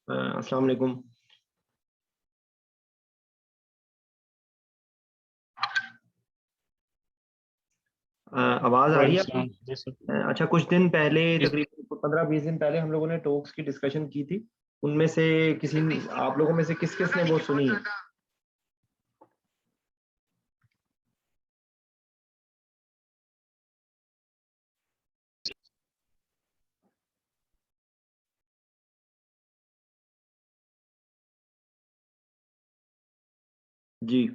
अस्सलाम वालेकुम। आवाज़ आ रही वालेकुम है आपको? सलाम। जी सर। अच्छा, कुछ दिन पहले जी तकरीबन 15-20 दिन पहले हम लोगों ने टॉक्स की डिस्कशन की थी। उनमें से किसी आप लोगों में से किस-किस ने वो सुनी है? जी।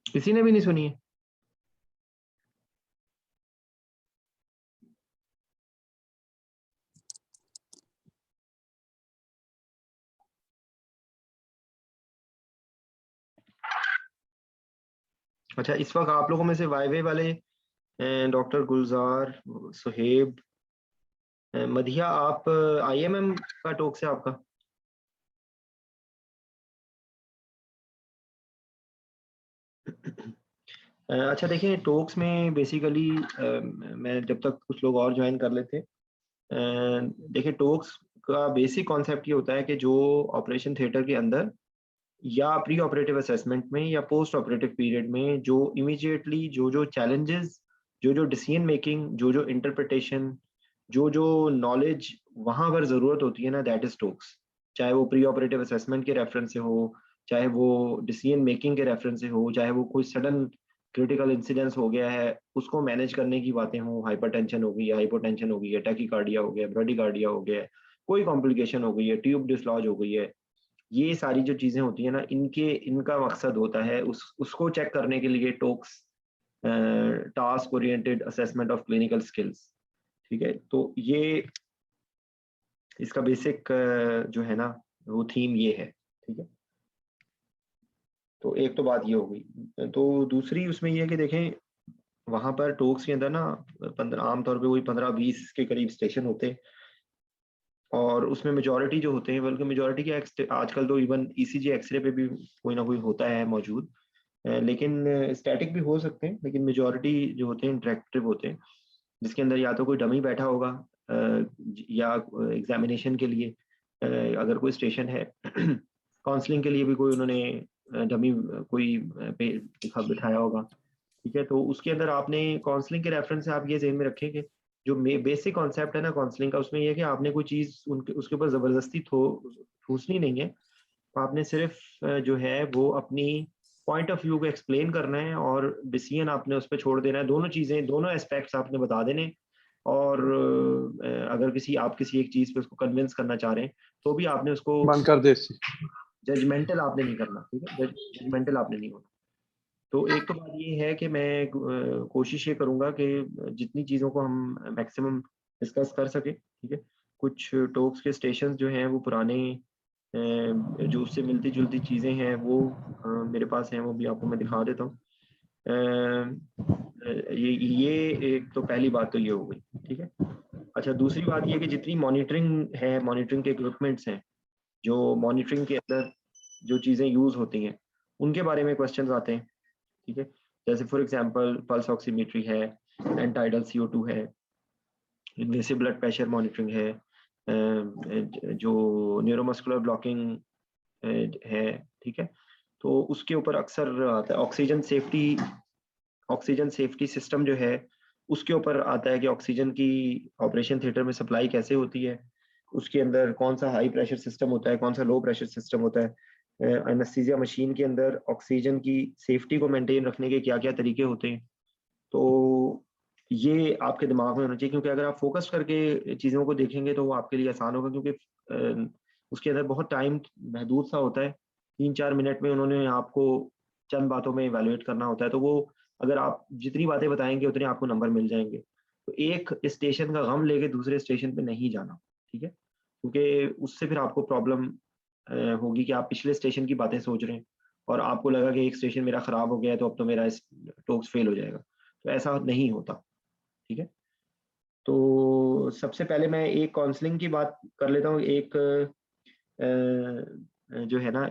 किसी ने भी नहीं सुनी है? अच्छा, इस वक़्त आप लोगों में से वाईवे वाले डॉक्टर गुलज़ार, सुहेब, मधिया, आप आईएमएम का टॉक्स है आपका? अच्छा देखिए, टॉक्स में बेसिकली मैं जब तक कुछ लोग और जॉइन कर लेते देखिए, टॉक्स का बेसिक कॉन्सेप्ट ये होता है कि जो ऑपरेशन थिएटर के अंदर या प्री ऑपरेटिव असेसमेंट में या पोस्ट ऑपरेटिव पीरियड में जो इमीडिएटली जो चैलेंजेस, जो डिसीजन मेकिंग, जो इंटरप्रिटेशन, जो नॉलेज वहां पर जरूरत होती है ना, दैट इज टॉक्स। चाहे वो प्री ऑपरेटिव असेसमेंट के रेफरेंस से हो, चाहे वो डिसीजन मेकिंग के रेफरेंस से हो, चाहे वो कोई सडन क्रिटिकल इंसिडेंस हो गया है उसको मैनेज करने की बातें हो, हाइपरटेंशन हो गई है, हाइपोटेंशन हो गई है, टैकीकार्डिया हो गया, ब्राडिकार्डिया हो गया है, कोई कॉम्प्लिकेशन हो गई है, ट्यूब डिसलॉज हो गई है, ये सारी जो चीजें होती है ना, इनके इनका मकसद होता है उसको चेक करने के लिए TOACS, task oriented assessment of clinical skills. ठीक है, तो ये इसका बेसिक जो है ना, वो थीम ये है। ठीक है, तो एक तो बात ये हो गई। तो दूसरी उसमें ये है कि देखें, वहां पर टोक्स के अंदर ना 15, आमतौर पे वही 15-20 के करीब स्टेशन होते हैं, और उसमें मेजोरिटी जो होते हैं, बल्कि मेजोरिटी के आजकल तो इवन ईसीजी एक्सरे पे भी कोई ना कोई होता है मौजूद। लेकिन स्टैटिक भी हो सकते हैं, लेकिन मेजोरिटी जो होते हैं इंटरेक्टिव होते हैं, जिसके अंदर या तो कोई डमी बैठा होगा या एग्जामिनेशन के लिए अगर कोई स्टेशन है काउंसलिंग के लिए भी कोई उन्होंने डमी कोई बिठाया होगा। ठीक है, तो उसके अंदर आपने काउंसलिंग के रेफरेंस से आप ये ज़हन में रखें कि जो बेसिक कॉन्सेप्ट है ना काउंसलिंग का, उसमें ये है कि आपने कोई चीज़ उनके उसके ऊपर ज़बरदस्ती ठूसनी नहीं है। आपने सिर्फ जो है वो अपनी पॉइंट ऑफ व्यू को एक्सप्लेन करना है, और डिसीजन आपने उस पे छोड़ देना है। दोनों चीज़ें, दोनों एस्पेक्ट्स आपने बता देने हैं, और अगर आप किसी एक चीज़ पे उसको कन्विंस करना चाह रहे हैं, तो भी आपने उसको बंद कर दे इससे। जजमेंटल आपने नहीं करना। ठीक है, जजमेंटल आपने नहीं होना। तो एक तो बात ये है कि मैं कोशिश ये करूँगा कि जितनी चीज़ों को हम मैक्सिमम डिस्कस कर सकें। ठीक है, कुछ टॉक्स के स्टेशंस जो हैं वो पुराने जो उससे मिलती-जुलती चीज़ें हैं वो मेरे पास हैं, वो भी आपको मैं दिखा देता हूँ। ये एक तो पहली बात तो ये हो गई। ठीक है? अच्छा, दूसरी बात ये है कि जितनी मॉनिटरिंग है, मॉनिटरिंग के इक्विपमेंट्स हैं, जो मॉनिटरिंग के अंदर जो चीज़ें यूज़ होती हैं, उनके बारे में क्वेश्चन्स आते हैं। ठीक है? जैसे फॉर एग्ज़ाम्पल पल्स ऑक्सीमेट्री है, एंड टाइडल CO2 है, इनवेसिव ब्लड प्रेशर मॉनिटरिंग है, जो न्यूरोमस्कुलर ब्लॉकिंग है। ठीक है? तो उसके ऊपर अक्सर आता है ऑक्सीजन सेफ्टी सिस्टम जो है, उसके ऊपर आता है कि ऑक्सीजन की ऑपरेशन थिएटर में सप्लाई कैसे होती है, उसके अंदर कौन सा हाई प्रेशर सिस्टम होता है, कौन सा लो प्रेशर सिस्टम होता है, एनेस्थीसिया मशीन के अंदर ऑक्सीजन की सेफ्टी को मेंटेन रखने के क्या क्या तरीके होते हैं। तो ये आपके दिमाग में होना चाहिए, क्योंकि अगर आप फोकस करके चीज़ों को देखेंगे तो वो आपके लिए आसान होगा, क्योंकि उसके अंदर बहुत टाइम महदूद सा होता है। 3-4 मिनट में उन्होंने आपको चंद बातों में इवैल्यूएट करना होता है, तो वो अगर आप जितनी बातें बताएँगे उतने आपको नंबर मिल जाएँगे। तो एक स्टेशन का गम लेके दूसरे स्टेशन पे नहीं जाना। ठीक है? क्योंकि उससे फिर आपको प्रॉब्लम होगी कि आप पिछले स्टेशन की बातें सोच रहे हैं, और आपको लगा कि एक स्टेशन मेरा खराब हो गया है तो अब तो मेरा इस टोक्स फेल हो जाएगा। तो ऐसा नहीं होता। ठीक है? तो सबसे पहले मैं एक काउंसलिंग की बात कर लेता हूँ। एक जो है ना,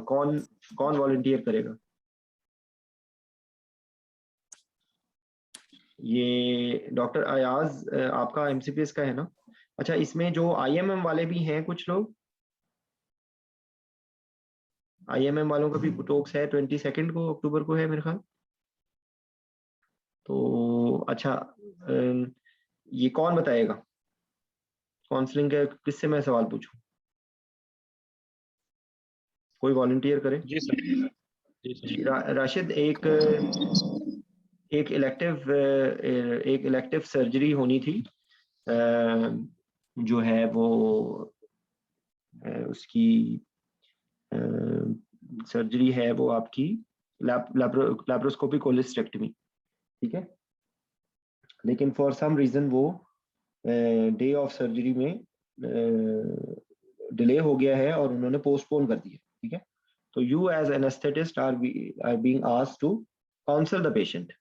कौन कौन वॉलंटियर करेगा? ये डॉक्टर अयाज आपका एमसीपीएस का है ना? अच्छा, इसमें जो आईएमएम वाले भी हैं कुछ लोग, आईएमएम वालों का भी टॉक्स है 22 को अक्टूबर को है मेरे ख्याल। तो अच्छा, ये कौन बताएगा काउंसलिंग का, किससे मैं सवाल पूछूं? कोई वॉलंटियर करे। जी सर। जी सर। राशिद, एक इलेक्टिव सर्जरी होनी थी, जो है वो उसकी सर्जरी है वो आपकी लैप्रोस्कोपिक कोलिस्टेक्टमी, ठीक है। लेकिन फॉर सम रीजन वो डे ऑफ सर्जरी में डिले हो गया है और उन्होंने पोस्टपोन कर दिया, ठीक है। तो you as anaesthetist are being asked to counsel the patient,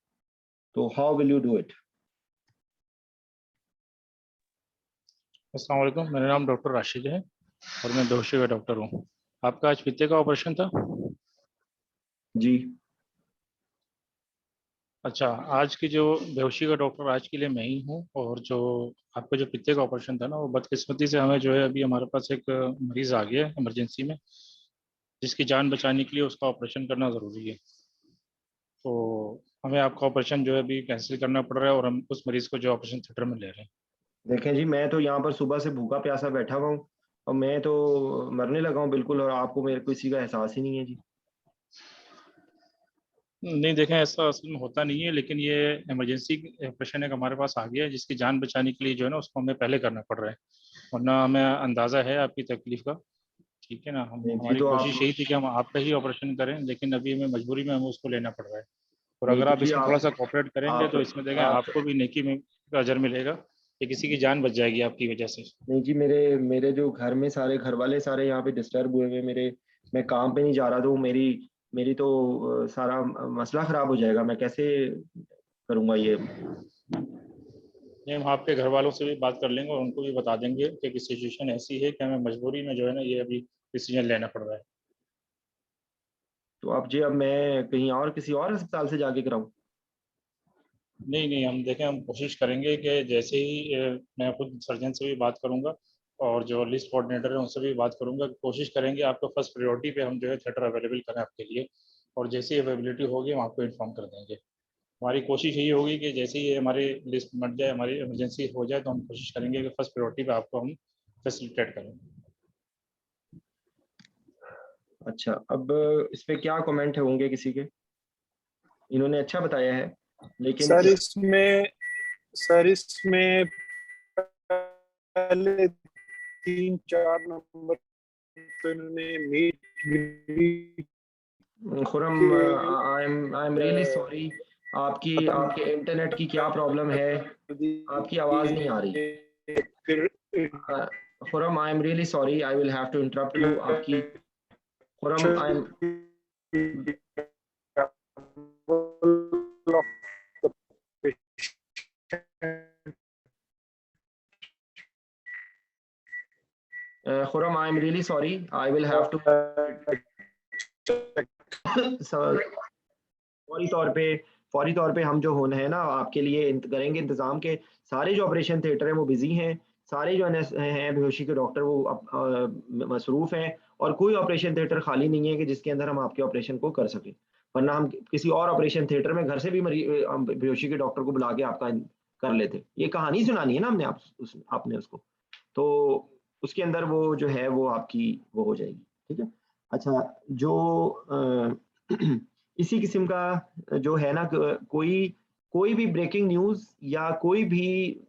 तो how will you do it? अस्सलाम वालेकुम, मेरा नाम डॉक्टर राशिद है और मैं बेहोशी का डॉक्टर हूँ। आपका आज पित्ते का ऑपरेशन था? जी। अच्छा, आज की जो बेहोशी का डॉक्टर आज के लिए मैं ही हूँ। और जो आपका जो पित्ते का ऑपरेशन था ना, वो बदकिस्मती से हमें जो है अभी हमारे पास एक मरीज आ गया है इमरजेंसी में, जिसकी जान बचाने के लिए उसका ऑपरेशन करना ज़रूरी है। तो हमें आपका ऑपरेशन जो है अभी कैंसिल करना पड़ रहा है और हम उस मरीज को जो ऑपरेशन थिएटर में ले रहे हैं। देखें जी, मैं तो यहाँ पर सुबह से भूखा प्यासा बैठा हुआ हूँ और मैं तो मरने लगा हूँ बिल्कुल, और आपको मेरे को इसी का एहसास ही नहीं है जी। नहीं देखें, ऐसा असल में होता नहीं है, लेकिन ये इमरजेंसी ऑपरेशन एक हमारे पास आ गया है, जिसकी जान बचाने के लिए जो है ना उसको हमें पहले करना पड़ रहा है, वरना हमें अंदाज़ा है आपकी तकलीफ का। ठीक है ना, हम नहीं जी, हमारी तो आप, कोशिश यही थी कि हम आपका ही ऑपरेशन करें, लेकिन अभी हमें मजबूरी में हमें उसको लेना पड़ रहा है। और नहीं अगर तो आप जी इसमें थोड़ा सा कोऑपरेट करेंगे आप तो इसमें देखें आप आपको भी नेकी में का अजर मिलेगा कि किसी की जान बच जाएगी आपकी वजह से। नहीं जी, मेरे मेरे जो घर में सारे घर वाले सारे यहाँ पे डिस्टर्ब हुए हुए मेरे, मैं काम पे नहीं जा रहा, तो मेरी मेरी तो सारा मसला खराब हो जाएगा, मैं कैसे करूँगा ये? नहीं, हम आपके घर वालों से भी बात कर लेंगे और उनको भी बता देंगे कि सिचुएशन ऐसी है कि हमें मजबूरी में जो है ना ये अभी डिसीजन लेना पड़ रहा है। तो अब जी, अब मैं कहीं और किसी और अस्पताल से जाके कराऊँ? नहीं नहीं, हम देखें, हम कोशिश करेंगे कि जैसे ही मैं खुद सर्जन से भी बात करूंगा और जो लिस्ट कोऑर्डिनेटर है उनसे भी बात करूंगा, कोशिश करेंगे आपको फर्स्ट प्रायोरिटी पे हम जो है थिएटर अवेलेबल करें आपके लिए। और जैसी अवेलेबिलिटी होगी हम आपको इन्फॉर्म कर देंगे। हमारी कोशिश यही होगी कि जैसे ही हमारी लिस्ट बन जाए, हमारी इमरजेंसी हो जाए, तो हम कोशिश करेंगे कि फर्स्ट प्रायोरिटी पे आपको हम फैसिलिटेट करें। अच्छा, अब इस पे क्या कमेंट होंगे किसी के? इन्होंने अच्छा बताया है, लेकिन सर इसमें पहले 3-4 नंबर तो इन्होंने मीट खुरम, आई एम रियली सॉरी, आपके इंटरनेट की क्या प्रॉब्लम है? आपकी आवाज नहीं आ रही। फिर Khurram, I am really sorry, I will have to interrupt you. आपकी Khurram, I am Khurram, I am really sorry, I will have to फौरी तौर पे हम जो होना है ना आपके लिए करेंगे इंतजाम के। सारे जो ऑपरेशन थिएटर हैं वो बिजी हैं, सारे जो हैं बेहोशी के डॉक्टर वो मसरूफ हैं, और कोई ऑपरेशन थिएटर खाली नहीं है कि जिसके अंदर हम आपके ऑपरेशन को कर सकें। वरना हम किसी और ऑपरेशन थिएटर में घर से भी बेहोशी के डॉक्टर को बुला के आपका कर लेते। ये कहानी सुनानी है ना हमने आपने उसको, तो उसके अंदर वो जो है वो आपकी वो हो जाएगी, ठीक है। अच्छा, जो इसी किस्म का जो है ना, कोई कोई भी ब्रेकिंग न्यूज़ या कोई भी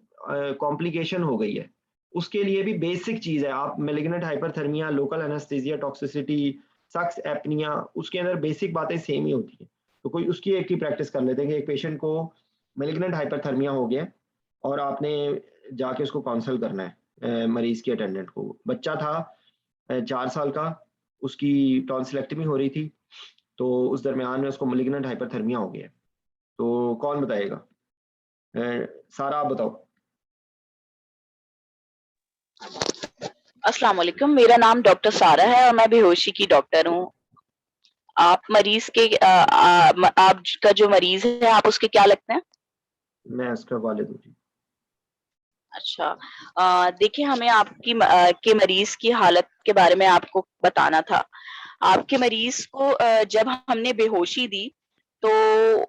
कॉम्प्लिकेशन हो गई है, उसके लिए भी बेसिक चीज़ है, आप malignant hyperthermia, local anaesthesia, toxicity, sux apnoea, उसके अंदर बेसिक बातें सेम ही होती हैं। तो कोई उसकी एक की प्रैक्टिस कर लेते हैं कि एक पेशेंट को मैलिग्नेंट हाइपरथर्मिया हो गया और आपने जाके उसको काउंसल करना है, मरीज के अटेंडेंट को। बच्चा था 4 साल का, उसकी टॉन्सिलेक्टमी हो रही थी, तो उस दरमियान में उसको मैलिग्नेंट हाइपरथर्मिया हो गया। तो कौन बताएगा? सारा आप बताओ। अस्सलाम वालेकुम, मेरा नाम डॉक्टर सारा है और मैं बेहोशी की डॉक्टर हूँ। आप मरीज के आपका जो मरीज है आप उसके क्या लगते हैं? मैं उसका वालिद हूँ जी। अच्छा, देखिए हमें के मरीज की हालत के बारे में आपको बताना था। आपके मरीज को जब हमने बेहोशी दी, तो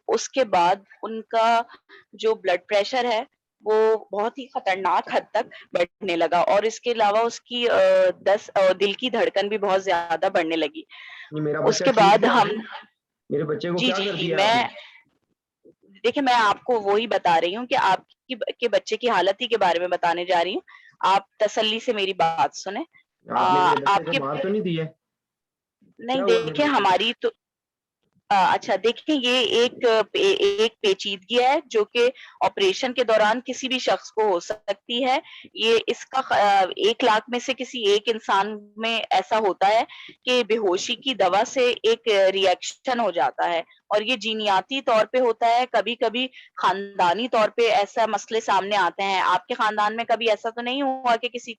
उसके बाद उनका जो ब्लड प्रेशर है, वो बहुत ही खतरनाक हद तक बढ़ने लगा और इसके अलावा उसकी दिल की धड़कन भी बहुत ज़्यादा बढ़ने लगी। ये मेरा बच्चा उसके ठीक बाद है हम अभी? मेरे बच्चे को जी, क्या कर जी, दिया आपने? मैं देखिए, मैं आपको वो ही बता रही हूँ कि आपकी के बच्चे की हालत ही के बारे में बताने जा रही हूँ। आप तसल्ली से मेरी बात सुनें। आपने मेरे बच्चे को आपके मार तो नहीं दी है? नहीं, क्या हुआ मेरे देखिए बच्चे को? हमारी तो अच्छा, देखिए ये एक पेचीदगी है जो कि ऑपरेशन के दौरान किसी भी शख्स को हो सकती है। ये इसका 1 लाख में से किसी एक इंसान में ऐसा होता है कि बेहोशी की दवा से एक रिएक्शन हो जाता है और ये जीनियाती तौर पे होता है, कभी-कभी खानदानी तौर पे ऐसा मसले सामने आते हैं। आपके खानदान में कभी ऐसा तो नहीं हुआ कि किसी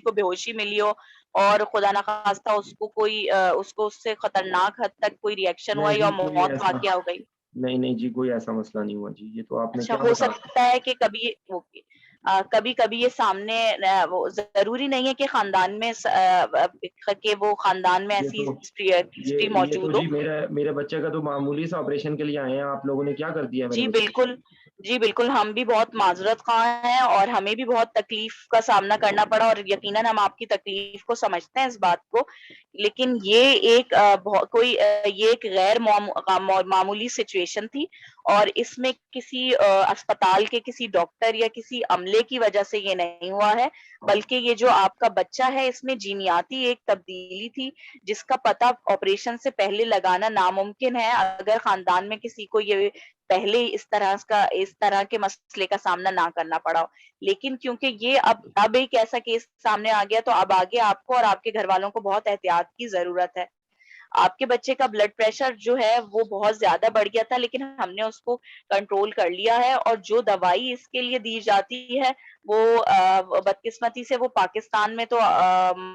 को बेहोशी मिली हो और खुदा ना खास्ता उसको उससे खतरनाक हद तक कोई रिएक्शन हुआ नहीं या जी, कोई मौत ऐसा वाक़या हो गई? नहीं, नहीं जी, कोई ऐसा मसला नहीं हुआ जी। ये तो आपने अच्छा, क्या हो बता सकता है कि कभी ओके कभी-कभी ये सामने वो ज़रूरी नहीं है कि खानदान में कि वो खानदान में ये ऐसी तो हिस्ट्री ये तो मौजूद हो। जी मेरे बच्चे का तो मामूली सा ऑपरेशन के लिए आए हैं, आप लोगों ने क्या कर दिया मेरे जी, बच्चे को? बिल्कुल। जी, बिल्कुल, हम भी बहुत माज़रत ख़्वाह हैं और हमें भी बहुत तकलीफ़ का सामना करना पड़ा और यकीनन हम आपकी तकलीफ़ को समझते हैं इस बात को। लेकिन ये एक ये एक गैर मामूली सिचुएशन थी और इसमें किसी अस्पताल के किसी डॉक्टर या किसी अमले की वज़ह से ये नहीं हुआ है, बल्कि ये जो आपका बच्चा है इसमें जीनियाती एक तब्दीली थी, जिसका पता ऑपरेशन से पहले लगाना नामुमकिन है, अगर ख़ानदान में किसी को ये पहले इस तरह के मसले का सामना ना करना पड़ा हो। लेकिन क्योंकि ये अब एक ऐसा केस सामने आ गया तो अब आगे आपको और आपके घरवालों को बहुत एहतियात की ज़रूरत है। आपके बच्चे का ब्लड प्रेशर जो है वो बहुत ज़्यादा बढ़ गया था लेकिन हमने उसको कंट्रोल कर लिया है और जो दवाई इसके लिए दी जाती है वो बदकिस्मती से वो पाकिस्तान में तो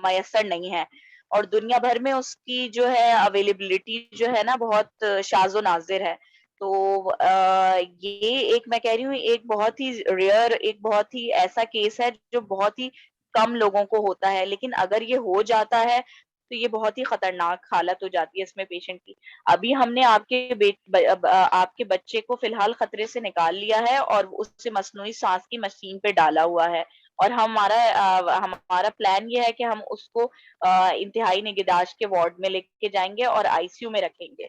मयस्सर नहीं है। और दुनिया भर में उसकी जो है अवेलेबिलिटी जो है ना बहुत शाज़-ओ नाज़िर है। तो ये एक मैं कह रही हूँ एक बहुत ही रेयर एक बहुत ही ऐसा केस है जो बहुत ही कम लोगों को होता है। लेकिन अगर ये हो जाता है तो ये बहुत ही खतरनाक हालत हो जाती है इसमें पेशेंट की। अभी हमने आपके बच्चे को फ़िलहाल खतरे से निकाल लिया है और उसे मसनूई साँस की मशीन पे डाला हुआ है और हमारा प्लान ये है कि हम उसको इंतहाई निगहदाश्त के वार्ड में लेके जाएँगे और आईसीयू में रखेंगे।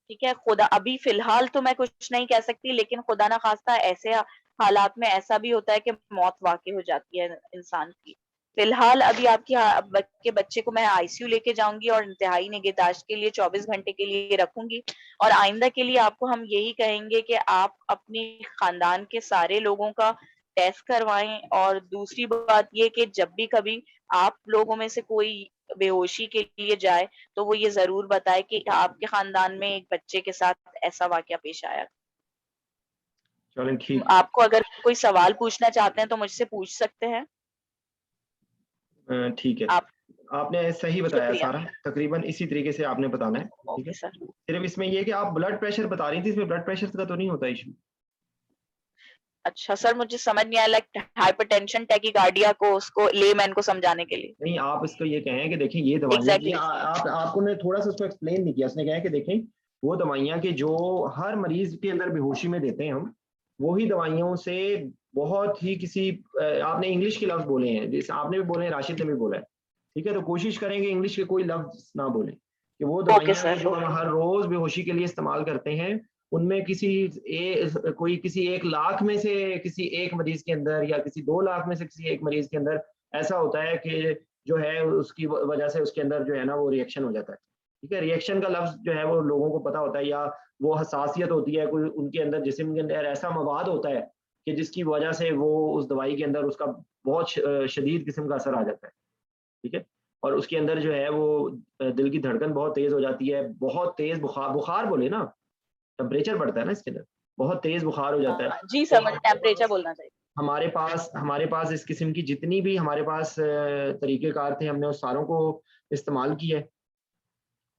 ठीक है? खुदा अभी फ़िलहाल तो मैं कुछ नहीं कह सकती लेकिन खुदा ना ख़ास्ता ऐसे हालात में ऐसा भी होता है कि मौत वाक़ई हो जाती है इंसान की। फ़िलहाल अभी आपके बच्चे को मैं आईसीयू लेके जाऊँगी और इंतहाई निगहदाश्त के लिए 24 घंटे के लिए रखूँगी और आइंदा के लिए आपको हम यही कहेंगे कि आप अपनी खानदान के सारे लोगों का टेस्ट करवाएँ और दूसरी बात ये कि जब भी कभी आप लोगों में से कोई बेहोशी के लिए जाए, तो वो ये ज़रूर बताए कि आपके खानदान में एक बच्चे के साथ ऐसा वाक़या पेश आया। चलें ठीक आपको अगर कोई सवाल पूछना चाहते हैं तो मुझसे पूछ सकते हैं। ठीक है। आप आपने सही बताया शुक्रिया। सारा, तकरीबन इसी तरीके से आपने बताना है, ठीक है? Okay sir. सिर्फ़ इसमें ये है कि आप ब्लड प्रेशर बता रही थी, इसमें ब्लड प्रेशर का तो नहीं होता इश्यू? अच्छा सर मुझे समझ नहीं आया लाइक हाइपरटेंशन टैकीकार्डिया को उसको लेमैन को समझाने के लिए। नहीं, आप इसको ये कहें कि देखिए ये दवाइयाँ ये एग्ज़ैक्टली। आप आपको ने थोड़ा-सा उसको एक्सप्लेन नहीं किया। उसने कहा है कि देखें, वो दवाइयाँ कि जो हर मरीज़ के अंदर बेहोशी में देते हैं हम, वो ही दवाइयों से बहुत ही किसी आपने इंग्लिश के लफ्ज़ बोले हैं, जैसे आपने भी बोले हैं, राशिद ने भी बोला है। ठीक है? तो कोशिश करेंगे इंग्लिश के कोई लफ्ज़ ना बोलें, कि वो ओके दवाइयाँ कि सर। जो हम हर रोज़ बेहोशी के लिए इस्तेमाल करते हैं, उनमें किसी 1 लाख में से किसी एक मरीज़ के अंदर या किसी 2 लाख में से किसी एक मरीज़ के अंदर ऐसा होता है कि जो है उसकी वजह से उसके अंदर जो है ना वो रिएक्शन हो जाता है। ठीक है? रिएक्शन का लफ्ज़ जो है वो लोगों को पता होता है या वो हसासियत होती है, कोई उनके अंदर जिस्म के अंदर ऐसा मवाद होता है कि जिसकी वजह से वो उस दवाई के अंदर उसका बहुत शदीद किस्म का असर आ जाता है। ठीक है? और उसके अंदर जो है वो दिल की धड़कन बहुत तेज़ हो जाती है, बहुत तेज़ बुखार बोले ना, टेम्परेचर बढ़ता है ना इसके अंदर, बहुत तेज़ बुखार हो जाता है। जी तो समझ टेम्परेचर बोलना चाहिए। हमारे पास इस किस्म की जितनी भी हमारे पास तरीक़ेकार थे, हमने उस सारों को इस्तेमाल किया है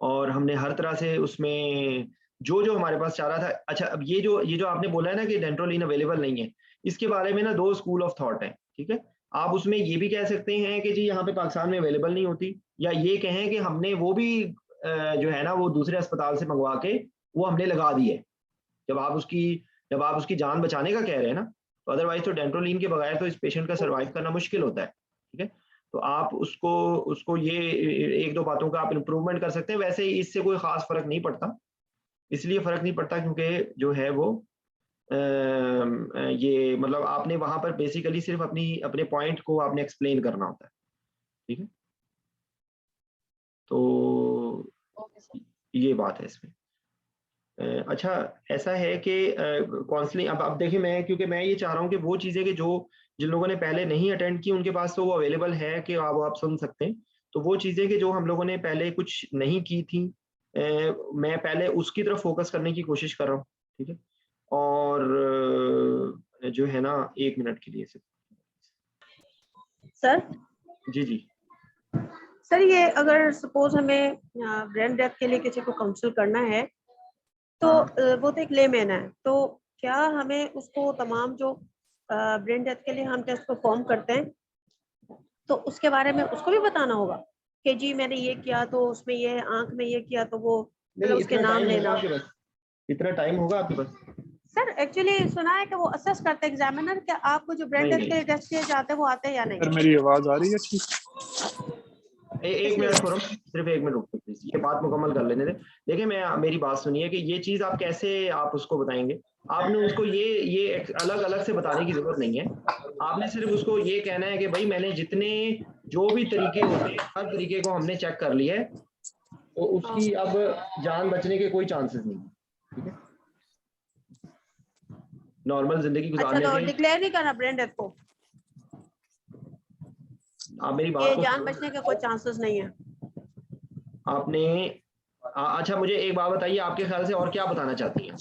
और हमने हर तरह से उसमें जो जो हमारे पास चाह रहा था। अच्छा, अब ये जो आपने बोला है ना कि डेंट्रोलिन अवेलेबल नहीं है, इसके बारे में ना 2 स्कूल ऑफ थॉट है, ठीक है। आप उसमें ये भी कह सकते हैं कि जी यहाँ पे पाकिस्तान में अवेलेबल नहीं होती, या ये कहें कि हमने वो भी जो है ना वो दूसरे अस्पताल से मंगवा के वो हमने लगा दी है। जब आप उसकी जान बचाने का कह रहे हैं ना, तो अदरवाइज तो डेंट्रोलिन के बगैर तो इस पेशेंट का सर्वाइव करना मुश्किल होता है, ठीक है। तो आप उसको ये 1-2 बातों का आप इम्प्रूवमेंट कर सकते हैं। वैसे इससे कोई खास फर्क नहीं पड़ता, इसलिए फर्क नहीं पड़ता क्योंकि जो है वो ये मतलब आपने वहां पर बेसिकली सिर्फ अपने पॉइंट को आपने एक्सप्लेन करना होता है, ठीक है। तो ओके सर। ये बात है इसमें। अच्छा, ऐसा है कि काउंसलिंग अब देखिए, क्योंकि मैं ये चाह रहा हूँ कि वो चीज़ें कि जिन लोगों ने पहले नहीं अटेंड की उनके पास तो वो अवेलेबल है कि आप सुन सकते हैं। तो वो चीज़ें कि जो हम लोगों ने पहले कुछ नहीं की थी, मैं पहले उसकी तरफ फोकस करने की कोशिश कर रहा हूँ, ठीक है। और जो है ना 1 मिनट के लिए सिर्फ। सर जी। सर, ये अगर सपोज हमें ब्रेन डेथ के लिए किसी को काउंसिल करना है तो वो तो एक लेमैन है, तो क्या हमें उसको तमाम जो ब्रेन डेथ के लिए हम टेस्ट परफॉर्म करते हैं तो उसके बारे में उसको भी बताना होगा कि जी मैंने ये किया तो उसमें ये आंख में ये किया, तो वो मतलब उसके नाम लेना। इतना टाइम होगा आपके पास? सर एक्चुअली सुना है कि वो असेस करते हैं एग्जामिनर कि आपको जो ब्रेन डेथ के लिए टेस्ट किए जाते हैं वो आते हैं या नहीं। सर मेरी आवाज आ रही है ठीक? एक मिनट खुरम, सिर्फ 1 मिनट रुकते प्लीज, ये बात मुकम्मल कर लेने दे। देखिए, मेरी बात सुनिए कि ये चीज आप कैसे उसको बताएंगे। आपने उसको ये अलग अलग से बताने की जरूरत नहीं है। आपने सिर्फ उसको ये कहना है कि भाई मैंने जितने जो भी तरीके होते हैं हर तरीके को हमने चेक कर लिया है, तो उसकी अब जान बचने के कोई चांसेस नहीं, ठीक है। नॉर्मल जिंदगी गुजारने अच्छा, तो दें। डिक्लेयर नहीं करना ब्रेन डेथ को, आप मेरी बात ये को जान बचने के कोई चांसेस नहीं है। आपने अच्छा, मुझे एक बात बताइए, आपके ख्याल से और क्या बताना चाहती हैं?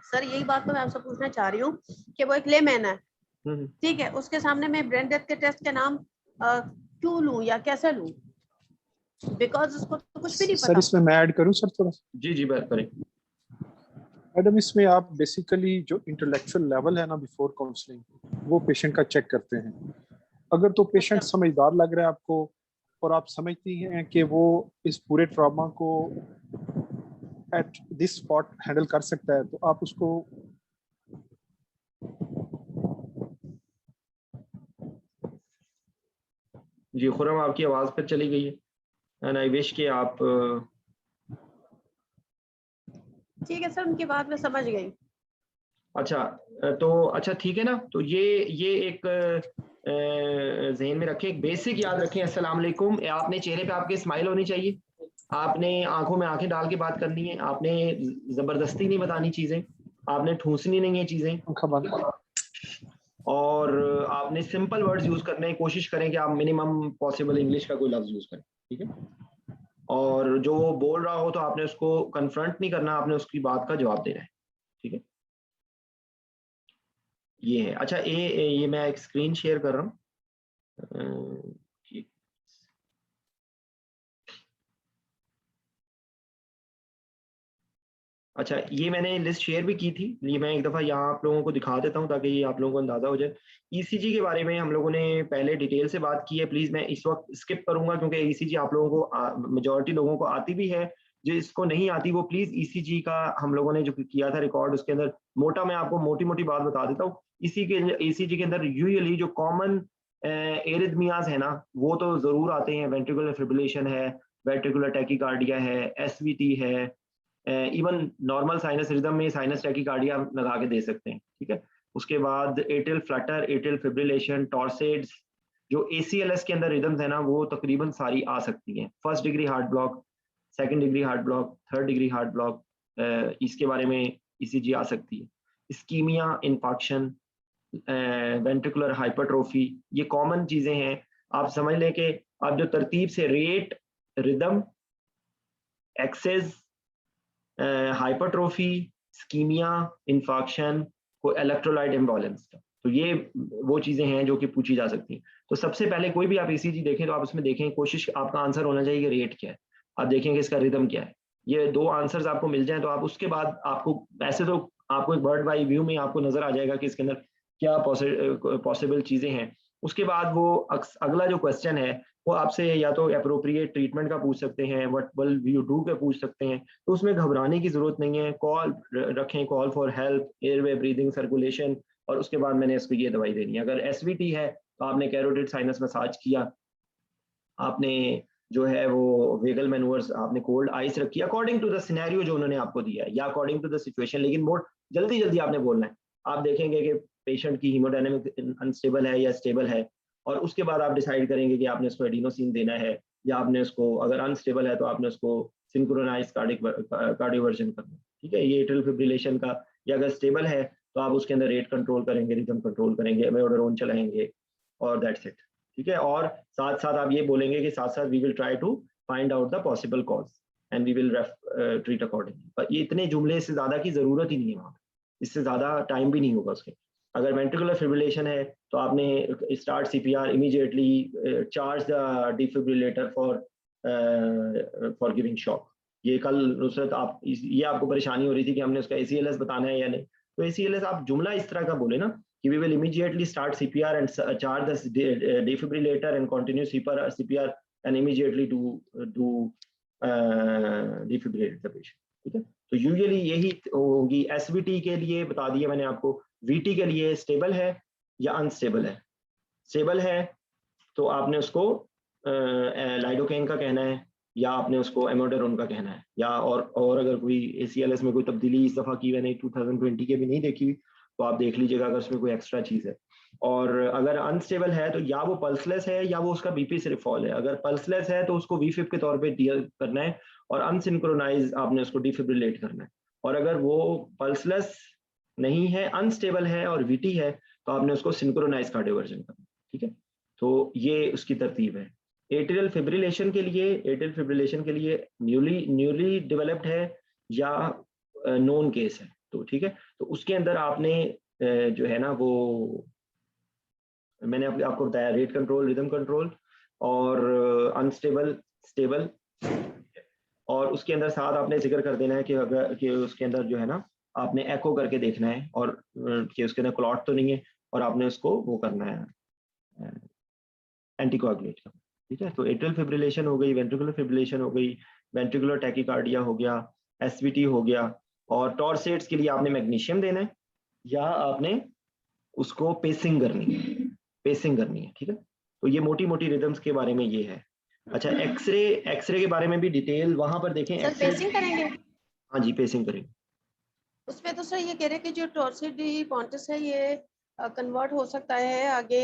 सर यही बात तो मैं आपसे पूछना चाह रही हूँ कि वो एक लेमैन है, ठीक है, उसके सामने मैं ब्रेन डेथ के टेस्ट के नाम क्यों लूं या कैसे लूं, बिकॉज उसको तो कुछ भी नहीं पता। सर इसमें मैं ऐड करूं सर थोड़ा? जी बात करें। मैडम, इसमें आप बेसिकली जो इंटेलेक्चुअल लेवल है ना बिफोर काउंसलिंग, वो पेशेंट का चेक करते हैं। अगर तो पेशेंट समझदार लग रहा है आपको और आप समझती हैं कि वो इस पूरे ट्रॉमा को एट दिस स्पॉट हैंडल कर सकता है, तो आप उसको जी खुरम, आपकी आवाज फिर चली गई है, एंड आई विश कि आप ठीक है सर, उनकी बात मैं समझ गई। अच्छा, तो अच्छा ठीक है ना, तो ये एक ज़हन में रखें, एक बेसिक याद रखें। अस्सलाम वालेकुम, आपने चेहरे पे आपके स्माइल होनी चाहिए, आपने आंखों में आंखें डाल के बात करनी है, आपने जबरदस्ती नहीं बतानी चीजें, आपने ठूसनी नहीं है चीजें, और आपने सिंपल वर्ड्स यूज करने की कोशिश करें कि आप मिनिमम पॉसिबल इंग्लिश का कोई लफ्ज यूज करें, ठीक है। और जो वो बोल रहा हो तो आपने उसको कन्फ्रंट नहीं करना, आपने उसकी बात का जवाब देना है, ठीक है। ये है। अच्छा, ये मैं एक स्क्रीन शेयर कर रहा हूँ। अच्छा, ये मैंने लिस्ट शेयर भी की थी, ये मैं एक दफ़ा यहाँ आप लोगों को दिखा देता हूँ ताकि ये आप लोगों को अंदाज़ा हो जाए। ईसीजी के बारे में हम लोगों ने पहले डिटेल से बात की है, प्लीज़ मैं इस वक्त स्किप करूँगा क्योंकि ईसीजी आप लोगों को मेजॉरिटी लोगों को आती भी है, जिसको नहीं आती वो प्लीज़ ईसीजी का हम लोगों ने जो किया था रिकॉर्ड, उसके अंदर मैं आपको मोटी बात बता देता हूँ। ईसीजी के अंदर यूजुअली जो कॉमन एरिथमियाज है ना, वो तो ज़रूर आते हैं। वेंट्रिकुलर फिब्रिलेशन है, वेंट्रिकुलर टैकीकार्डिया है, एसवीटी है, इवन नॉर्मल साइनस रिदम में साइनस टैकीकार्डिया लगा के दे सकते हैं, ठीक है। उसके बाद एट्रियल फ्लटर, एट्रियल फिब्रिलेशन, टॉर्सेड्स, जो एसीएलएस के अंदर रिदम्स है ना, वो तकरीबन सारी आ सकती हैं। First degree heart block, second degree heart block, third degree heart block, इसके बारे में ईसीजी आ सकती है। इस्कीमिया, इंफाक्शन, वेंट्रिकुलर हाइपरट्रोफी, ये कॉमन चीजें हैं। आप समझ लें कि आप जो तरतीब से rate, rhythm, axis, hypertrophy, ischaemia, infarction को इलेक्ट्रोलाइट इम्बैलेंस, तो ये वो चीजें हैं जो कि पूछी जा सकती हैं। तो सबसे पहले कोई भी आप ईसीजी देखें तो आप उसमें देखें, कोशिश आपका आंसर होना चाहिए कि रेट क्या है, आप देखें कि इसका रिदम क्या है, ये 2 आंसर्स आपको मिल जाएं तो आप उसके बाद आपको ऐसे तो आपको एक बर्ड वाई व्यू में आपको नजर आ जाएगा कि इसके अंदर क्या पॉसिबल चीजें हैं। उसके बाद वो अगला जो क्वेश्चन है वो आपसे या तो अप्रोप्रिएट ट्रीटमेंट का पूछ सकते हैं, व्हाट विल यू डू का पूछ सकते हैं। तो उसमें घबराने की जरूरत नहीं है, कॉल रखें, call for help, airway, breathing, circulation, और उसके बाद मैंने इसको ये दवाई देनी है। अगर एसवीटी है तो आपने कैरोटिड साइनस मसाज किया, आपने जो है वो वेगल मैनूवर्स, आपने कोल्ड आइस रखी अकॉर्डिंग टू द सिनेरियो जो उन्होंने आपको दिया है या अकॉर्डिंग टू द सिचुएशन, लेकिन मोर जल्दी जल्दी आपने बोलना है। आप देखेंगे कि पेशेंट की हीमोडायनेमिक अनस्टेबल है या स्टेबल है, और उसके बाद आप डिसाइड करेंगे कि आपने उसको एडिनोसिन देना है या आपने उसको, अगर अनस्टेबल है तो आपने उसको सिंक्रोनाइज कार्डियोवर्जन करना है। ठीक है, ये एट्रियल फिब्रिलेशन का। या अगर स्टेबल है तो आप उसके अंदर रेट कंट्रोल करेंगे, रिदम कंट्रोल करेंगे, एमियोडारोन चलाएंगे, और दैट्स इट। ठीक है, और साथ साथ आप ये बोलेंगे कि साथ साथ we will try to find out the possible cause and we will treat accordingly. पर ये इतने जुमले से ज्यादा की जरूरत ही नहीं है वहाँ पे, इससे ज्यादा टाइम भी नहीं होगा उसके। अगर वेंट्रिकुलर फिब्रिलेशन है तो आपने start CPR immediately, charge the defibrillator for giving shock. ये कल नुसरत आप ये आपको परेशानी हो रही थी कि हमने उसका ACLS बताना है या नहीं, तो ACLS आप जुमला इस तरह का बोले ना कि we will immediately start CPR and charge the defibrillator and continue CPR and immediately do defibrillate the patient। ठीक है, तो यूजुअली यही होगी। SVT के लिए बता दिया मैंने आपको, VT के लिए स्टेबल है या अनस्टेबल है। स्टेबल है तो आपने उसको लाइडोकेन का कहना है या आपने उसको एमोडारोन का कहना है, या और अगर कोई ACLS में कोई तब्दीली इस दफा की मैंने 2020 के भी नहीं देखी तो आप देख लीजिएगा अगर उसमें कोई एक्स्ट्रा चीज है। और अगर अनस्टेबल है तो या वो पल्सलेस है या वो उसका बीपी सिर्फ फॉल है। अगर पल्सलेस है तो उसको V-fib के तौर पे डील करना है, और अनसिंक्रोनाइज आपने उसको डिफिब्रिलेट करना है। और अगर वो पल्सलेस नहीं है, अनस्टेबल है और VT है तो आपने उसको सिंक्रोनाइज कार्डियोवर्जन करना है। ठीक है, तो ये उसकी तरतीब है। एट्रियल फिब्रिलेशन के लिए न्यूली डेवलप्ड है या नोन केस है, तो ठीक है, तो उसके अंदर आपने जो है ना वो मैंने आपको बताया रेट कंट्रोल, रिदम कंट्रोल, और अनस्टेबल, स्टेबल, और उसके अंदर साथ आपने जिक्र कर देना है कि अगर कि उसके अंदर जो है ना आपने एको करके देखना है और कि उसके अंदर क्लॉट तो नहीं है, और आपने उसको वो करना है एंटीकोएगुलेट करना। ठीक है, तो एट्रियल फिब्रिलेशन हो गई, वेंट्रिकुलर फिब्रिलेशन हो गई, वेंट्रिकुलर टैकीकार्डिया हो गया, एसवीटी हो गया, और टॉर्सेट्स के लिए आपने मैग्नीशियम देना है या आपने उसको पेसिंग करनी है। ठीक है, तो ये मोटी मोटी रिदम्स के बारे में ये है। अच्छा, एक्सरे के बारे में भी डिटेल वहां पर देखें। सर पेसिंग करेंगे? हाँ जी, पेसिंग करेंगे। उसमें तो सर ये कह रहे हैं कि जो टॉर्सिड डी पॉन्टस है ये कन्वर्ट हो सकता है आगे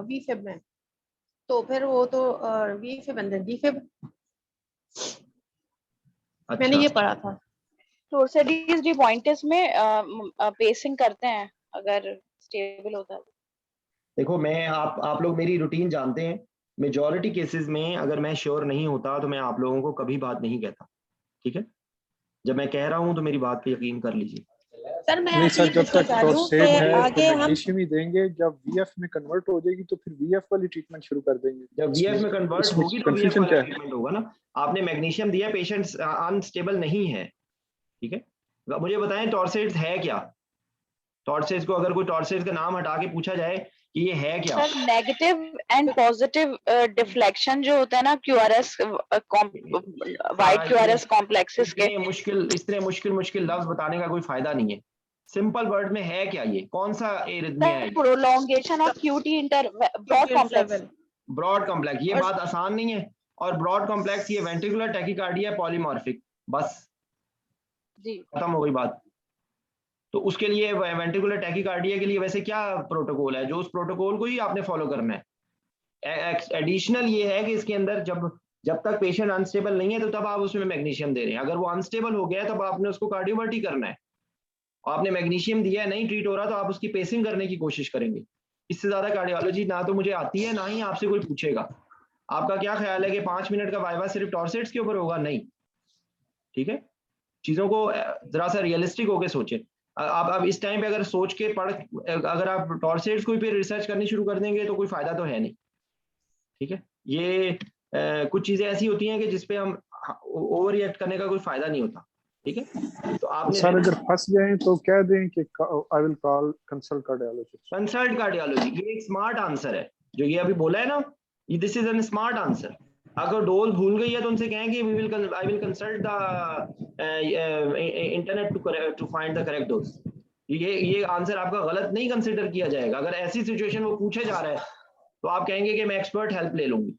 V-fib में, तो फिर वो तो V-fib अंदर D-fib। अच्छा, मैंने ये पढ़ा था। टॉर्सिडीज डी पॉइंटस में पेसिंग करते हैं अगर स्टेबल होता है। देखो मैं आप लोग मेरी रूटीन जानते हैं, मेजॉरिटी केसेस में अगर मैं श्योर नहीं होता तो मैं आप लोगों को कभी बात नहीं कहता। ठीक है, जब मैं कह रहा हूं तो मेरी बात पे यकीन कर लीजिए। सर मैं नहीं सर, जब तक चाह रही हूँ टॉर्सेड कि है आगे तो हम मैग्नीशियम ही देंगे, जब VF में कन्वर्ट हो जाएगी तो फिर VF वाली ट्रीटमेंट शुरू कर देंगे। जब VF में कन्वर्ट होगी तो VF कंफ्यूजन वाला क्या है? ट्रीटमेंट होगा ना। आपने मैग्नीशियम दिया, पेशेंट अनस्टेबल नहीं है। ठीक है, मुझे बताएं टॉर्सेट्स है क्या? टॉर्सेट्स को अगर कोई टॉर्सेट्स का नाम हटा के पूछा जाए कि ये है क्या? Sir negative and positive deflection जो होता है ना QRS वाइड QRS कॉम्प्लेक्सेस के, इतने मुश्किल लफ्ज बताने का कोई फायदा नहीं है। सिंपल वर्ड में है क्या, ये कौन सा एरिथमिया है? Prolongation of QT inter broad complex. Broad complex, ये बात आसान नहीं है। और ब्रॉड कॉम्प्लेक्स ये वेंट्रिकुलर टैकीकार्डिया पॉलीमॉर्फिक, बस जी खत्म हो गई बात। तो उसके लिए वेंट्रिकुलर टैकीकार्डिया के लिए वैसे क्या प्रोटोकॉल है, जो उस प्रोटोकॉल को ही आपने फॉलो करना है। एडिशनल ये है कि इसके अंदर जब तक पेशेंट अनस्टेबल नहीं है तो तब आप उसमें मैग्नीशियम दे रहे हैं। अगर वो अनस्टेबल हो गया है तब आपने उसको कार्डियोवर्टी करना है। आपने मैग्नीशियम दिया है, नहीं ट्रीट हो रहा, तो आप उसकी पेसिंग करने की कोशिश करेंगे। इससे ज्यादा कार्डियोलॉजी ना तो मुझे आती है, ना ही आपसे कोई पूछेगा। आपका क्या ख्याल है कि 5 मिनट का वाइवा सिर्फ टॉर्सेट्स के ऊपर होगा? नहीं। ठीक है, चीजों को जरा सा रियलिस्टिक होकर सोचें। आप अब इस टाइम पे अगर सोच के अगर आप टॉर्सेट्स को फिर रिसर्च करनी शुरू कर देंगे तो कोई फायदा तो है नहीं। ठीक है, ये कुछ चीजें ऐसी होती हैं कि जिसपे हम ओवर रिएक्ट करने का कोई फायदा नहीं होता, ठीक है। तो आपने सर अगर फंस जाए तो कह दें कि I will call consult cardiologist. Consult cardiology, ये एक स्मार्ट आंसर है जो ये अभी बोला है ना, this is an smart answer. अगर डोज भूल गई है तो उनसे कहें कि I will consult the internet to find the correct dose. ये आंसर आपका गलत नहीं कंसिडर किया जाएगा। अगर ऐसी सिचुएशन वो पूछे जा रहा है तो आप कहेंगे कि मैं एक्सपर्ट हेल्प ले लूंगी,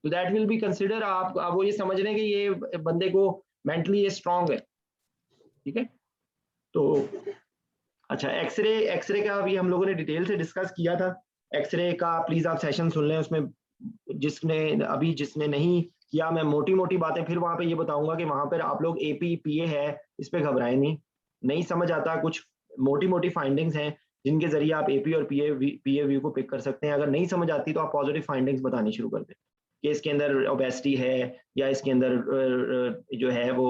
तो दैट विल बी कंसिडर। आप वो ये समझ लें कि ये बंदे को मेंटली ये स्ट्रांग है, ठीक है। तो अच्छा, एक्सरे का अभी हम लोगों ने डिटेल से डिस्कस किया था। एक्सरे का प्लीज आप सेशन सुन लें, उसमें जिसने नहीं किया, मैं मोटी मोटी बातें फिर वहां पे ये बताऊंगा कि वहां पर आप लोग एपी पीए है इस पे घबराएं नहीं समझ आता, कुछ मोटी मोटी फाइंडिंग्स हैं जिनके जरिए आप एपी और पीए व्यू को पिक कर सकते हैं। अगर नहीं समझ आती तो आप पॉजिटिव फाइंडिंग्स बतानी शुरू कर दें कि इसके अंदर ओबेसिटी है, या इसके अंदर जो है वो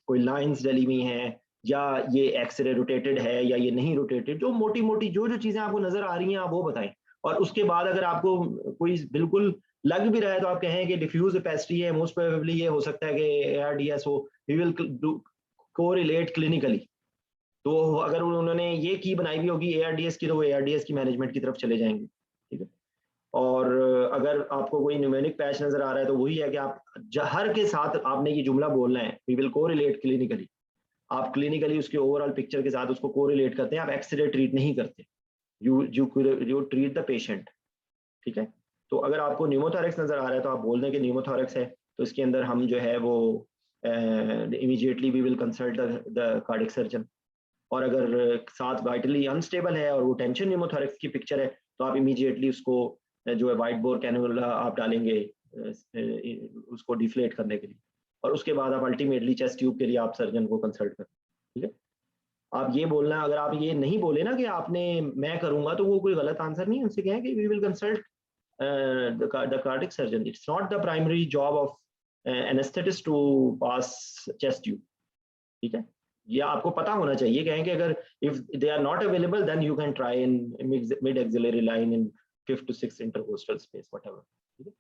कोई लाइंस डली हुई हैं, या ये एक्सरे रोटेटेड है या ये नहीं रोटेटेड। जो मोटी मोटी जो चीजें आपको नजर आ रही हैं आप वो बताएं। और उसके बाद अगर आपको कोई बिल्कुल लग भी रहा है तो आप कहें कि डिफ्यूज ओपेसिटी है, मोस्ट प्रोबेबली ये हो सकता है कि ARDS हो, वी विल कोरिलेट क्लिनिकली। तो अगर उन्होंने ये की बनाई हुई होगी ARDS की, तो वो ARDS की मैनेजमेंट की तरफ चले जाएंगे, ठीक है। और अगर आपको कोई न्यूमेरिक पैच नजर आ रहा है तो वही है कि आप हर के साथ आपने ये जुमला बोलना है, वी विल कोरिलेट क्लिनिकली। आप क्लिनिकली उसके ओवरऑल पिक्चर के साथ उसको कोरिलेट करते हैं, आप एक्सरे ट्रीट नहीं करते, यू ट्रीट द पेशेंट, ठीक है। तो अगर आपको न्यूमोथोरैक्स नजर आ रहा है तो आप बोल दें कि न्यूमोथोरैक्स है, तो इसके अंदर हम जो है वो immediately we will consult the cardiac surgeon. और अगर साथ वाइटली अनस्टेबल है और वो टेंशन न्यूमोथोरैक्स की पिक्चर है तो आप इमीडिएटली उसको जो है वाइट बोर कैनुला आप डालेंगे उसको डिफ्लेट करने के लिए, और उसके बाद आप अल्टीमेटली चेस्ट ट्यूब के लिए आप सर्जन को कंसल्ट करें, ठीक है। आप ये बोलना, अगर आप ये नहीं बोले ना कि आपने मैं करूंगा, तो वो कोई गलत आंसर नहीं है। उनसे कहें कि we will consult the cardiac surgeon, it's not the primary job of anaesthetist to pass chest tube, ठीक है। ये आपको पता होना चाहिए। कहें कि अगर if they are not available then you can try in mid axillary line in 5th to 6th intercostal space whatever, ठीक है।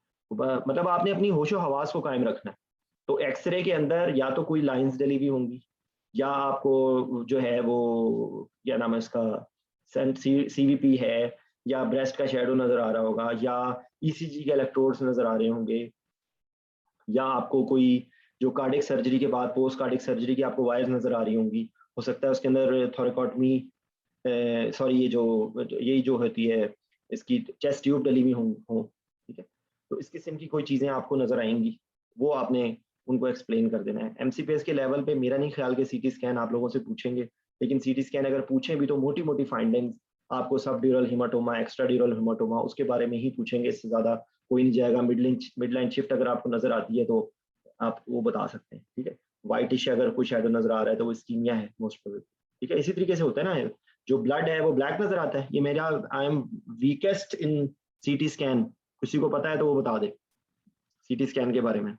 मतलब आपने अपनी होशो हवास को कायम रखना है। तो एक्सरे के अंदर या तो कोई लाइंस डली हुई होंगी, या आपको जो है वो क्या नाम है इसका CVP है, या ब्रेस्ट का शेडो नजर आ रहा होगा, या ECG के इलेक्ट्रोड्स नजर आ रहे होंगे, या आपको कोई जो कार्डियक सर्जरी के बाद पोस्ट कार्डियक सर्जरी की आपको वायर्स नजर आ रही होंगी। हो सकता है उसके अंदर थोरेकोटमी सॉरी यही जो होती है इसकी चेस्ट ट्यूब डली हुई हो, ठीक है। तो इस किस्म की कोई चीजें आपको नजर आएंगी, वो आपने उनको एक्सप्लेन कर देना है। MCPS के लेवल पे मेरा नहीं ख्याल कि CT स्कैन आप लोगों से पूछेंगे, लेकिन CT स्कैन अगर पूछें भी तो मोटी मोटी फाइंडिंग्स आपको सब ड्यूरल हिमाटोमा, एक्स्ट्रा ड्यूरल हिमाटोमा उसके बारे में ही पूछेंगे, इससे ज्यादा कोई नहीं जाएगा। मिडलाइन शिफ्ट अगर आपको नजर आती है तो आप वो बता सकते हैं, ठीक है। वाइटिश अगर कोई शैडो नजर आ रहा है तो वो इस्कीमिया है मोस्ट प्रोबेबली, ठीक है। इसी तरीके से होता है ना, जो ब्लड है वो ब्लैक नजर आता है। ये मेरा I am weakest in CT scan, किसी को पता है तो वो बता दे CT स्कैन के बारे में।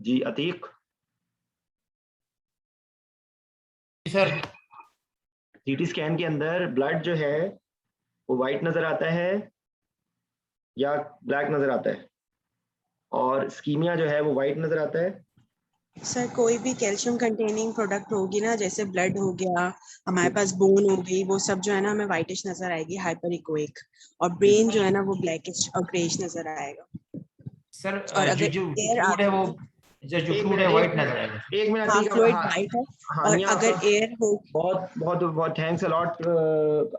जी अतीक। सर CT स्कैन के अंदर ब्लड जो है वो वाइट नजर आता है या ब्लैक नजर आता है, और स्कीमिया जो है वो वाइट नजर आता है। सर कोई भी कैल्शियम कंटेनिंग प्रोडक्ट होगी ना, जैसे ब्लड हो गया, हमारे पास बोन हो गई, वो सब जो है ना हमें व्हाइटिश नजर आएगी, हाइपर इकोइक, और ब्रेन जो है ना वो ब्लैकिश और ग्रेइश नजर आएगा। सर और अगर जो एयर फ्लूइड है वो जो फ्लूइड है व्हाइट नजर आएगा। एक मिनट, हाँ फ्लूइड व्हाइट है। और अगर एयर हो, बहुत थैंक्स अलॉट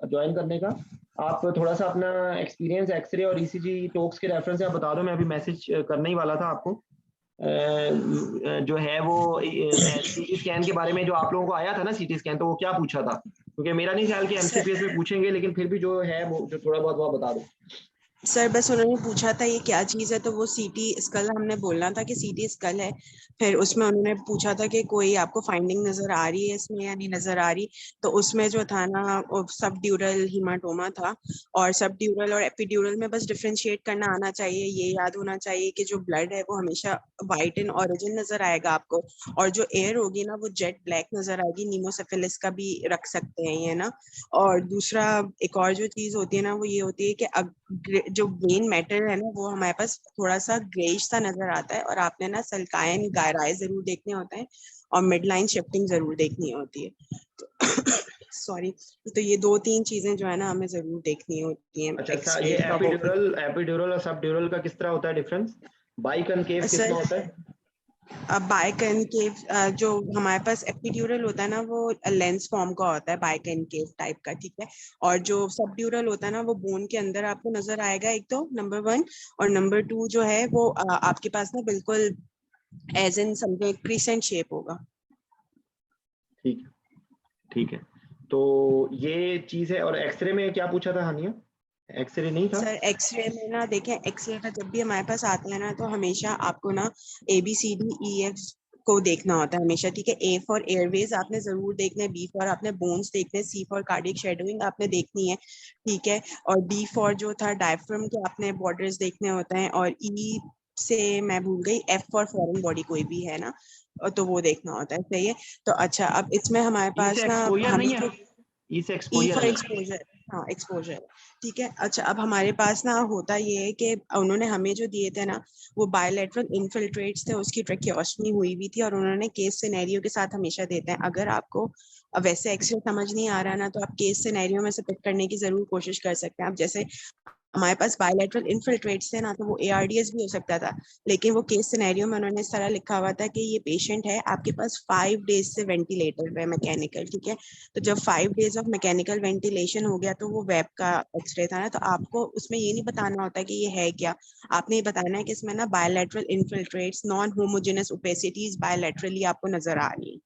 ज्वाइन करने का। आप थोड़ा सा अपना एक्सपीरियंस एक्सरे और ECG टॉक्स के रेफरेंस से आप बता दो, मैं अभी मैसेज करने ही वाला था आपको। जो है वो CT स्कैन के बारे में जो आप लोगों को आया था ना CT स्कैन, तो वो क्या पूछा था? क्योंकि मेरा नहीं ख्याल कि MCPS में पूछेंगे, लेकिन फिर भी जो है वो जो थोड़ा बहुत वो बता दो। सर बस उन्होंने पूछा था ये क्या चीज है, तो वो CT स्कल हमने बोलना था कि CT स्कल है। फिर उसमें उन्होंने पूछा था कि कोई आपको फाइंडिंग नजर आ रही है इसमें या नहीं नजर आ रही, तो उसमें जो था ना सब ड्यूरल हीमाटोमा था। और सब ड्यूरल और एपिड्यूरल में बस डिफरेंशिएट करना आना चाहिए, ये याद होना चाहिए कि जो ब्लड है वो हमेशा व्हाइट इन ओरिजिन नजर आएगा आपको, और जो एयर होगी ना वो जेट ब्लैक नजर आएगी। नीमोसेफेलिस का भी रख सकते हैं ये ना। और दूसरा एक और जो चीज होती है ना वो ये होती है कि जो वेन मैटर है ना वो हमारे पास थोड़ा सा ग्रेइश सा नजर आता है, और आपने ना सल्कायन गायराए जरूर देखने होते हैं और मिड लाइन शिफ्टिंग जरूर देखनी होती है। सॉरी, तो ये 2-3 चीजें जो है ना हमें जरूर देखनी होती हैं। अच्छा, ये एपिड्यूरल और सबड्यूरल का किस तरह होता है डिफरेंस? बाइकनकेव कितना होता है? बाइकनकेव जो हमारे पास एपिड्यूरल होता है ना वो लेंस फॉर्म का होता है, बाइकनकेव टाइप का, ठीक है। और जो सबड्यूरल होता है ना वो बोन के अंदर आपको नजर आएगा, एक तो नंबर 1, और नंबर 2 जो है वो आपके पास ना बिल्कुल एज इन समझे क्रिसेंट शेप होगा। ठीक है, तो ये चीज है। और एक्सरे में क्या पूछा था हानिया? एक्सरे नहीं था सर? एक्सरे में ना देखें, एक्सरे का जब भी हमारे पास आता है ना तो हमेशा आपको ना ABCDEF को देखना होता है हमेशा, ठीक है। A फॉर एयरवेज आपने जरूर देखना है, B फॉर आपने बोन्स देखने, C फॉर कार्डियक शेडोइंग आपने देखनी है, ठीक है। और D फॉर जो था डायफ्राम के आपने बॉर्डर्स देखने होते हैं, और E से मैं भूल गई, F फॉर फॉरेन बॉडी कोई भी है ना, तो वो देखना होता है, सही है। तो अच्छा, अब इसमें हमारे पास ना E से फॉर एक्सपोजर, हाँ एक्सपोजर, ठीक है। अच्छा, अब हमारे पास ना होता ये है कि उन्होंने हमें जो दिए थे ना वो बायलैटरल इन्फिल्ट्रेट्स थे, उसकी ट्रेकियोस्टमी हुई हुई थी, और उन्होंने केस सिनेरियो के साथ हमेशा देते हैं। अगर आपको वैसे एक्सरे समझ नहीं आ रहा ना तो आप केस सिनेरियो में से पिक करने की जरूर कोशिश कर सकते हैं। आप जैसे हमारे पास बायलैटरल इन्फिल्ट्रेट्स थे ना तो वो ARDS भी हो सकता था, लेकिन वो केस सिनेरियो में उन्होंने इस तरह लिखा हुआ था कि ये पेशेंट है आपके पास 5 डेज से वेंटिलेटर पे मैकेनिकल, ठीक है। तो जब 5 डेज ऑफ मैकेनिकल वेंटिलेशन हो गया तो वो वेब का एक्सरे था ना, तो आपको उसमें ये नहीं बताना होता कि ये है क्या, आपने ये बताना है कि इसमें ना bilateral infiltrates non homogeneous opacities bilaterally आपको नजर आ रही है,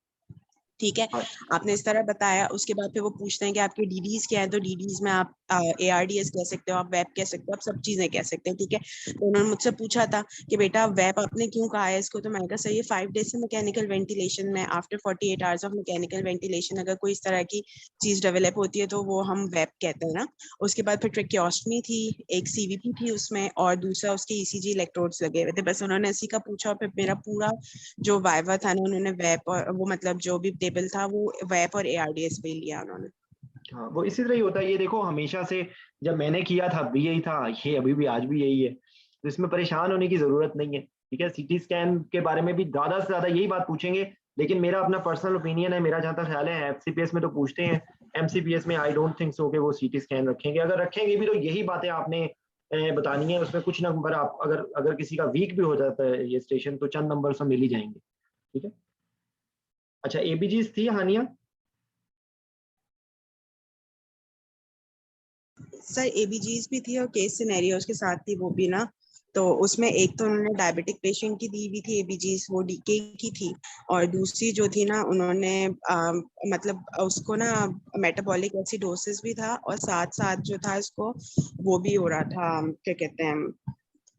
ठीक है। आपने इस तरह बताया, उसके बाद फिर वो पूछते हैं कि आपके DDs क्या है, तो DDs में आप ARDS कह सकते हो, आप वेब कह सकते हो, आप सब चीजें कह सकते हैं, ठीक है। तो उन्होंने मुझसे पूछा था कि बेटा वेब आपने क्यों कहा है इसको, तो मैंने कहा सर ये 5 डेज से मैकेनिकल वेंटिलेशन में, after 48 hours of mechanical ventilation अगर कोई इस तरह की चीज डेवलप होती है तो वो हम वेब कहते हैं ना। उसके बाद फिर ट्रेकियोस्टमी थी, एक CVP थी उसमें, और दूसरा उसके ECG इलेक्ट्रोड्स लगे हुए थे। बस उन्होंने इसी का पूछा, और फिर मेरा पूरा जो वाइवा था ना उन्होंने वेब और वो मतलब जो भी टेबल था वो वेब और ARDS पे लिया उन्होंने। हाँ, वो इसी तरह ही होता है। ये देखो, हमेशा से जब मैंने किया था भी यही था, ये अभी भी आज भी यही है, तो इसमें परेशान होने की जरूरत नहीं है, ठीक है। CT स्कैन के बारे में भी ज्यादा से ज्यादा यही बात पूछेंगे, लेकिन मेरा अपना पर्सनल ओपिनियन है, मेरा जहाँ तक ख्याल है FCPS में तो पूछते हैं, MCPS में आई डोंट थिंक सो कि वो CT स्कैन रखेंगे। अगर रखेंगे भी तो यही बातें आपने बतानी है, उसमें कुछ नंबर आप अगर किसी का वीक भी हो जाता है ये स्टेशन तो चंद नंबर से मिल ही जाएंगे, ठीक है। अच्छा, ABGs थी हानिया? सर ABGs भी थी और केस सिनेरियोस के साथ थी वो भी ना, तो उसमें एक तो उन्होंने डायबिटिक पेशेंट की दी हुई थी ABGs, वो DK की थी, और दूसरी जो थी ना उन्होंने मतलब उसको ना मेटाबॉलिक एसिडोसिस भी था, और साथ साथ जो था इसको वो भी हो रहा था, क्या कहते हैं,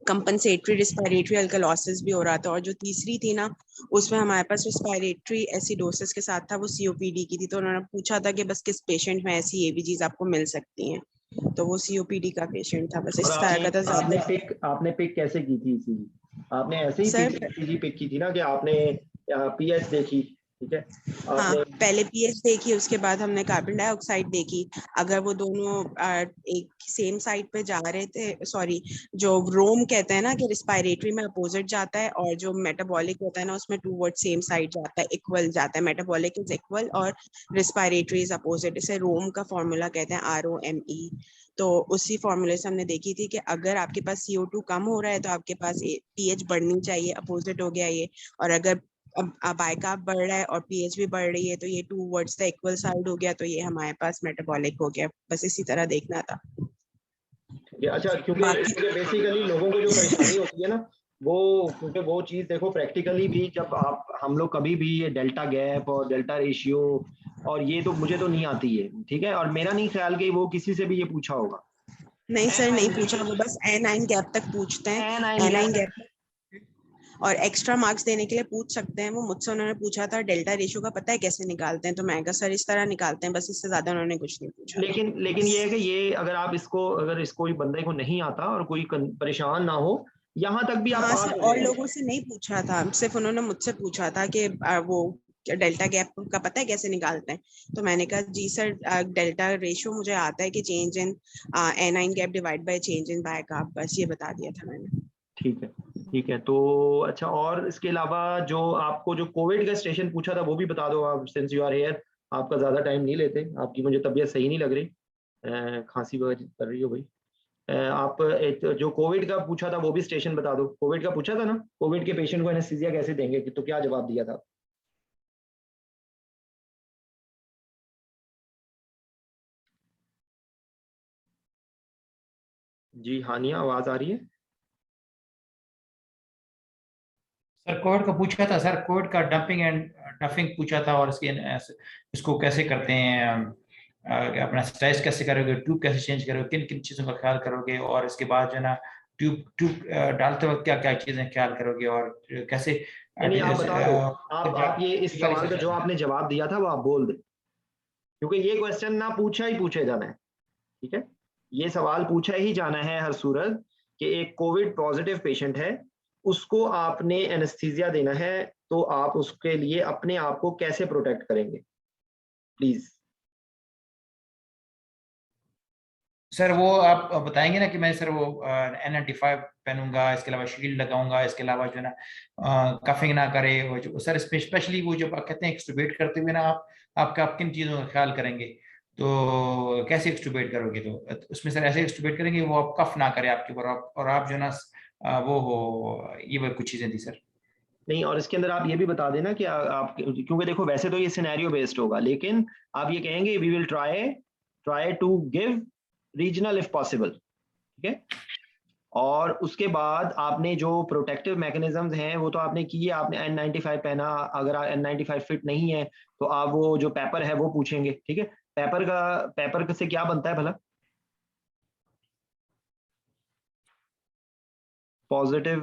कंपनसेटरी रिस्पायरेटरी अल्कलोसिस भी हो रहा था, और जो तीसरी थी ना उसमें हमारे पास रिस्पायरेटरी एसिडोसिस के साथ था, वो COPD की थी। तो उन्होंने पूछा था कि बस किस पेशेंट में ऐसी ABGs आपको मिल सकती हैं, तो वो COPD का पेशेंट था। बस इस तरह का था। आपने पिक कैसे की थी ECG? आपने ऐसे ही ECG पिक की थी ना कि आपने PH देखी, ठीक है। हाँ, पहले PH देखी, उसके बाद हमने कार्बन डाइऑक्साइड देखी। अगर वो दोनों एक सेम साइड पे जा रहे थे, सॉरी, जो रोम कहते हैं ना कि रिस्पायरेटरी में अपोजिट जाता है, और जो मेटाबॉलिक होता है ना उसमें टूवर्ड सेम साइड जाता है, इक्वल जाता है, मेटाबॉलिक इज इक्वल और रिस्पायरेटरी इज अपोजिट। इसे रोम का फॉर्मूला कहते हैं, ROME। तो उसी फॉर्मूले से हमने देखी थी कि अगर आपके पास CO2 कम हो रहा है तो आपके पास PH बढ़नी चाहिए, अपोजिट हो गया ये। और अगर अब बाइकार्ब बढ़ रहा है और PH भी बढ़ रही है तो ये टूवर्ड्स द इक्वल साइड हो गया, तो ये हमारे पास मेटाबॉलिक हो गया। बस इसी तरह देखना था। अच्छा, क्योंकि बेसिकली लोगों को जो परेशानी होती है ना क्योंकि वो चीज देखो प्रैक्टिकली भी, जब हम लोग कभी भी ये डेल्टा गैप और डेल्टा रेशियो और ये तो मुझे तो नहीं आती है, ठीक है। और मेरा नहीं ख्याल कि वो किसी से भी ये पूछा होगा। नहीं सर, नहीं पूछा, वो बस A9 गैप तक पूछते हैं, A9 गैप, और एक्स्ट्रा मार्क्स देने के लिए पूछ सकते हैं। वो मुझसे उन्होंने पूछा था डेल्टा रेशियो का पता है कैसे निकालते हैं, तो मैं कहा सर इस तरह निकालते हैं, बस इससे ज्यादा उन्होंने कुछ नहीं पूछा। लेकिन ये है कि ये अगर इसको बंदे को नहीं आता और कोई परेशान ना हो, यहाँ तक भी आप हाँ सर, और लोगों से नहीं पूछा था, सिर्फ उन्होंने मुझसे पूछा था कि वो डेल्टा गैप का पता है कैसे निकालते हैं? तो मैंने कहा जी सर, डेल्टा रेशियो मुझे आता है कि change in anion gap divide by change in bicarb, बस ये बता दिया था मैंने। ठीक है। तो अच्छा, और इसके अलावा जो आपको जो कोविड का स्टेशन पूछा था वो भी बता दो आप, सिंस यू आर हियर। आपका ज़्यादा टाइम नहीं लेते, आपकी मुझे तबीयत सही नहीं लग रही, खांसी वगैरह कर रही हो भाई। आप एक जो कोविड का पूछा था वो भी स्टेशन बता दो। कोविड का पूछा था ना, कोविड के पेशेंट को एनेस्थीसिया कैसे देंगे, तो क्या जवाब दिया था? जी हानिया, आवाज आ रही है? सर कोविड का पूछा था सर, कोविड का डंपिंग एंड डफिंग पूछा था, और इसको कैसे करते हैं, अपना स्ट्रेस कैसे करोगे, ट्यूब कैसे चेंज करोगे, किन किन चीज़ों का ख्याल करोगे, और इसके बाद जो है ना ट्यूब डालते वक्त क्या क्या चीज़ें ख्याल करोगे, और कैसे नहीं, आप बता दो। आप ये इस सवाल का जो आपने जवाब दिया था वो आप बोल दे, क्योंकि ये क्वेश्चन ना पूछा ही पूछे जाना है। ठीक है, ये सवाल पूछा ही जाना है हर सूरत कि एक कोविड पॉजिटिव पेशेंट है, उसको आपने एनेस्थीसिया देना है, तो आप उसके लिए अपने आप को कैसे प्रोटेक्ट करेंगे, प्लीज। सर वो आप बताएंगे ना कि मैं सर वो N95 पहनूंगा, इसके अलावा शील्ड लगाऊंगा, इसके अलावा जो है ना कफिंग ना करे, वो जो सर स्पेशली वो जो कहते हैं एक्सटुबेट करते हुए ना आप किन चीज़ों का ख्याल करेंगे, तो कैसे एक्सटुबेट करोगे, तो उसमें सर ऐसे एक्सटुबेट करेंगे वो आप कफ ना करे आपके ऊपर, और आप जो है ना वो हो, ये वो कुछ चीज़ें थी सर। नहीं, और इसके अंदर आप ये भी बता देना कि आप, क्योंकि देखो वैसे तो ये सिनेरियो बेस्ड होगा, लेकिन आप ये कहेंगे we will try to give regional if possible. ठीक है, और उसके बाद आपने जो प्रोटेक्टिव मैकेनिज्म्स हैं वो तो आपने किए, आपने N95 पहना, अगर N95 फिट नहीं है तो आप वो जो पेपर है वो पूछेंगे। ठीक है, पेपर से क्या बनता है भला? पॉजिटिव,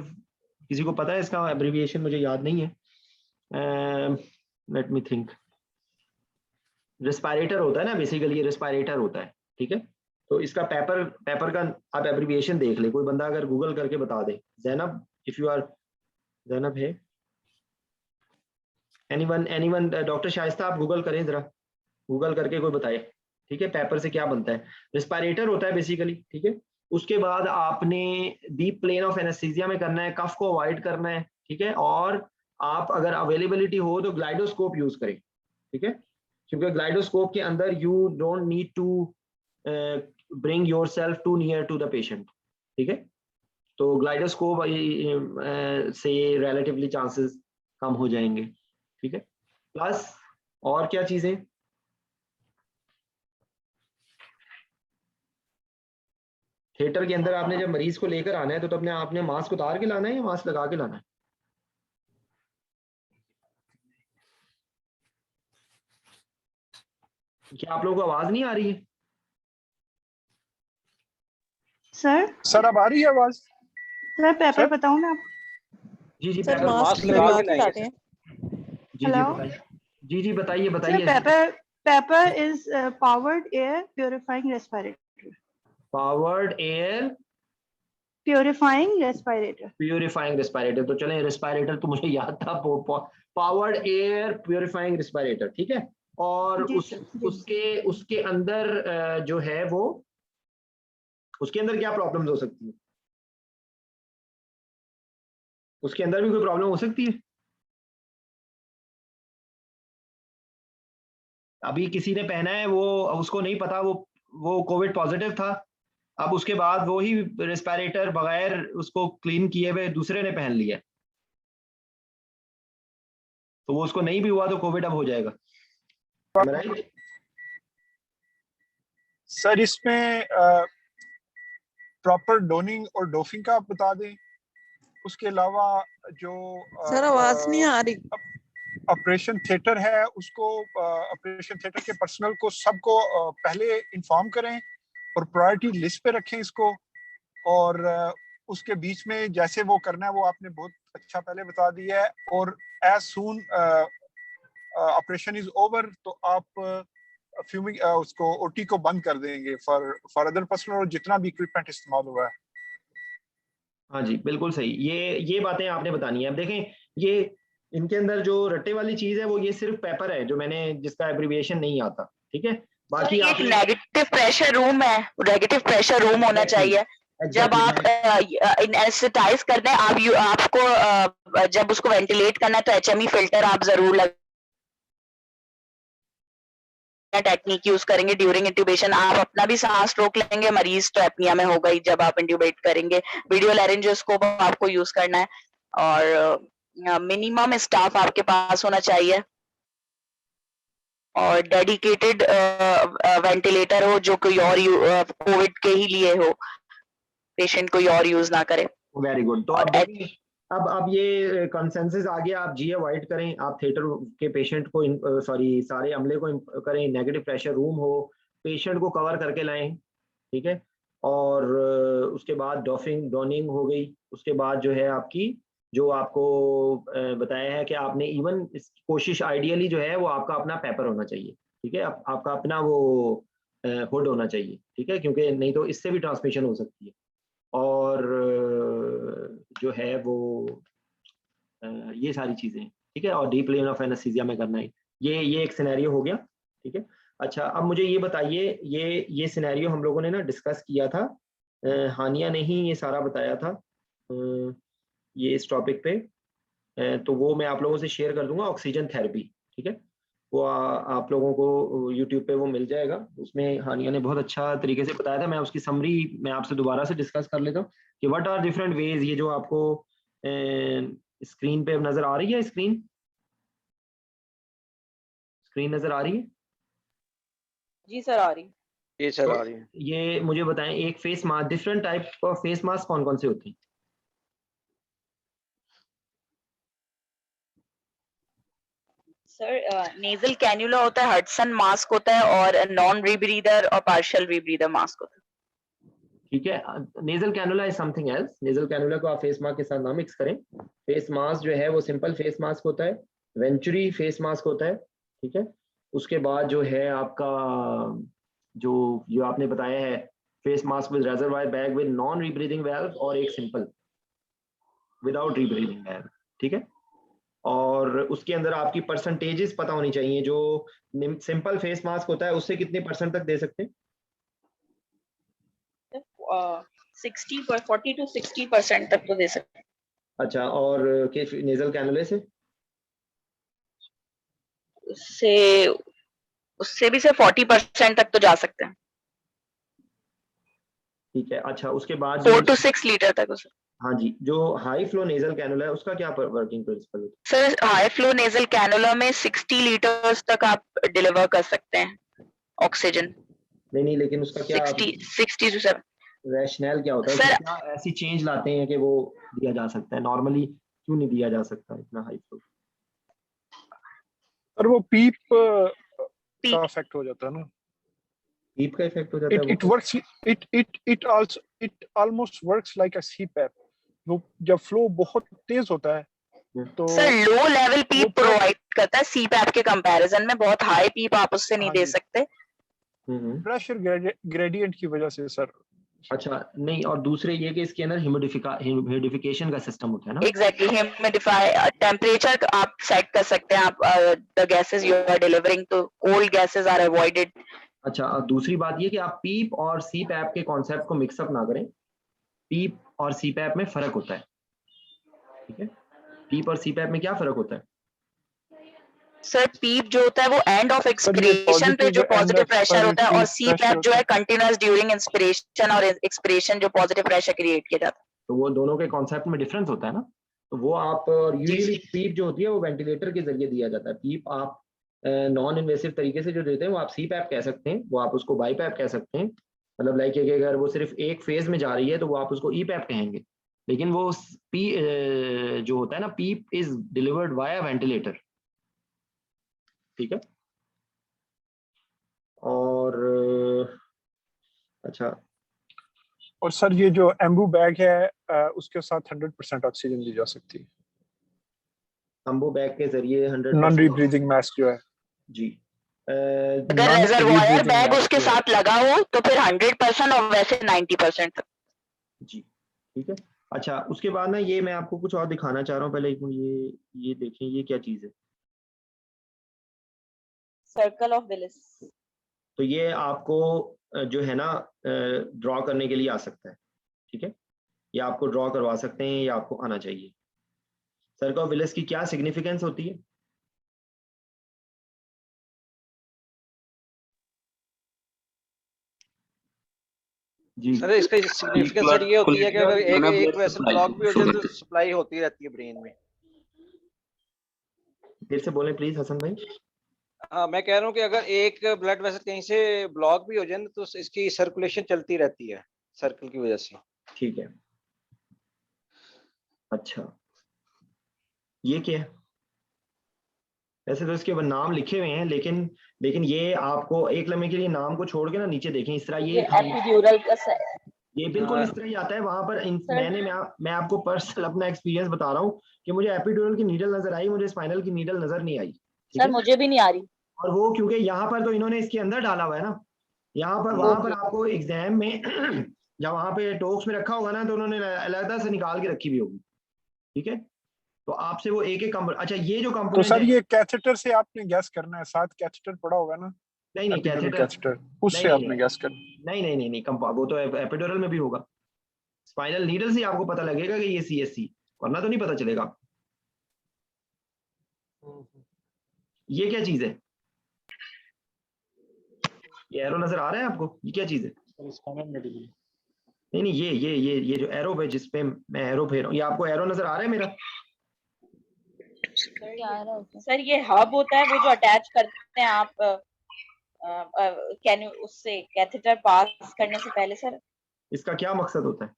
किसी को पता है इसका एब्रिविएशन? मुझे याद नहीं है, लेट मी थिंक। रेस्पिरेटर होता है ना, बेसिकली ये रेस्पिरेटर होता है। ठीक है, तो इसका पेपर का आप एब्रिविएशन देख ले, कोई बंदा अगर गूगल करके बता दे। Zainab, if you are, Zainab है, एनीवन डॉक्टर शाइस्ता, आप गूगल करें जरा, गूगल करके कोई बताए। ठीक है, पेपर से क्या बनता है? रेस्पिरेटर होता है बेसिकली। ठीक है, उसके बाद आपने डीप प्लेन ऑफ एनेस्थीसिया में करना है, कफ को अवॉइड करना है। ठीक है, और आप अगर अवेलेबिलिटी हो तो ग्लाइडोस्कोप यूज करें। ठीक है, क्योंकि ग्लाइडोस्कोप के अंदर you don't need to bring yourself to near to the patient. ठीक है, तो ग्लाइडोस्कोप से रिलेटिवली चांसेस कम हो जाएंगे। ठीक है, प्लस और क्या चीजें? थिएटर के अंदर आपने जब मरीज को लेकर आना है तो अपने आपने मास्क उतार के लाना है या मास्क लगा के लाना है? क्या आप लोगों को आवाज नहीं आ रही है? सर अब आ रही है आवाज? सर पेपर बताऊं मैं आपको? जी सर पेपर मास्क लगा के लाते हैं। जी बताइए sir paper is powered air purifying respirator. Powered air purifying respirator. तो चलें, रेस्पिरेटर तो मुझे याद था, पावर्ड एयर प्यूरिफाइंग रेस्पिरेटर। ठीक है, और उसके अंदर जो है वो, उसके अंदर क्या प्रॉब्लम्स हो सकती है? उसके अंदर भी कोई प्रॉब्लम हो सकती है? अभी किसी ने पहना है, वो उसको नहीं पता वो कोविड पॉजिटिव था, अब उसके बाद वो ही रेस्पिरेटर बगैर उसको क्लीन किए हुए दूसरे ने पहन लिया, तो वो उसको नहीं भी हुआ तो कोविड अब हो जाएगा। राइट सर, इसमें प्रॉपर डोनिंग और डोफिंग का आप बता दें। उसके अलावा जो सर आवाज नहीं आ रही। ऑपरेशन थिएटर है, उसको ऑपरेशन थिएटर के पर्सनल को सबको पहले इन्फॉर्म करें और प्रायोरिटी लिस्ट पे रखें इसको, और उसके बीच में जैसे वो करना है वो आपने बहुत अच्छा पहले बता दिया है। और as soon operation is over तो आप फ्यूमिंग उसको ओटी को बंद कर देंगे फॉर अदर पर्सनल, और जितना भी इक्विपमेंट इस्तेमाल हुआ है। हाँ जी, बिल्कुल सही, ये बातें आपने बतानी है। अब देखें, ये इनके अंदर जो रट्टे वाली चीज है वो ये सिर्फ पेपर है जो मैंने जिसका एब्रिविएशन नहीं आता, ठीक है। बाकी एक नेगेटिव प्रेशर रूम है, नेगेटिव प्रेशर रूम होना चाहिए। जब आप एनेस्थेटाइज करते हैं आपको जब उसको वेंटिलेट करना है तो HME फिल्टर आप जरूर टेक्निक यूज करेंगे ड्यूरिंग इंट्यूबेशन। आप अपना भी सांस रोक लेंगे, मरीज तो एपनिया में होगा ही जब आप इंट्यूबेट करेंगे। वीडियो लैरिंजोस्कोप आपको यूज करना है और मिनिमम स्टाफ आपके पास होना चाहिए और डेडिकेटेड वेंटिलेटर हो जो कोई और कोविड के ही लिए हो, पेशेंट कोई और यूज ना करे। Very good. तो अब ये कंसेंसस आ गया, आप जी अवॉइड करें, आप थिएटर के पेशेंट को सारे अमले को करें, नेगेटिव प्रेशर रूम हो, पेशेंट को कवर करके लाएं, ठीक है। और उसके बाद डोनिंग हो गई। उसके बाद जो है आपकी जो आपको बताया है कि आपने इवन कोशिश आइडियली जो है वो आपका अपना पेपर होना चाहिए, ठीक है, आपका अपना वो हुड होना चाहिए, ठीक है, क्योंकि नहीं तो इससे भी ट्रांसमिशन हो सकती है। और जो है वो ये सारी चीजें, ठीक है, और डीप लेन ऑफ एनेस्थीसिया में करना है। ये एक सिनेरियो हो गया, ठीक है। अच्छा, अब मुझे ये बताइए, ये सिनेरियो हम लोगों ने ना डिस्कस किया था, हानिया ने ही ये सारा बताया था ये इस टॉपिक पे, तो वो मैं आप लोगों से शेयर कर दूंगा, ऑक्सीजन थेरेपी, ठीक है। वो आप लोगों को यूट्यूब पे वो मिल जाएगा। उसमें हानिया ने बहुत अच्छा तरीके से बताया था। मैं उसकी समरी मैं आपसे दोबारा से डिस्कस कर लेता हूँ कि व्हाट आर डिफरेंट वेज। ये जो आपको स्क्रीन पे नजर आ रही है, स्क्रीन नजर आ रही है? जी सर आ रही है। ये सर आ रही है। ये मुझे बताएं, एक face mask, different type of face mask कौन कौन से होते हैं? सर नेजल कैन्युला होता है, हडसन मास्क होता है और नॉन रीब्रीदर और पार्शियल रीब्रीदर मास्क होता है। ठीक है, nasal cannula is something else. Nasal cannula को आप फेस मास्क के साथ ना मिक्स करें। फेस मास्क जो है वो सिंपल फेस मास्क होता है, वेंचुरी फेस मास्क होता है, ठीक है। उसके बाद जो है आपका जो आपने बताया है face mask with reservoir bag with non rebreathing valve और एक सिंपल विदाउट रीब्रीदिंग वाल्व, ठीक है। और उसके अंदर आपकी परसेंटेजेस पता होनी चाहिए। जो सिंपल फेस मास्क होता है उससे कितने % तक दे सकते हैं? 40 to 60% तक तो दे सकते हैं। अच्छा, और नेजल कैनुले से उससे भी 40% तक तो जा सकते हैं। ठीक है। अच्छा, उसके बाद 4 to 6 लीटर तक उसे। हाँ जी, जो हाई फ्लो नेजल कैनुला है उसका क्या वर्किंग प्रिंसिपल है? Sir high flow nasal cannula में 60 लीटर्स तक आप डिलीवर कर सकते हैं ऑक्सीजन। नहीं, लेकिन उसका क्या 60 to 7 रैशनल क्या होता है? सर क्या ऐसी चेंज लाते हैं कि वो दिया जा सकता है? नॉर्मली क्यों नहीं दिया जा सकता इतना हाई फ्लो? और वो पीप का इफेक्ट हो जाता है ना। पीप का इफेक्ट हो जाता है। It works. It almost works like a CPAP. वो जब फ्लो बहुत तेज होता है तो सर लो लेवल पीप प्रोवाइड करता है सीपैप के कंपैरिजन में। बहुत हाई पीप आप उससे नहीं दे सकते प्रेशर ग्रेडियंट की वजह से सर। अच्छा, नहीं, और दूसरे ये कि इसके अंदर ह्यूमिडिफिकेशन का सिस्टम होता है ना। एग्जैक्टली, ह्यूमिडिफाई टेम्परेचर आप सेट कर सकते हैं। आप the gases you are delivering तो कोल्ड गैसेस आर अवॉइडेड। अच्छा, और दूसरी बात ये कि आप पीप और सीपैप के कॉन्सेप्ट को मिक्सअप ना करें। पीप और सीपैप में फर्क होता है, ठीक है। पीप और सीपैप में क्या फर्क होता है? सर पीप जो होता है वो एंड ऑफ एक्सपिरेशन पे जो पॉजिटिव प्रेशर होता है और सीपैप जो है कंटिन्यूअस ड्यूरिंग इंस्पिरेशन और एक्सपिरेशन जो पॉजिटिव प्रेशर क्रिएट किया जाता है। तो वो दोनों के कॉन्सेप्ट में डिफरेंस होता है ना। तो वो आप यूजुअली पीप जो होती है वो वेंटिलेटर के जरिए दिया जाता है। पीप आप नॉन इन्वेसिव तरीके से जो देते हैं वो आप सीपैप कह सकते हैं, वो आप उसको बाईपैप कह सकते हैं। मतलब लाइक कि अगर वो सिर्फ एक फेज में जा रही है तो वो आप उसको ईपैप कहेंगे। लेकिन वो जो होता है ना, पीप इज डिलीवर्ड वाया वेंटिलेटर, ठीक है। और अच्छा, और सर ये जो एम्बू बैग है उसके साथ 100% ऑक्सीजन दी जा सकती है। एम्बू बैग के जरिए 100% नॉन रीब्रीदिंग मास्क जो है जी। अगर रिजर्वायर बैग उसके साथ लगा हो तो फिर 100% और वैसे 90% तक। जी, ठीक है। अच्छा, उसके बाद ना ये मैं आपको कुछ और दिखाना चाह रहा हूँ। पहले एक मिनट, ये देखें, ये क्या चीज़ है। Circle of Willis. तो ये आपको जो है ना ड्रॉ करने के लिए आ सकता है, ठीक है। ये आपको ड्रॉ करवा सकते हैं, ये आपको आना चाहिए। सर्कल ऑफ विलिस की क्या सिग्निफिकेंस होती है? जी सर इसका सिग्निफिकेंस सर ये होती है कि अगर एक वेसल ब्लॉक भी हो जाए तो सप्लाई होती रहती है ब्रेन में। फिर से बोलें प्लीज हसन भाई। हाँ, मैं कह रहा हूँ कि अगर एक ब्लड वेसल कहीं से ब्लॉक भी हो जाए तो इसकी सर्कुलेशन चलती रहती है सर्कल की वजह से। ठीक है, अच्छा ये क्या है? वैसे तो इसके नाम लिखे हुए हैं, लेकिन ये आपको एक लम्हे के लिए नाम को छोड़ के ना नीचे देखें, इस तरह ये एपिड्यूरल का ये बिल्कुल इस तरह ही आता है। वहां पर मैं आपको पर्सनल अपना एक्सपीरियंस बता रहा हूँ कि मुझे एपिड्यूरल की नीडल नजर आई, मुझे स्पाइनल की नीडल नजर नहीं आई। सर मुझे भी नहीं आ रही। और वो क्योंकि यहाँ पर तो इन्होंने इसके अंदर डाला हुआ है ना, यहाँ पर वहां पर आपको एग्जाम में जब वहां पे टॉक्स में रखा होगा ना तो उन्होंने अलग से निकाल के रखी हुई होगी, ठीक है। तो आपसे वो एक कंपोनेंट, अच्छा ये जो कंपोनेंट तो सर ये कैथेटर से आपने गैस करना है, साथ कैथेटर पड़ा होगा ना? नहीं कैथेटर उससे आपने गैस करना। नहीं वो तो एपिड्यूरल में भी होगा। स्पाइनल नीडल से आपको पता लगेगा कि ये सीएससी, वरना तो नहीं पता चलेगा। ये क्या चीज है? ये एरो नजर आ रहा है आपको? ये क्या चीज है? नहीं ये जो एरो है जिसपे मैं एरो फेर रहा हूँ, ये आपको एरो नजर आ रहा है मेरा? सर ये हब होता है वो जो अटैच करते हैं आप उससे कैथेटर पास करने से पहले। सर इसका क्या मकसद होता है?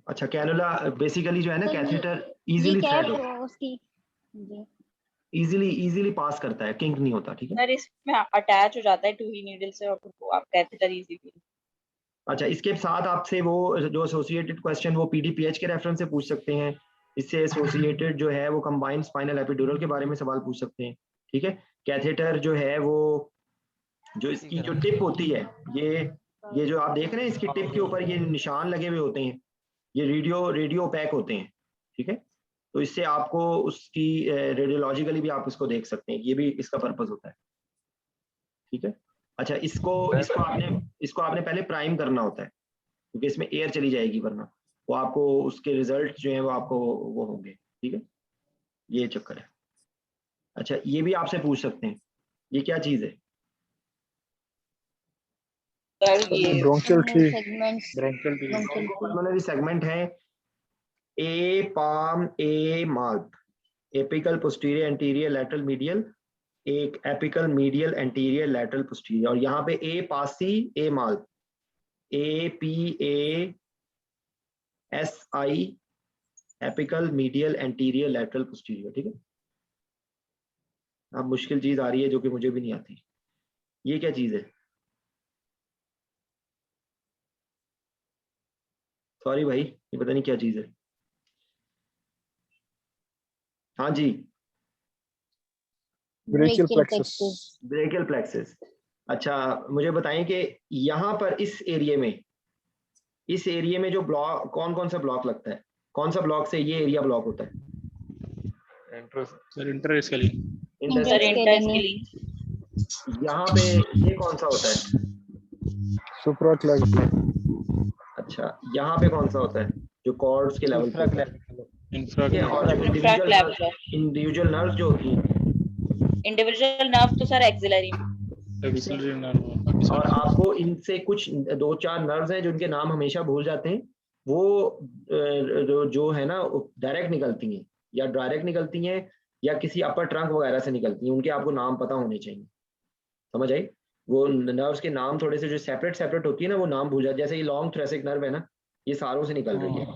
अच्छा, कैनुला बेसिकली जो है ना catheter easily thread easily pass करता है, किंक नहीं होता, ठीक है। सर इसमें अटैच हो जाता है टू ही नीडल से और आप कैथेटर इजीली। अच्छा, इसके साथ आपसे वो जो एसोसिएटेड क्वेश्चन वो पीडीपीएच के रेफरेंस से पूछ सकते हैं। इससे एसोसिएटेड जो है वो कंबाइंड स्पाइनल एपिड्यूरल के बारे में सवाल पूछ सकते हैं, ठीक है। कैथेटर जो है वो जो इसकी जो टिप होती है, ये जो आप देख रहे हैं इसकी टिप के ऊपर ये निशान लगे हुए होते हैं, ये रेडियो पैक होते हैं, ठीक है। तो इससे आपको उसकी रेडियोलॉजिकली भी आप इसको देख सकते हैं, ये भी इसका पर्पस होता है, ठीक है। अच्छा, इसको आपने पहले प्राइम करना होता है क्योंकि इसमें एयर चली जाएगी, वरना वो आपको उसके रिजल्ट जो है वो आपको वो होंगे, ठीक है। ये चक्कर है। अच्छा, ये भी आपसे पूछ सकते हैं, ये क्या चीज है? ब्रोंकियल सेगमेंट है। A palm A malp, apical posterior anterior lateral medial, एक apical medial anterior lateral posterior, और यहाँ पे A passy A malp, A P A S I, apical medial anterior lateral posterior, ठीक है। अब मुश्किल चीज आ रही है जो कि मुझे भी नहीं आती, ये क्या चीज है? सॉरी भाई, ये पता नहीं क्या चीज है। हाँ जी, ब्रेकियल प्लेक्सस। Brachial plexus. अच्छा, मुझे बताएं कि यहाँ पर इस एरिया में जो ब्लॉक, कौन सा ब्लॉक लगता है? कौन सा ब्लॉक से ये एरिया ब्लॉक होता है? इंटरस्केली। यहाँ पे ये कौन सा होता है? सुप्राक्लैविकुलर। अच्छा, यहाँ पे कौन सा होता है जो कॉर्ड्स के लेवल पे? इंडिविजुअल नर्व जो होती है, इंडिविजुअल नर्व तो सर एक्सिलरी में। और आपको इनसे कुछ 2-4 नर्व्स हैं जिनके नाम हमेशा भूल जाते हैं, वो जो है ना डायरेक्ट निकलती हैं या डायरेक्ट निकलती हैं या किसी अपर ट्रंक वगैरह से निकलती हैं, उनके आपको नाम पता होने चाहिए, समझ आई? वो नर्व्स के नाम थोड़े से जो सेपरेट होती है ना, वो नाम भूल जाते, जैसे ये लॉन्ग थ्रेसिक नर्व है ना, ये सारों से निकल रही है।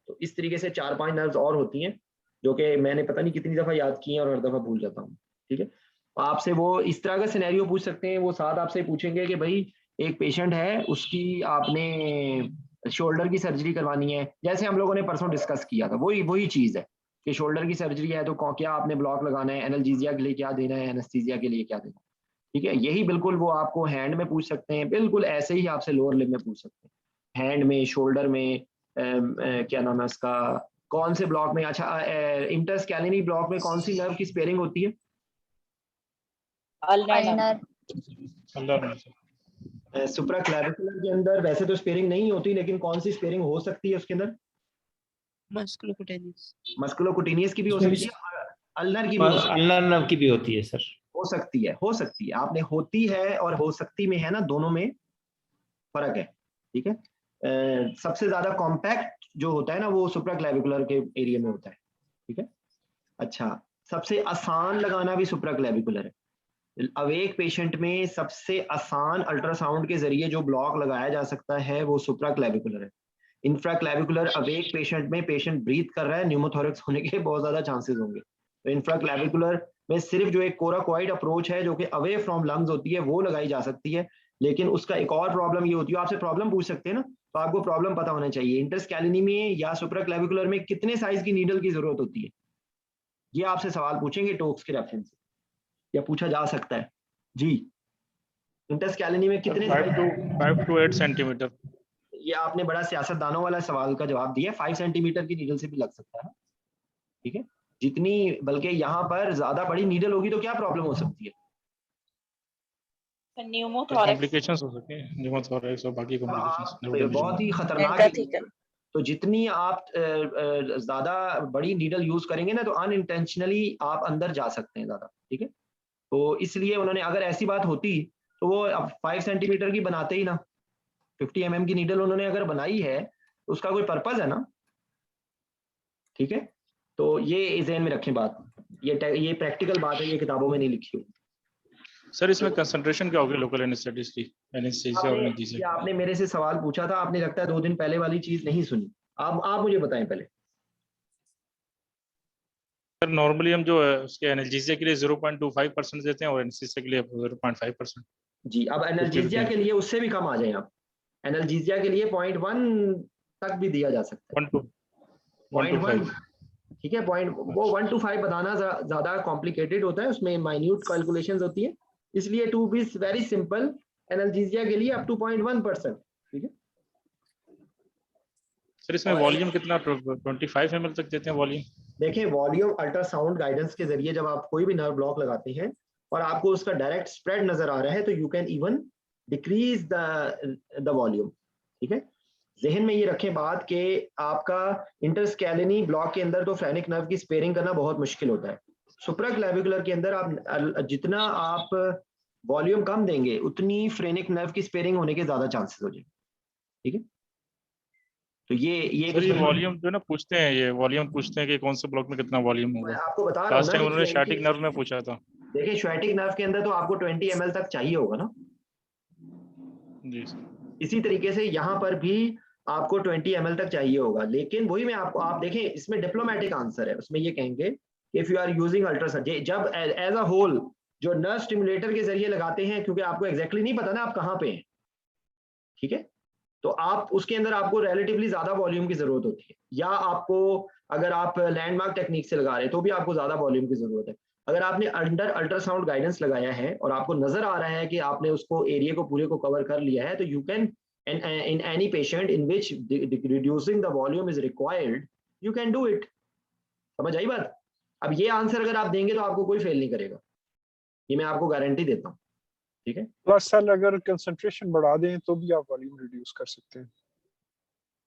तो इस तरीके से 4-5 नर्व्स और होती हैं जो कि मैंने पता नहीं कितनी दफा याद की हैं और हर दफा भूल जाता हूँ, ठीक है। आपसे वो इस तरह का सिनेरियो पूछ सकते हैं, वो साथ आपसे पूछेंगे कि भाई एक पेशेंट है, उसकी आपने शोल्डर की सर्जरी करवानी है, जैसे हम लोगों ने परसों डिस्कस किया था, वही चीज है कि शोल्डर की सर्जरी है तो क्या आपने ब्लॉक लगाना है, एनाल्जेसिया के लिए क्या देना है, एनेस्थीसिया के लिए क्या देना है, ठीक है, यही बिल्कुल वो आपको हैंड में पूछ सकते हैं, बिल्कुल ऐसे ही आपसे लोअर लिम्ब में पूछ सकते हैं, हैंड में, शोल्डर में, क्या नाम है उसका, कौन से ब्लॉक में, अच्छा इंटरस्कैलिनी ब्लॉक में कौन सी नर्व की स्पेयरिंग होती है? सुप्राक्लैविकुलर के अंदर वैसे तो स्पेयरिंग नहीं होती, लेकिन कौन सी स्पेयरिंग हो सकती है उसके अंदर? मस्कुलोकुटेनियस की भी हो सकती है, अल्नर की भी हो सकती है। अल्नर नर्व की भी होती है सर। हो सकती है, आपने होती है और हो सकती में है ना, दोनों में फर्क है। ठीक है, सबसे ज्यादा कॉम्पैक्ट जो होता है ना वो सुप्राक्लैविकुलर के एरिया में होता है। ठीक है, अच्छा, सबसे आसान लगाना भी सुप्राक्लैविकुलर है। अवेक पेशेंट में सबसे आसान अल्ट्रासाउंड के जरिए जो ब्लॉक लगाया जा सकता है वो सुप्राक्लैविकुलर है। इंफ्राक्लैविकुलर अवेक पेशेंट में पेशेंट ब्रीथ कर रहा है, न्यूमोथोरैक्स होने के बहुत ज्यादा चांसेस होंगे। तो इंफ्राक्लैविकुलर में सिर्फ जो एक कोराकोइड अप्रोच है जो कि अवे फ्रॉम लंग्स होती है वो लगाई जा सकती है, लेकिन उसका एक और प्रॉब्लम ये होती है, आपसे प्रॉब्लम पूछ सकते हैं ना, तो आपको प्रॉब्लम पता होना चाहिए, इंटरस्कैलिनी में या सुप्राक्लैविकुलर में कितने साइज की नीडल की जरूरत होती है, ये आपसे सवाल पूछेंगे टोक्स के रेफरेंस से, या पूछा जा सकता है जी। इंटरस्कैलिनी में कितने 5 to 8 सेंटीमीटर। ये आपने बड़ा सियासतदानों वाला सवाल का जवाब दिया, 5 सेंटीमीटर की नीडल से भी लग सकता है। ठीक है, जितनी, बल्कि यहाँ पर ज्यादा बड़ी नीडल होगी तो क्या प्रॉब्लम हो सकती है? कॉम्प्लिकेशंस हो सकते हैं, न्यूमोथोरैक्स और बाकी कॉम्प्लिकेशंस बहुत ही खतरनाक। तो जितनी आप ज्यादा बड़ी नीडल यूज करेंगे ना तो अनइंटेंशनली आप अंदर जा सकते हैं ज्यादा। ठीक है, तो इसलिए उन्होंने, अगर ऐसी बात होती तो वो अब 5 सेंटीमीटर की बनाते ही ना, 50 mm की नीडल उन्होंने अगर बनाई है तो उसका कोई पर्पज है ना। ठीक है, तो ये ज़हन में रखें बात, ये प्रैक्टिकल बात है, ये किताबों में नहीं लिखी हुई। सर इसमें कंसंट्रेशन क्या होगी लोकल एनेस्थेटिक्स की, एनेस्थीसिया और एनेस्थीसिया? आपने मेरे से सवाल पूछा था, आपने लगता है 2 दिन पहले वाली चीज नहीं सुनी। आप मुझे बताएं पहले। सर नॉर्मली हम जो है उसके एनाल्जेसिया के लिए 0.25% देते हैं और एनेस्थीसिया के लिए 0.5%। जी, अब एनाल्जेसिया के लिए उससे भी कम आ जाएं आप, एनाल्जेसिया के लिए 0.1 तक भी दिया जा सकता है, 0.1। ठीक है, वो 1 to 5 बताना ज्यादा कॉम्प्लिकेटेड होता है, उसमें माइन्यूट कैलकुलेशंस होती है, इसलिए to be very simple analgesia के लिए अप टू 0.1%। ठीक है सर, इसमें वॉल्यूम कितना 25 ml तक देते हैं वॉल्यूम? देखें, वॉल्यूम अल्ट्रासाउंड गाइडेंस के जरिए जब आप कोई भी नर्व ब्लॉक लगाते हैं और आपको उसका डायरेक्ट स्प्रेड नजर आ रहा है तो you can even decrease the volume. ठीक है, जहन में ये रखें बात कि आपका इंटरस्कैलिनी ब्लॉक के अंदर तो फ्रेनिक नर्व की स्पेयरिंग करना बहुत मुश्किल होता है। सुप्राक्लैविकुलर के अंदर आप जितना आप वॉल्यूम कम देंगे उतनी फ्रेनिक नर्व की स्पेयरिंग होने के ज्यादा चांसेस हो जाएंगे। ठीक है, तो ये वॉल्यूम जो ना पूछते हैं, ये वॉल्यूम पूछते हैं कि कौन से ब्लॉक में कितना वॉल्यूम होगा। आपको बता रहा हूं लास्ट टाइम ना, उन्होंने स्टैटिक नर्व में पूछा था। देखिए स्टैटिक नर्व के अंदर तो आपको 20 ml तक चाहिए होगा ना जी सर। इसी तरीके से यहाँ पर भी आपको 20 ml तक चाहिए होगा, लेकिन वही मैं आपको, आप देखें इसमें डिप्लोमेटिक आंसर है, उसमें ये कहेंगे if you are using ultrasound, जब एज अ होल जो नर्व स्टिमुलेटर के जरिए लगाते हैं, क्योंकि आपको एग्जैक्टली नहीं पता ना आप कहाँ पे हैं। ठीक है, तो आप उसके अंदर आपको रिलेटिवली ज्यादा वॉल्यूम की जरूरत होती है, या आपको अगर आप लैंडमार्क टेक्निक से लगा रहे हैं तो भी आपको ज्यादा वॉल्यूम की जरूरत है। अगर आपने अंडर अल्ट्रासाउंड गाइडेंस लगाया है और आपको नजर आ रहा है कि आपने उसको एरिया को पूरे को कवर कर लिया है, तो you can in any patient in which reducing the volume is required, you can do it। समझ आई बात? अब ये आंसर अगर आप देंगे तो आपको कोई फेल नहीं करेगा, ये मैं आपको गारंटी देता हूँ। ठीक है, प्लस सर अगर कंसंट्रेशन बढ़ा दें तो भी आप वॉल्यूम रिड्यूस कर सकते हैं।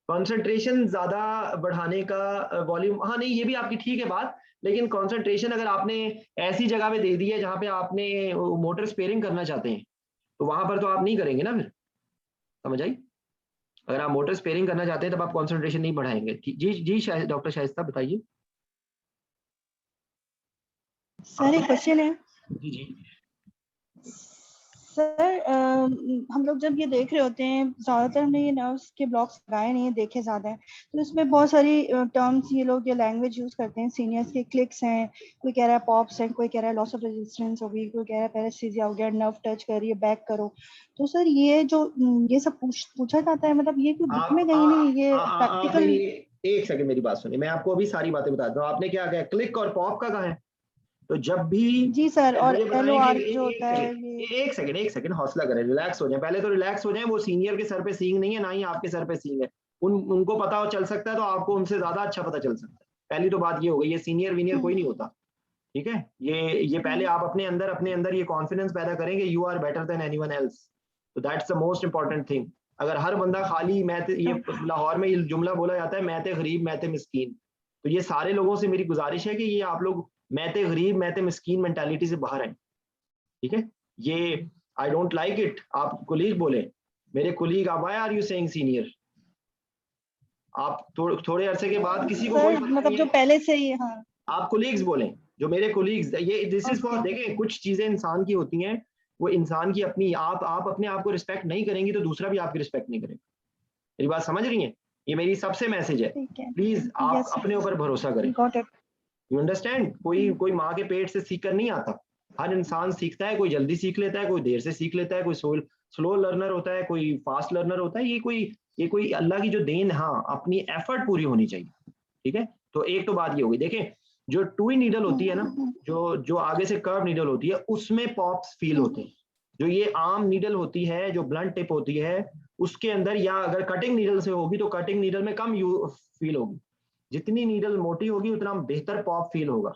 कंसंट्रेशन ज्यादा बढ़ाने का वॉल्यूम, हाँ नहीं ये भी आपकी ठीक है बात, लेकिन कंसंट्रेशन अगर आपने ऐसी जगह पे दे दी है जहाँ पे आपने मोटर स्पेयरिंग करना चाहते हैं तो वहां पर तो आप नहीं करेंगे ना फिर। समझ आई? अगर आप मोटर स्पेयरिंग करना चाहते हैं तब आप कंसंट्रेशन नहीं बढ़ाएंगे। जी जी डॉक्टर शाइस्ता बताइए। सर एक क्वेश्चन है। जी जी सर हम लोग जब ये देख रहे होते हैं, ज्यादातर हमने ये नर्व्स के ब्लॉक्स लगाए नहीं है, देखे ज्यादा है, तो इसमें बहुत सारी टर्म्स ये लोग ये लैंग्वेज यूज करते हैं। सीनियर्स के क्लिक्स हैं, कोई कह रहा है पॉप्स है, कोई कह रहा है लॉस ऑफ रेजिस्टेंस होगी, कोई कह रहा है पैरेस्थीसिया हो गया, नर्व टच करिए, बैक करो। तो सर ये जो ये सब पूछा जाता है, मतलब ये कोई बुक में कहीं नहीं, ये प्रैक्टिकल। एक सेकंड मेरी बात सुनिए, मैं आपको अभी सारी बातें बता दूं। आपने क्या कहा, क्लिक और पॉप का कहा है? तो जब भी जी सर, और मुझे बताएं LOR कि जो होता है ये एक सेकंड हौसला करें, रिलैक्स हो जाए, पहले तो रिलैक्स हो जाए। वो सीनियर के सर पे सींग नहीं है, ना ही आपके सर पे सींग है। उनको पता हो चल सकता है तो आपको उनसे ज्यादा अच्छा पता चल सकता है। पहली तो बात ये हो गई, ये सीनियर वीनियर कोई नहीं होता, ठीक है। ये पहले आप अपने अंदर ये कॉन्फिडेंस पैदा करेंगे, you are better than anyone else. तो that's the most important thing. अगर हर बंदा खाली ये लाहौर में ये जुमला बोला जाता है, मैं ते गरीब मैं ते मिस्कीन, तो ये सारे लोगों से मेरी गुजारिश है कि ये आप लोग मैं ते गरीब मैं ते मिस्कीन मेंटालिटी से बाहर आए, ठीक है। ये आई डोंट लाइक इट। आप कुलीग बोले, मेरे कुलीग, आप why are you saying senior? आप थोड़े अरसे के बाद किसी को कोई सर पता मतलब नहीं जो है, पहले से ही, हाँ आप कुलीग्स बोलें, जो मेरे कुलीग्स, ये दिस इज फॉर, देखें कुछ चीजें इंसान की होती हैं, वो इंसान की अपनी, आप अपने आप को रिस्पेक्ट नहीं करेंगी तो दूसरा भी आपकी रिस्पेक्ट नहीं करेगा। मेरी बात समझ रही हैं? ये मेरी सबसे मैसेज है, ठीक है, प्लीज आप अपने ऊपर भरोसा करें। Got it. You understand? कोई माँ के पेट से सीख कर नहीं आता। हर इंसान सीखता है, कोई जल्दी सीख लेता है, कोई देर से सीख लेता है, कोई स्लो लर्नर होता है, कोई फास्ट लर्नर होता है। ये कोई अल्लाह की जो देन, हाँ अपनी एफर्ट पूरी होनी चाहिए, ठीक है। तो एक तो बात ये होगी, देखें जो टूई नीडल होती है ना, जो आगे से कर्व नीडल होती है, उसमें पॉप्स फील होते हैं। जो ये आम नीडल होती है, जो ब्लंट टिप होती है, उसके अंदर, या अगर कटिंग नीडल से होगी तो कटिंग नीडल में कम फील होगी। जितनी नीडल मोटी होगी उतना बेहतर पॉप फील होगा,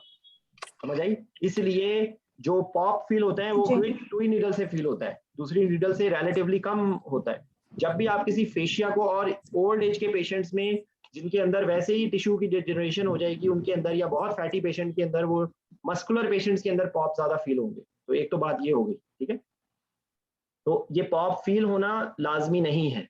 समझ आई? इसलिए जो पॉप फील होता है वो टूई नीडल से फील होता है, दूसरी नीडल से रिलेटिवली कम होता है। जब भी आप किसी फेशिया को, और ओल्ड एज के पेशेंट्स में जिनके अंदर वैसे ही टिश्यू की जनरेशन हो जाएगी उनके अंदर, या बहुत फैटी पेशेंट के अंदर, वो मस्कुलर पेशेंट्स के अंदर पॉप ज्यादा फील होंगे। तो एक तो बात ये हो गई, ठीक है। तो ये पॉप फील होना लाजमी नहीं है,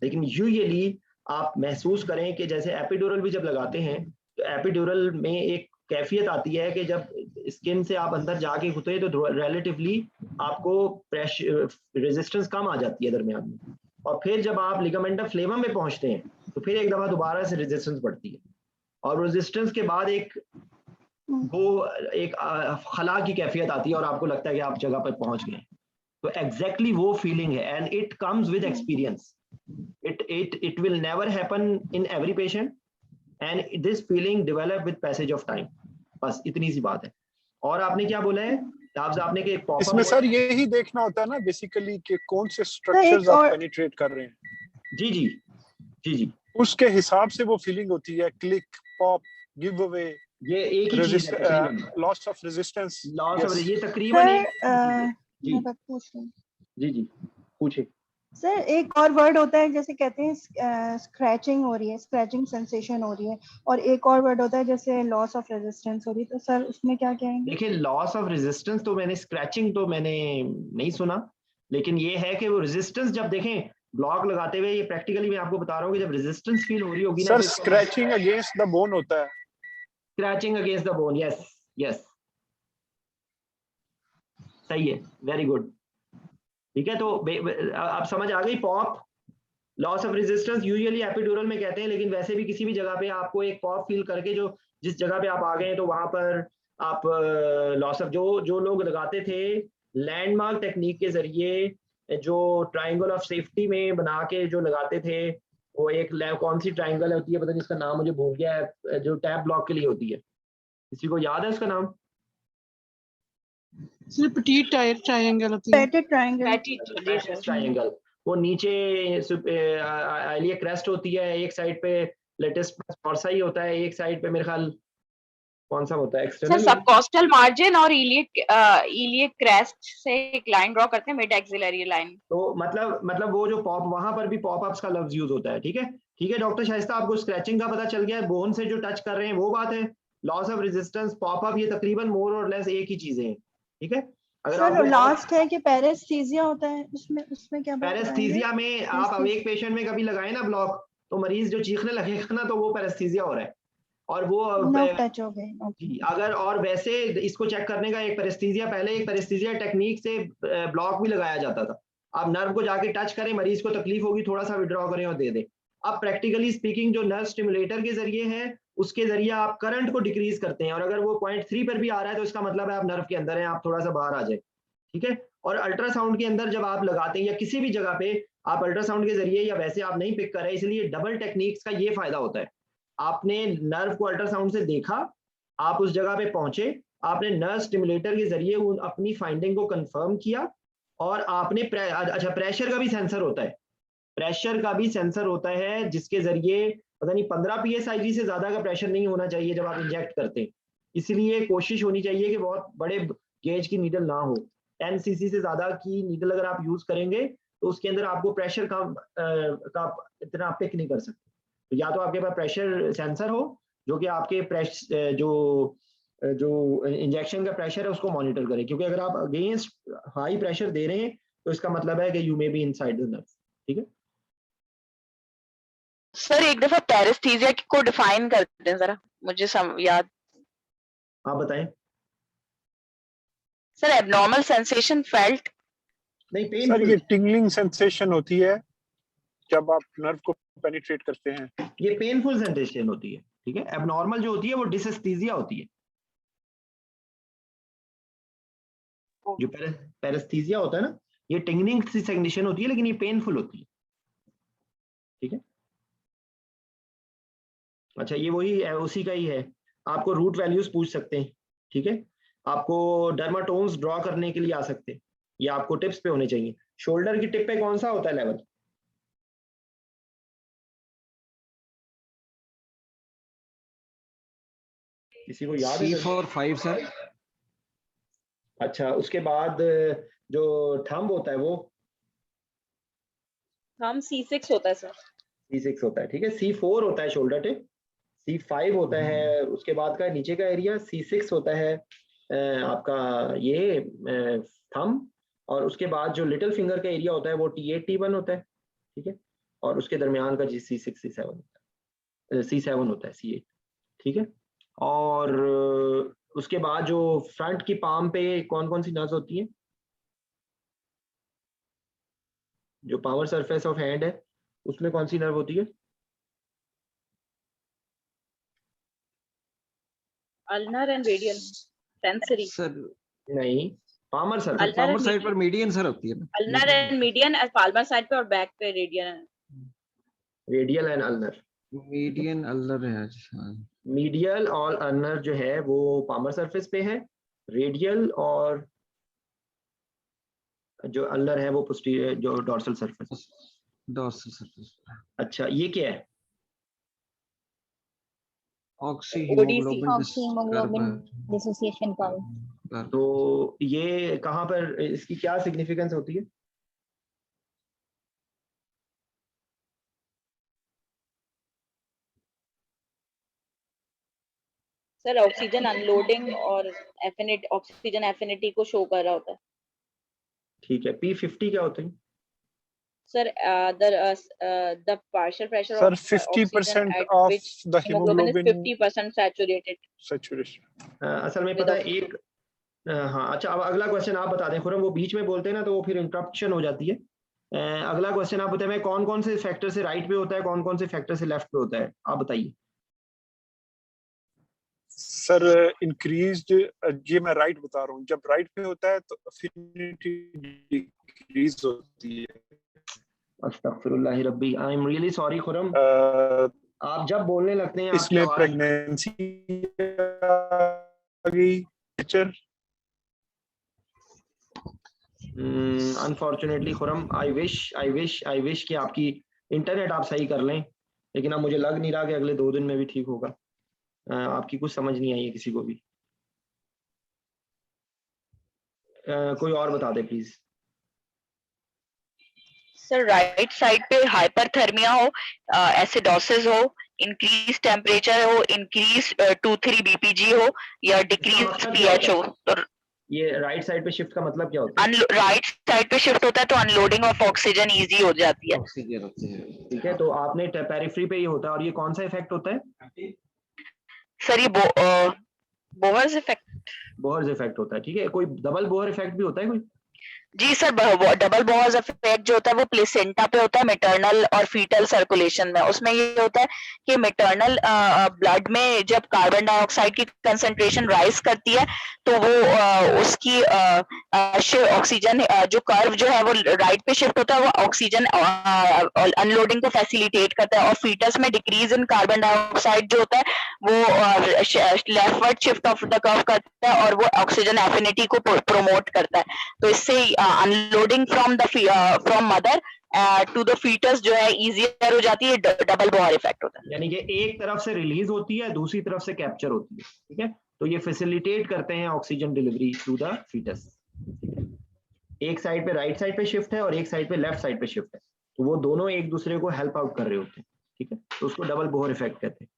लेकिन यूजुअली आप महसूस करें कि जैसे एपिड्यूरल भी जब लगाते हैं तो एपिड्यूरल में एक कैफियत आती है कि जब स्किन से आप अंदर जाके घुसते हैं तो रिलेटिवली आपको प्रेशर रेजिस्टेंस कम आ जाती है दरमियान में, और फिर जब आप लिगामेंटम फ्लेवम में पहुंचते हैं तो फिर एक दफा दोबारा से रेजिस्टेंस बढ़ती है, और रेजिस्टेंस के बाद एक खला की कैफियत आती है और आपको लगता है कि आप जगह पर पहुंच गए। तो एग्जैक्टली वो फीलिंग है, and it comes with experience. It will never happen in every patient, and this feeling develop with passage of time. बस इतनी सी बात है। और आपने क्या बोला है? आपने कि पॉपअप, इसमें सर यही देखना होता है ना बेसिकली कि कौन से स्ट्रक्चर्स आप पेनिट्रेट कर रहे हैं। जी जी जी जी, उसके हिसाब से वो फीलिंग होती है, क्लिक, पॉप, गिव अवे, ये एक ही चीज है, लॉस ऑफ रेजिस्टेंस, ये तकरीबन मैं बात पूछ रही हूँ। जी जी पूछे सर। एक और वर्ड होता है जैसे कहते हैं स्क्रैचिंग हो रही है, स्क्रैचिंग सेंसेशन हो रही है, और एक और वर्ड होता है जैसे लॉस ऑफ रेजिस्टेंस हो रही है, तो सर उसमें क्या कहेंगे? देखिए लॉस ऑफ रेजिस्टेंस तो मैंने, स्क्रैचिंग तो मैंने नहीं सुना, लेकिन ये है कि वो रेजिस्टेंस, जब देखें ब्लॉक लगाते हुए, ये प्रैक्टिकली मैं आपको बता रहा हूँ कि जब रेजिस्टेंस फील हो रही होगी ना, sir scratching against the bone होता है, scratching against the bone, yes yes, सही है, वेरी गुड, ठीक है। तो आप समझ आ गई? Pop, loss of resistance usually epidural में कहते हैं, लेकिन वैसे भी किसी भी जगह पे आपको एक पॉप फील करके, जो जिस जगह पे आप आ गए तो वहां पर आप लॉस ऑफ, जो लोग लगाते थे लैंडमार्क टेक्निक के जरिए, जो ट्रायंगल ऑफ सेफ्टी में बना के जो लगाते थे, वो एक कौन सी ट्रायंगल होती है, पता नहीं इसका नाम मुझे भूल गया है, जो टैप ब्लॉक के लिए होती है, किसी को याद है उसका नाम? सिर्फ petite triangle होती है, petite ट्रायंगल। वो नीचे आइलिया क्रेस्ट होती है, एक साइड पे लेटेस्ट टॉर्सा ही होता है, एक साइड पे मेरे ख्याल कौन सा होता है, एक्सटर्नल सबकॉस्टल मार्जिन और इलियक क्रेस्ट से एक लाइन ड्रॉ करते हैं, मिड एक्सिलरी लाइन। तो मतलब वो जो पॉप, वहां पर भी पॉपअप्स का लफ्ज यूज होता है, ठीक है डॉक्टर शाइस्ता, आपको स्क्रैचिंग का पता चल गया है, बोन से जो टच कर रहे हैं वो बात है। लॉस ऑफ रेजिस्टेंस, पॉपअप, ये तकरीबन मोर और लेस एक ही चीजें हैं, ठीक है। अगर सर लास्ट है कि पैरेस्थीसिया होता है, उसमें क्या पैरेस्थीसिया में आप अब एक पेशेंट में कभी लगाए ना ब्लॉक, तो मरीज जो चीखने लगेगा ना, तो वो पैरेस्थीसिया हो रहा है, और वो टच हो गए जी। अगर और वैसे इसको चेक करने का एक पैरेस्थीसिया, पहले एक पैरेस्थीसिया टेक्निक से ब्लॉक भी लगाया जाता था। आप नर्व को जाके टच करें, मरीज को तकलीफ होगी, थोड़ा सा विड्रॉ करें और दे दें। अब प्रैक्टिकली स्पीकिंग जो नर्व स्टिमुलेटर के जरिए है, उसके जरिए आप करंट को डिक्रीज करते हैं, और अगर वो 0.3 पर भी आ रहा है तो इसका मतलब है आप नर्व के अंदर हैं, आप थोड़ा सा बाहर आ जाए, ठीक है। और अल्ट्रासाउंड के अंदर जब आप लगाते हैं, या किसी भी जगह पे आप अल्ट्रासाउंड के जरिए, या वैसे आप नहीं पिक कर रहे, इसलिए डबल टेक्निक्स का ये फायदा होता है। आपने नर्व को अल्ट्रासाउंड से देखा, आप उस जगह पे पहुंचे, आपने नर्व स्टिमुलेटर के जरिए अपनी फाइंडिंग को कंफर्म किया, और आपने अच्छा प्रेशर का भी सेंसर होता है, प्रेशर का भी सेंसर होता है जिसके जरिए पता नहीं 15 psi से ज्यादा का प्रेशर नहीं होना चाहिए जब आप इंजेक्ट करते हैं, इसलिए कोशिश होनी चाहिए कि बहुत बड़े गेज की नीडल ना हो। 10 cc से ज्यादा की नीडल अगर आप यूज करेंगे तो उसके अंदर आपको प्रेशर का इतना आप पिक नहीं कर सकते। तो या तो आपके पास प्रेशर सेंसर हो जो कि आपके जो इंजेक्शन का प्रेशर है उसको मॉनिटर करे, क्योंकि अगर आप अगेंस्ट हाई प्रेशर दे रहे हैं तो इसका मतलब है कि you may be inside the nerve. ठीक है सर, एक दफा पैरेस्थीसिया को डिफाइन कर दें जरा, मुझे याद। आप बताएं सर, एबनॉर्मल सेंसेशन फेल्ट। नहीं, सर पेनफुल। ये टिंगलिंग सेंसेशन होती है जब आप नर्व को पेनिट्रेट करते हैं, ये पेनफुल सेंसेशन होती है। ठीक है, एबनॉर्मल जो होती है वो डिसस्थीसिया होती है। जो पैरेस्थीसिया होता है ना, ये टिंगलिंग सेंसेशन होती है लेकिन ये पेनफुल होती है। ठीक है, अच्छा ये वही उसी का ही है। आपको रूट वैल्यूज पूछ सकते हैं। ठीक है, आपको डर्माटोम्स ड्रॉ करने के लिए आ सकते हैं, ये आपको टिप्स पे होने चाहिए। शोल्डर की टिप पे कौन सा होता है लेवल? किसी को याद है? C4-5 sir. अच्छा, उसके बाद जो थंब होता है वो हम C6 होता है सर। C6 होता है। ठीक है, C4 होता है शोल्डर टिप, C5 होता है उसके बाद का नीचे का एरिया, C6 होता है आपका ये थंब, और उसके बाद जो लिटिल फिंगर का एरिया होता है वो T8 T1 होता है। ठीक है, और उसके दरमियान का जी C6 C7 होता है, C7 होता है C8। ठीक है, और उसके बाद जो फ्रंट की पाम पे कौन कौन सी नर्व्स होती हैं? जो पावर सरफेस ऑफ हैंड है उसमें कौन सी नर्व होती है? Ulnar and radial sensory sir नहीं, पामर सरफेस। पामर साइड पर मीडियन सर होती है ना। Ulnar and median, Palmer side पे और बैक पे radial. Radial and ulnar. Median ulnar है। मीडियल और अल्नर जो है वो पामर सरफेस पे है, रेडियल और जो अल्नर है वो पोस्टीरियर जो डॉर्सल सरफेस। Dorsal surface. अच्छा, ये क्या है? Oxyhaemoglobin dissociation curve. तो ये कहाँ पर इसकी क्या सिग्निफिकेंस होती है? सर, ऑक्सीजन अनलोडिंग और ऑक्सीजन एफिनिटी को शो कर रहा होता है। ठीक है, P50 क्या होते हैं? Sir, the partial pressure sir of 50% at of which the hemoglobin is haemoglobin 50% saturated. Saturation. असल में पता है एक हाँ, अच्छा अब अगला क्वेश्चन आप बता दें खुरम, वो बीच में बोलते हैं ना तो वो फिर इंटरप्शन हो जाती है। अगला क्वेश्चन आप बताएं, कौन कौन से फैक्टर से राइट पे होता है, कौन कौन से फैक्टर से लेफ्ट पे होता है, आप बताइए। सर इंक्रीज्ड, ये मैं राइट बता रहा हूँ, जब राइट पे होता है तो अफिनिटी डिक्रीज होती है। अस्तगफिरुल्लाह रब्बी, आई एम रियली सॉरी खुरम, आप जब बोलने लगते हैं इसमें प्रेगनेंसी आ गई teacher. Unfortunately Khurram, I wish कि आपकी इंटरनेट आप सही कर लें, लेकिन अब मुझे लग नहीं रहा कि अगले 2 दिन में भी ठीक होगा। आपकी कुछ समझ नहीं आई है किसी को भी। कोई और बता दे प्लीज। सर, राइट साइड पे हाइपरथर्मिया हो, एसिडोसिस हो, इंक्रीज टेम्परेचर हो, इंक्रीज 2-3 BPG हो या डिक्रीज pH हो, तो ये राइट साइड पे शिफ्ट का मतलब क्या होता है? राइट साइड पे शिफ्ट होता है तो अनलोडिंग ऑफ ऑक्सीजन इजी हो जाती है। ठीक है, तो आपने पेरिफेरी पे ये होता है, और ये कौन सा इफेक्ट होता है? सर, ये बोहर्स इफेक्ट। बोहर्स इफेक्ट होता है। ठीक है, कोई डबल बोहर इफेक्ट भी होता है कोई? जी सर, डबल बॉज इफेक्ट जो होता है वो प्लेसेंटा पे होता है, मैटरनल और फीटल सर्कुलेशन में। उसमें ये होता है कि मैटरनल ब्लड में जब कार्बन डाइऑक्साइड की कंसंट्रेशन राइज करती है तो वो उसकी ऑक्सीजन जो कर्व जो है वो राइट पे शिफ्ट होता है, वो ऑक्सीजन अनलोडिंग को फैसिलिटेट करता है। और फीटस में डिक्रीज इन कार्बन डाइऑक्साइड जो होता है वो leftward shift of the curve करता है और वो ऑक्सीजन एफिनिटी को प्रोमोट करता है। तो इससे unloading from mother to the foetus जो है इजियर हो जाती है, डबल बॉर इफेक्ट होता है। यानी कि एक तरफ से रिलीज होती है, दूसरी तरफ से कैप्चर होती है, ठीक है। तो ये फैसिलिटेट करते हैं oxygen delivery to the foetus, ठीक है। एक साइड पे राइट साइड पे शिफ्ट है और एक साइड पे लेफ्ट साइड पे शिफ्ट है, तो वो दोनों एक दूसरे को हेल्प आउट कर रहे होते हैं, ठीक है। तो उसको डबल बोहर इफेक्ट कहते हैं।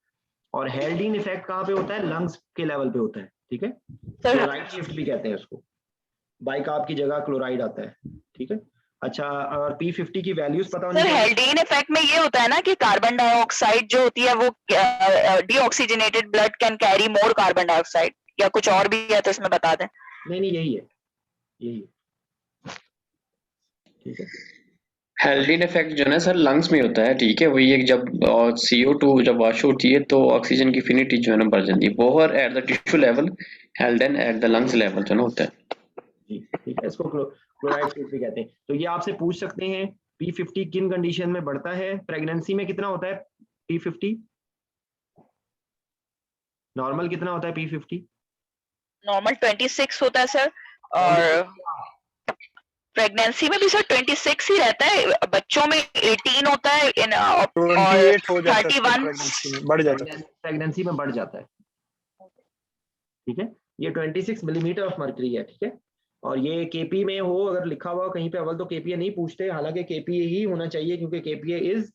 और हेल्डीन इफेक्ट कहाँ पे होता है? लंग्स के लेवल पे होता है, ठीक है। क्लोराइड शिफ्ट भी कहते हैं उसको, बाइकार्ब की जगह क्लोराइड आता है, ठीक है। अच्छा, और P50 की वैल्यूज पता होनी सर, चाहिए। हेल्डीन इफेक्ट में ये होता है ना कि कार्बन डाइऑक्साइड जो होती है वो deoxygenated blood can carry more carbon dioxide, या कुछ और भी है तो इसमें बता दें। नहीं यही है, यही है, ठीक है। हेल्डीन इफेक्ट जो है ना सर लंग्स में होता है, ठीक है। वही एक जब CO2 जब वॉश होती है तो ऑक्सीजन की एफिनिटी जो है ना बढ़ जाती है। Bohr at the tissue level, हेल्डन at the lungs level जो ना होता है जी, ठीक है। इसको क्लोराइड शिफ्ट भी कहते हैं। तो ये आपसे पूछ सकते हैं P50 किन कंडीशन में बढ़ता है? प्रेगनेंसी में कितना होता है P50? नॉर्मल कितना होता है P50? नॉर्मल 26 होता है सर, और प्रेगनेंसी में भी सर 26 ही रहता है। बच्चों में 18 होता है, इन 28 हो जाता है 31 प्रेगनेंसी में, बढ़ जाता है। प्रेगनेंसी में बढ़ जाता है, ठीक है। ये 26 मिलीमीटर ऑफ मर्करी है, ठीक है। और ये केपी में हो अगर लिखा हुआ कहीं पे अव्वल तो केपीए नहीं पूछते, हालांकि केपीए ही होना चाहिए क्योंकि केपीए इज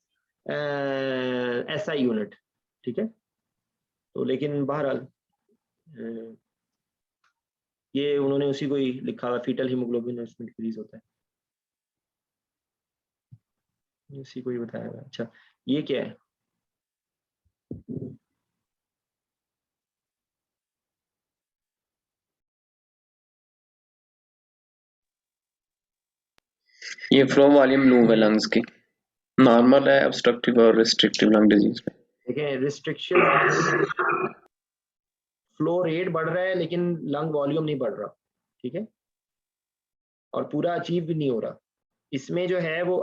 SI यूनिट, ठीक है। तो लेकिन बहरहाल ये उन्होंने उसी को ही लिखा हुआ, फीटल हीमोग्लोबिन उसमें डिक्रीज होता है, इसी को ही बताया हुआ। अच्छा, ये क्या है? ये फ्लो वॉल्यूम लूप है लंग्स की, नॉर्मल है, ऑब्स्ट्रक्टिव और रिस्ट्रिक्टिव लंग डिजीज में। देखें, रिस्ट्रिक्शन फ्लो रेट बढ़ रहा है लेकिन लंग वॉल्यूम नहीं बढ़ रहा, ठीक है। और पूरा अचीव भी नहीं हो रहा। इसमें जो है वो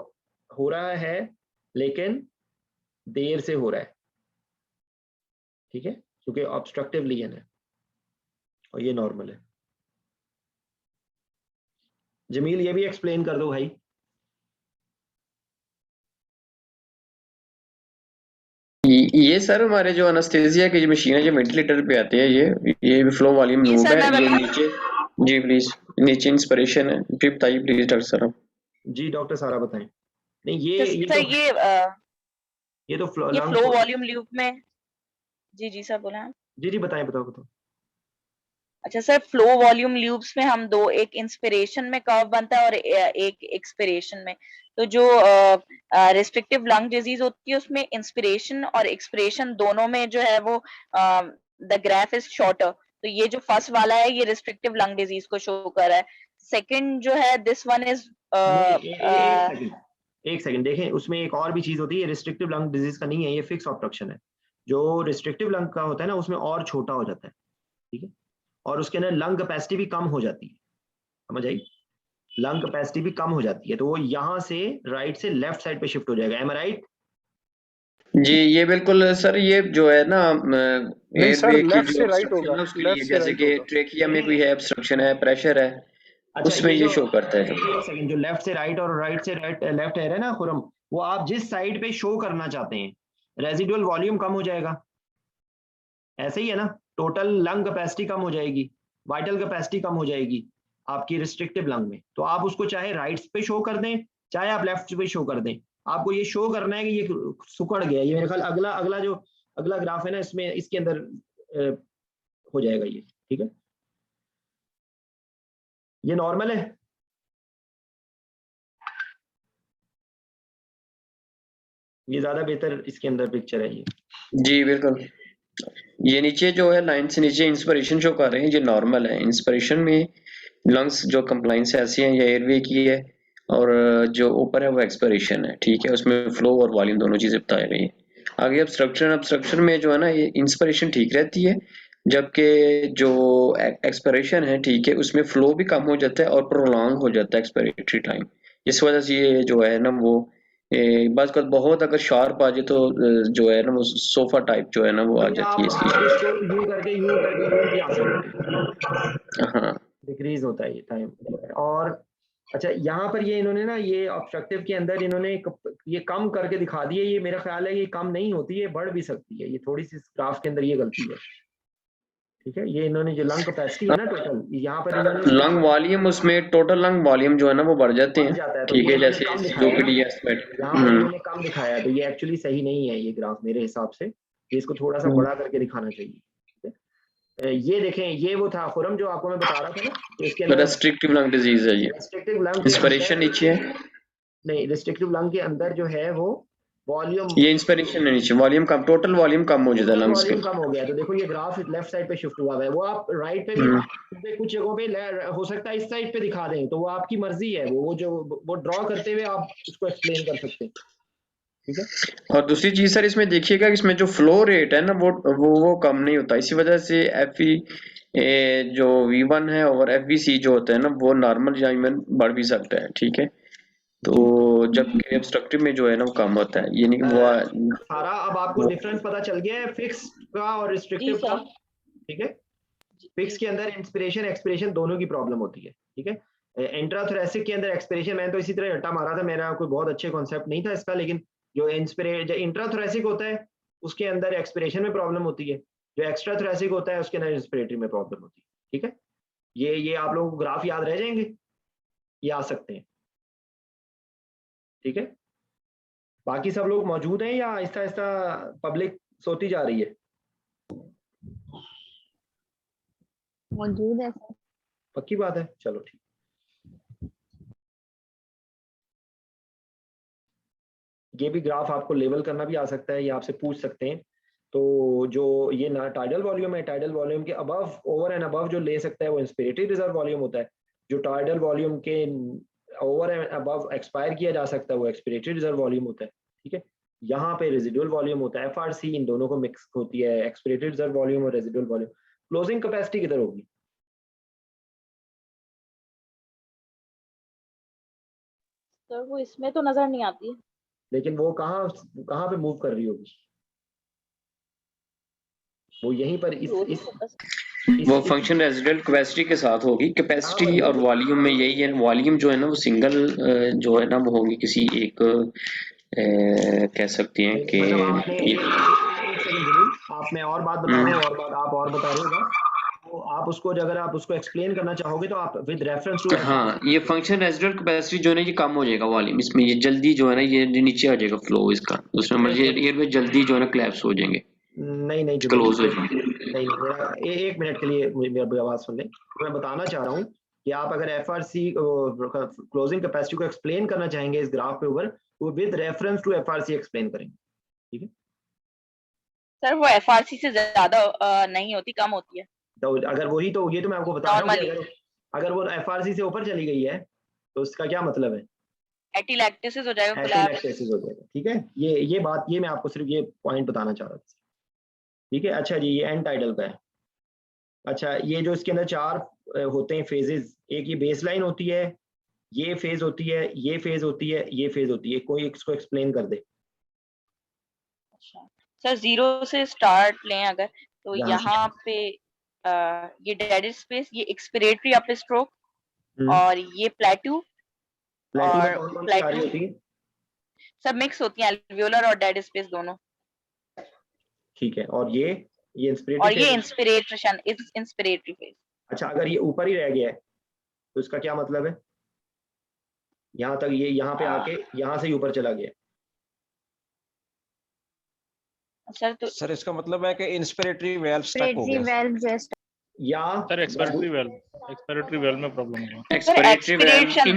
हो रहा है लेकिन देर से हो रहा है, ठीक है, क्योंकि ऑब्स्ट्रक्टिव लीजन है और ये नॉर्मल है। जमील ये भी एक्सप्लेन कर दो भाई। ये सर हमारे जो एनेस्थेसिया की जो मशीन है जो वेंटिलेटर पे आती है, ये फ्लो वॉल्यूम लूप है। ये नीचे, जी प्लीज, नीचे इंस्पिरेशन है। फिर बताइए प्लीज डॉक्टर साहब। जी डॉक्टर सारा बताएं। नहीं ये तो फ्लो वॉल्यूम लूप में, जी सर बोला। जी बताएं, बताओ। अच्छा सर, फ्लो वॉल्यूम लूप्स में हम दो, एक इंस्पिरेशन में कर्व बनता है और एक एक्सपिरेशन में। तो जो रिस्ट्रिक्टिव लंग डिजीज होती है उसमें इंस्पिरेशन और एक्सपिरेशन दोनों में जो है वो द ग्राफ इज शॉर्टर। तो ये जो फर्स्ट वाला है ये रिस्ट्रिक्टिव लंग डिजीज को शो कर रहा है। सेकंड जो है दिस वन इज एक सेकंड देखें, उसमें एक और भी चीज होती है। रिस्ट्रिक्टिव लंग डिजीज का नहीं है, ये फिक्स ऑब्स्ट्रक्शन है। जो रिस्ट्रिक्टिव लंग का होता है ना उसमें और छोटा हो जाता है, ठीक है, और उसके अंदर लंग कैपेसिटी भी कम हो जाती है, समझ आई? लंग कैपेसिटी भी कम हो जाती है, तो वो यहाँ से राइट से लेफ्ट साइड पे शिफ्ट हो जाएगा। एम आई राइट? जी ये बिल्कुल सर, ये जो है ना सर लेफ्ट से राइट होगा, जैसे कि ट्रेकिया में कोई है, ऑब्स्ट्रक्शन है, प्रेशर है, अच्छा, उसमें ये शो करता है। एक सेकंड, जो लेफ्ट से राइट और राइट से लेफ्ट है ना खुरम, वो आप जिस साइड पे शो करना चाहते हैं रेजिडुअल वॉल्यूम कम हो जाएगा, ऐसे ही है ना। टोटल लंग कैपेसिटी कम हो जाएगी, वाइटल कैपेसिटी कम हो जाएगी आपकी रिस्ट्रिक्टिव लंग में। तो आप उसको चाहे राइट पे शो कर दें चाहे आप लेफ्ट पे शो कर दें, आपको ये शो करना है कि ये सुकड़ गया। ये मेरे ख्याल अगला ग्राफ है ना, इसमें इसके अंदर हो जाएगा ये, ठीक है। ये नॉर्मल है, ये ज्यादा बेहतर इसके अंदर पिक्चर है ये। जी बिल्कुल, ये नीचे जो है लाइन से नीचे इंस्पिरेशन शो कर रहे हैं, ये नॉर्मल है। इंस्पिरेशन में लंग्स जो कंप्लाइंस ऐसी हैं या एयरवे की है, और जो ऊपर है वो एक्सपिरेशन है, ठीक है, उसमें फ्लो और वॉल्यूम दोनों चीजें बताई गई हैं। आगे ऑब्स्ट्रक्शन में जो है ना ये इंस्पिरेशन ठीक रहती है, जबकि जो एक्सपिरेशन है, ठीक है, उसमें फ्लो भी कम हो जाता है और प्रोलॉन्ग हो जाता है एक्सपिरेटरी टाइम। इस वजह से ये जो है ना वो बस बहुत अगर शार्प आ जाए तो जो है ना वो सोफा टाइप जो है ना वो आ जाती है इसकी। इसको यूं करके भी आ सकते हैं, हाँ डिक्रीज होता है ये टाइम। और अच्छा यहाँ पर ये इन्होंने ना ये ऑब्स्ट्रक्टिव के अंदर इन्होंने ये कम करके दिखा दिए, ये मेरा ख्याल है ये कम नहीं होती है, बढ़ भी सकती है, ये थोड़ी सी ग्राफ के अंदर ये गलती है, ठीक है। ये इन्होंने जो लंग कैपेसिटी है ना टोटल, यहाँ पर इन्होंने लंग वॉल्यूम, उसमें टोटल लंग वॉल्यूम जो है ना वो बढ़ जाते बढ़ हैं, जाता है, तो ठीक ये है, इन्होंने जैसे कम दिखाया ना, यूपीडी एस्टिमेट। यहाँ पर इन्होंने कम दिखाया है, तो ये एक्चुअली सही नहीं है ये ग्राफ मेरे हिसाब से, ये इसको थोड़ा सा बड़ा करके दिखाना चाहिए, ठीक है। ये देखें, ये वो था खुरम जो आपको मैं बता रहा था ना, तो इसके अंदर रेस्ट्रिक्टिव लंग डिजीज है ये, रेस्ट्रिक्टिव लंग इंस्पिरेशन नीचे है, नहीं, रेस्ट्रिक्टिव लंग के अंदर जो है वो वॉल्यूम, ये इंस्पिरेशन है नीचे, वॉल्यूम कम, टोटल वॉल्यूम कम हो जाता है लंग्स के। वॉल्यूम कम हो गया, तो देखो ये ग्राफ लेफ्ट साइड पे शिफ्ट हुआ है, वो आप राइट पे भी कुछ जगहों पे हो सकता है इस साइड पे दिखा दें, तो वो आपकी मर्जी है, वो जो वो ड्रॉ करते हुए आप उसको एक्सप्लेन कर सकते हैं, ठीक है। और दूसरी चीज सर इसमें देखिएगा, इसमें जो फ्लो रेट है ना वो कम नहीं होता, इसी वजह से जो V1 है और FVC जो होता है ना वो नॉर्मल टाइम में बढ़ भी सकता है, ठीक है, तो जबकि ऑब्स्ट्रक्टिव में जो है ना वो कम होता है, ये नहीं कि वो सारा अब आपको डिफरेंस पता चल गया है फिक्स का और रिस्ट्रिक्टिव का, ठीक है। फिक्स के अंदर इंस्पिरेशन एक्सपिरेशन दोनों की प्रॉब्लम होती है, ठीक है। इंट्राथोरेसिक के अंदर एक्सपिरेशन, मैंने तो इसी तरह रट्टा मारा था, मेरा कोई बहुत अच्छे कॉन्सेप्ट नहीं था इसका, लेकिन जो इंट्राथोरेसिक होता है उसके अंदर एक्सपिरेशन में प्रॉब्लम होती है, जो एक्स्ट्रा थोरेसिक होता है उसके अंदर इंस्पिरेटरी में प्रॉब्लम होती है, ठीक है। ये आप लोगों को ग्राफ याद रह जाएंगे, ये आ सकते हैं, ठीक है। बाकी सब लोग मौजूद हैं या आहिस्ता आहिस्ता पब्लिक सोती जा रही है? मौजूद है सर। पक्की बात है, चलो ठीक। ये भी ग्राफ आपको लेवल करना भी आ सकता है, ये आपसे पूछ सकते हैं, तो जो ये ना टाइडल वॉल्यूम है, टाइडल वॉल्यूम के अबव, ओवर एंड अबव जो ले सकता है वो इंस्पिरेटरी रिजर्व वॉल्यूम होता है, जो टाइडल वॉल्यूम के ओवर एंड अबव एक्सपायर किया जा सकता है वो एक्सपिरेटरी रिजर्व वॉल्यूम होता है, ठीक है। यहाँ पे रेजिडुअल वॉल्यूम होता है, FRC इन दोनों को मिक्स होती है, एक्सपिरेटरी रिजर्व वॉल्यूम और रेजिडुअल वॉल्यूम। क्लोजिंग कैपेसिटी किधर होगी? सर वो इसमें तो नजर नहीं आती, लेकिन वो कहाँ पे मूव कर रही होगी? वो यहीं पर इस वो फंक्शन रेजिडुअल कैपेसिटी के साथ होगी, कैपेसिटी और वॉल्यूम में यही है, वॉल्यूम जो है ना वो सिंगल जो है ना वो होगी किसी एक कह सकते हैं कि आप मैं और बात बता रहा हूँ, और बात आप और बता रहे हो, तो आप उसको अगर आप उसको एक्सप्लेन करना चाहोगे तो आप विद रेफरेंस टू, हाँ, ये फंक्शन रेजिडुअल कैपेसिटी जो है ना ये कम हो जाएगा वॉल्यूम, इसमें ये जल्दी जो है ना ये नीचे आ जाएगा फ्लो इसका, दूसरा मतलब ये में जल्दी जो है ना क्लैप्स हो जाएंगे, नहीं क्लोज हो जाएंगे। नहीं, मेरा एक मिनट के लिए मेरी आवाज सुन लें, मैं बताना चाह रहा हूँ कि आप अगर FRC क्लोजिंग कैपेसिटी को एक्सप्लेन करना चाहेंगे इस ग्राफ के ऊपर, तो with reference to FRC explain करेंगे, ठीक है सर। वो FRC से ज्यादा नहीं होती, कम होती है, तो अगर वही, तो ये तो मैं आपको बता रहा हूँ, अगर वो FRC से ऊपर चली गई है तो उसका क्या मतलब है? एटिलैक्टेसिस हो जाएगा, एटिलैक्टेसिस हो जाएगा, ठीक है। ये बात, ये मैं आपको सिर्फ ये पॉइंट बताना चाह रहा था, ठीक है। अच्छा जी, ये एंड टाइडल का है। अच्छा, ये जो इसके अंदर 4 होते हैं फेजेस, एक ये बेस लाइन होती है, ये फेज होती है, ये फेज होती है, ये फेज होती है, कोई इसको एक्सप्लेन कर दे। अच्छा सर, 0 से स्टार्ट लें अगर, तो यहाँ पे ये डेड स्पेस, ये एक्सपिरेटरी अप स्ट्रोक, और ये प्लेटू और प्लेटू सब मिक्स होती हैं, एल्वियोलर और डेड स्पेस दोनों, ठीक है। और ये इंस्पिरेटरी फेज। अच्छा, अगर ये ऊपर ही रह गया है तो इसका क्या मतलब है? यहाँ तक, ये यहाँ पे आके यहाँ से ऊपर चला गया सर इसका मतलब है कि इंस्पिरेटरी वाल्व स्टक हो गया, या सर एक्सपिरेटरी वाल्व में प्रॉब्लम होगा, एक्सपिरेशन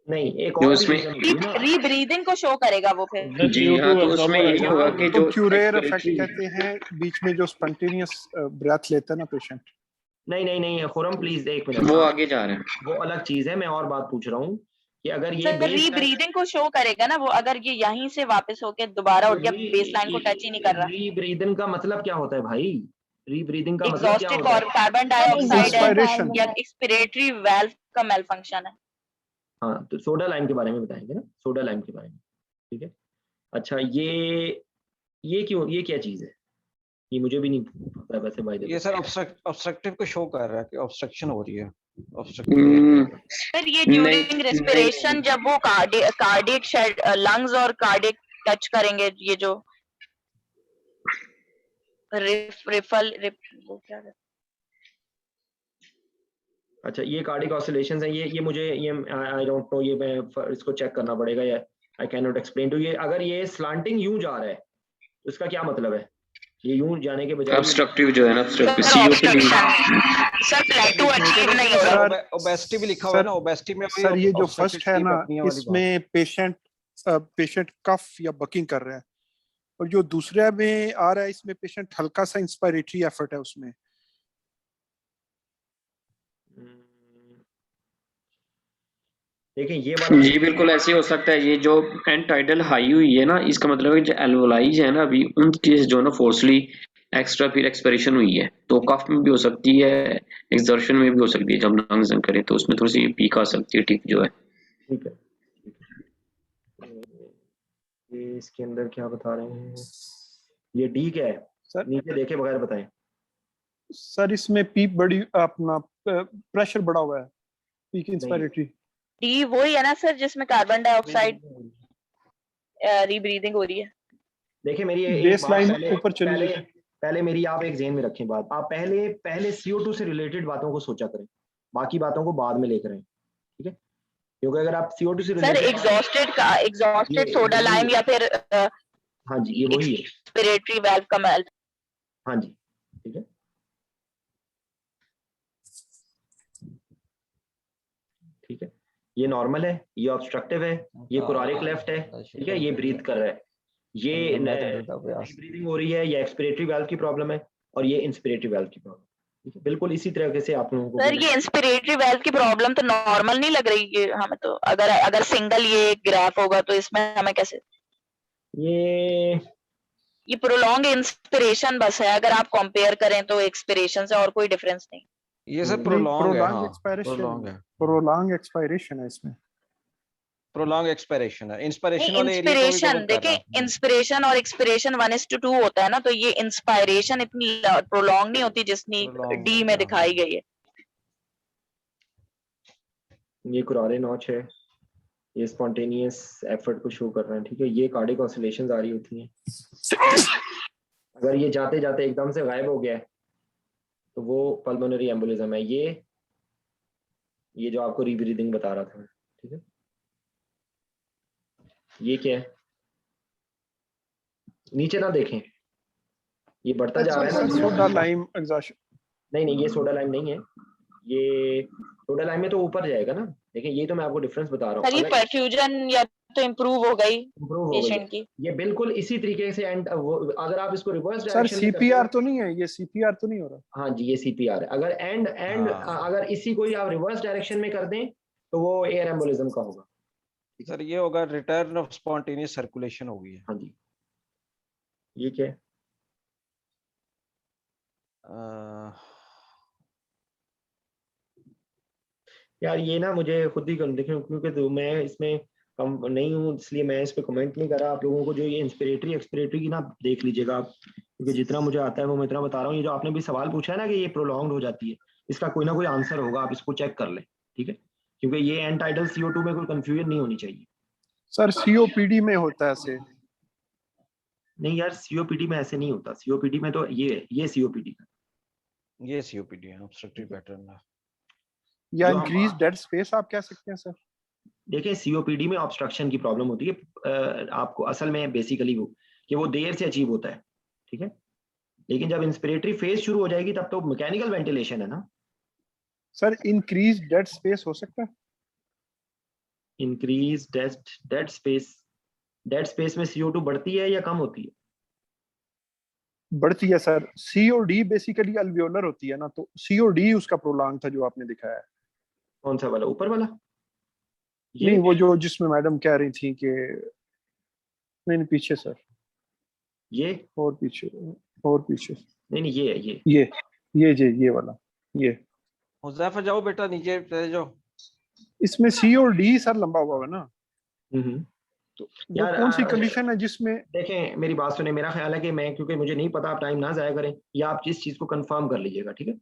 में नहीं, एक जो और उसमें रीजन होती है ना, रीब्रीदिंग को शो करेगा वो फिर। जी हाँ, तो उसमें यही होगा कि तो जो क्यूरेर इफेक्ट expiratory- कहते हैं, बीच में जो स्पॉन्टेनियस ब्रेथ लेता है ना पेशेंट। नहीं खुरम प्लीज एक मिनट, वो आगे जा रहे हैं। वो अलग चीज है। मैं और बात पूछ रहा हूँ कि अगर ये सर बेस रीब्रीदिंग को शो करेगा ना वो, अगर ये यहीं से वापस होके दोबारा उठ गया, बेसलाइन को टच ही नहीं कर रहा। रीब्रीदिंग का मतलब क्या होता है भाई? रीब्रीदिंग का मतलब क्या एग्जॉस्टेड होता है? कार्बन डाइऑक्साइड है इंस्पायरेशन। या एक्सपिरेटरी वाल्व का मेल फंक्शन है। हाँ, तो सोडा लाइम के बारे में बताएंगे ना, सोडा लाइम के बारे में, ठीक है। अच्छा, ये क्यों, ये क्या चीज है? ये मुझे भी नहीं पता वैसे भाई। ये सर ऑब्स्ट्रक्टिव को शो कर रहा है कि ऑब्स्ट्रक्शन हो रही है। सर ये ड्यूरिंग रेस्पिरेशन जब वो कार्डियक लंग्स और कार्डियक टच करेंगे, ये जो वो क्या है? अच्छा, ये कार्डिक ऑसिलेशंस हैं, ये मुझे ये आई डोंट नो, ये मैं इसको चेक करना पड़ेगा, या I can not explain too. ये अगर ये स्लांटिंग यूं जा रहा है तो इसका क्या मतलब है? ये यूं जाने के बजाय ऑब्स्ट्रक्टिव जो है ना, ऑब्स्ट्रक्टिव सीओपीडी। सर प्लेटो अचीव नहीं हो रहा। ओबेसिटी भी लिखा हुआ है ना, ओबेसिटी में सर ये जो फर्स्ट है ना, इसमें पेशेंट कफ या बकिंग कर रहा है, और जो दूसरे में आ रहा है इसमें पेशेंट हल्का सा इंस्पायरेटरी एफर्ट है उसमें। देखिए ये वाला जी बिल्कुल ऐसे हो सकता है। ये जो एंड टाइडल हाई हुई है ना, इसका मतलब है कि जो एल्वोलाई है ना अभी, उनकी जो ना फोर्सली एक्स्ट्रा फिर एक्सपिरेशन हुई है, तो कफ में भी हो सकती है, एक्सर्शन में भी हो सकती है। जब लंग्स करें तो उसमें थोड़ी सी पीक आ सकती है, ठीक जो है। ठीक है, ये इसके अंदर क्या बता रहे हैं? ये डी क्या है सर? नीचे देखे बगैर बताएं। सर इसमें पीक बड़ी, अपना प्रेशर बढ़ा हुआ है, पीक इंस्पायरेटरी। डी वही है ना सर जिसमें कार्बन डाइऑक्साइड रीब्रीदिंग हो रही है। देखिए मेरी बेस लाइन ऊपर चली है। पहले मेरी आप एक ज़हन में रखें बात, आप पहले CO2 से रिलेटेड बातों को सोचा करें, बाकी बातों को बाद में लेकर आए, ठीक है? क्योंकि अगर आप CO2 से सर एग्जॉस्टेड सोडा लाइम या फिर हाँ जी, ये वही है, एक्सपिरेटरी वाल्व का मेल। हाँ जी, ठीक है। ठीक है, ये नॉर्मल है, ये ऑब्स्ट्रक्टिव है, ये कोरारिक लेफ्ट है, ठीक है, ये ब्रीथ कर रहा है, ये ब्रीदिंग हो रही है, ये एक्सपिरेटरी वाल्व की प्रॉब्लम है, और ये इंस्पिरेटरी वाल्व की प्रॉब्लम, ठीक है। बिल्कुल इसी तरीके से आप लोगों को सर ये इंस्पिरेटरी वाल्व की प्रॉब्लम तो नॉर्मल नहीं लग रही है हमें, तो अगर सिंगल ये ग्राफ होगा तो इसमें हमें कैसे, ये प्रोलॉन्ग इंस्पिरेशन बस है, अगर आप कंपेयर करें तो एक्सपिरेशन से और कोई डिफरेंस नहीं। ये सर प्रोलॉन्ग एक्सपायरेशन है इसमें। प्रोलॉन्ग एक्सपायरेशन है, इंस्पिरेशन वाले एरिया को भी कवर कर रहा है। इंस्पिरेशन और एक्सपिरेशन 1:2 होता है ना, तो ये इंस्पायरेशन इतनी प्रोलॉन्ग नहीं होती जितनी डी में दिखाई गई है। ये कुरारे नॉच है, ये स्पॉन्टेनियस एफर्ट को शो कर रहे हैं, ठीक है। ये कार्डिक ऑसिलेशंस आ रही होती हैं। अगर ये जाते जाते एकदम से गायब हो गया है तो वो पल्मोनरी एम्बोलिज्म है। ये जो आपको रीब्रीदिंग बता रहा था, ठीक है। ये क्या है, नीचे ना देखें, ये बढ़ता जा रहा है ना, सोडा लाइम एग्जॉस्ट। नहीं ये सोडा लाइम नहीं है, ये सोडा लाइम में तो ऊपर जाएगा ना। देखिए ये तो मैं आपको डिफरेंस बता रहा हूँ। ये परफ्यूजन या तो इम्प्रूव हो गई पेशेंट की, ये बिल्कुल इसी तरीके से। एंड अगर आप इसको रिवर्स सर डायरेक्शन में CPR तो नहीं है, ये CPR तो नहीं हो रहा। हाँ जी, ये CPR है। अगर एंड अगर इसी को ही आप रिवर्स डायरेक्शन में कर दें तो वो एयर एम्बोलिज्म का होगा। सर ये होगा रिटर्न ऑफ स्पॉन्टेनियस सर्कुलेशन होगी। हाँ जी, ये क्या है? यार ये ना मुझे खुद ही देखें, क्योंकि तो मैं इसमें कम नहीं हूँ, इसलिए मैं इस पे कमेंट नहीं कर रहा। आप लोगों को जो ये इंस्पिरेटरी एक्सपिरेटरी की ना देख लीजिएगा आप, क्योंकि जितना मुझे आता है वो मैं इतना बता रहा हूँ। ये जो आपने भी सवाल पूछा है ना कि ये प्रोलॉन्ग्ड हो जाती है, इसका कोई ना कोई आंसर होगा, आप इसको चेक कर लें, ठीक है। क्योंकि ये एन टाइडल CO2 में कोई कंफ्यूजन नहीं होनी चाहिए। सर COPD में होता है ऐसे? नहीं यार, COPD में ऐसे नहीं होता। COPD में तो ये COPD का, ये COPD है, ऑब्स्ट्रक्टिव पैटर्न है, या इंक्रीज डेड स्पेस आप कह सकते हैं सर। देखिए COPD में ऑब्स्ट्रक्शन की प्रॉब्लम होती है आपको असल में बेसिकली वो कि वो देर से अचीव होता है, ठीक है। लेकिन जब इंस्पिरेटरी फेज शुरू हो जाएगी तब तो मैकेनिकल वेंटिलेशन है ना। सर इंक्रीज डेड स्पेस हो सकता है? इंक्रीज डेड स्पेस में CO2 बढ़ती है या कम होती है? बढ़ती है सर। COD बेसिकली अल्वियोलर होती है ना, तो COD उसका प्रोलॉन्ग था जो आपने दिखाया है। कौन सा वाला, ऊपर वाला? नहीं, वो जो जिसमें मैडम कह रही थी कि नहीं पीछे सर, ये और पीछे नहीं ये है ये वाला ये। हुज़ैफा जाओ बेटा, नीचे चले जाओ। इसमें COD सर लंबा हुआ है ना, तो वो यार कौन सी कंडीशन है जिसमें? देखें मेरी बात सुने, मेरा ख्याल है कि मैं, क्योंकि मुझे नहीं पता, आप टाइम ना जाया करें, या आप जिस चीज को कंफर्म कर लीजिएगा, ठीक है?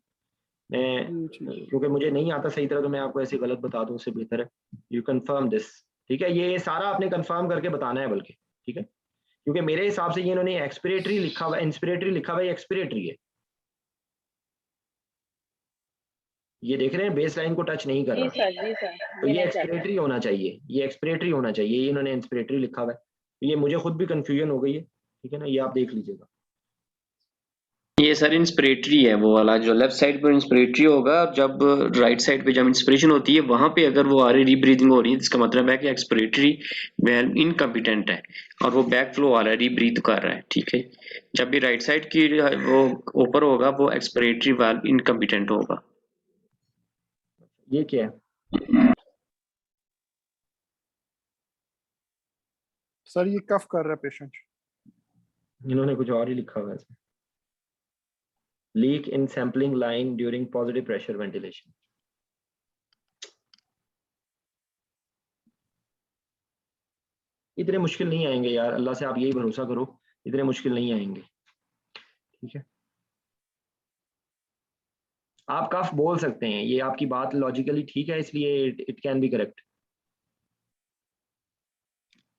मैं क्योंकि मुझे नहीं आता सही तरह, तो मैं आपको ऐसे गलत बता दूं, उससे बेहतर है यू कंफर्म दिस, ठीक है? ये सारा आपने कंफर्म करके बताना है बल्कि, ठीक है? क्योंकि मेरे हिसाब से ये इन्होंने एक्सपिरेटरी लिखा हुआ है, इंस्पिरेटरी लिखा हुआ है, एक्सपिरेटरी है। ये देख रहे हैं बेस लाइन को टच नहीं कर जी रहा, सर, जी सर, तो ये नहीं एक्सपिरेटरी होना चाहिए, ये एक्सपिरेटरी होना चाहिए, ये इन्होंने इंस्पिरेटरी लिखा हुआ है। ये मुझे खुद भी कंफ्यूजन हो गई है, ठीक है ना? ये आप देख लीजिएगा। ये सर इंस्पिरेटरी है, वो वाला जो लेफ्ट साइड पर इंस्पिरेटरी होगा, जब राइट साइड पे जब इंस्पिरेशन होती है वहां पे अगर वो आ रही रीब्रीदिंग हो रही है, इसका मतलब है कि एक्सपिरेटरी वेल्व इनकम्पिटेंट है और वो बैक फ्लो आ रहा है, रीब्रीथ कर रहा है, ठीक है? जब भी राइट साइड की वो ऊपर होगा वो एक्सपिरेटरी वेल्व इनकम्पिटेंट होगा। ये क्या है सर? ये कफ कर रहा है पेशेंट। इन्होंने कुछ और ही लिखा हुआ है इसमें। लीक इन sampling line during positive pressure ventilation. इतने मुश्किल नहीं आएंगे यार, अल्लाह से आप यही भरोसा करो, इतने मुश्किल नहीं आएंगे, ठीक है? आप कफ बोल सकते हैं, ये आपकी बात लॉजिकली ठीक है, इसलिए इट कैन बी करेक्ट।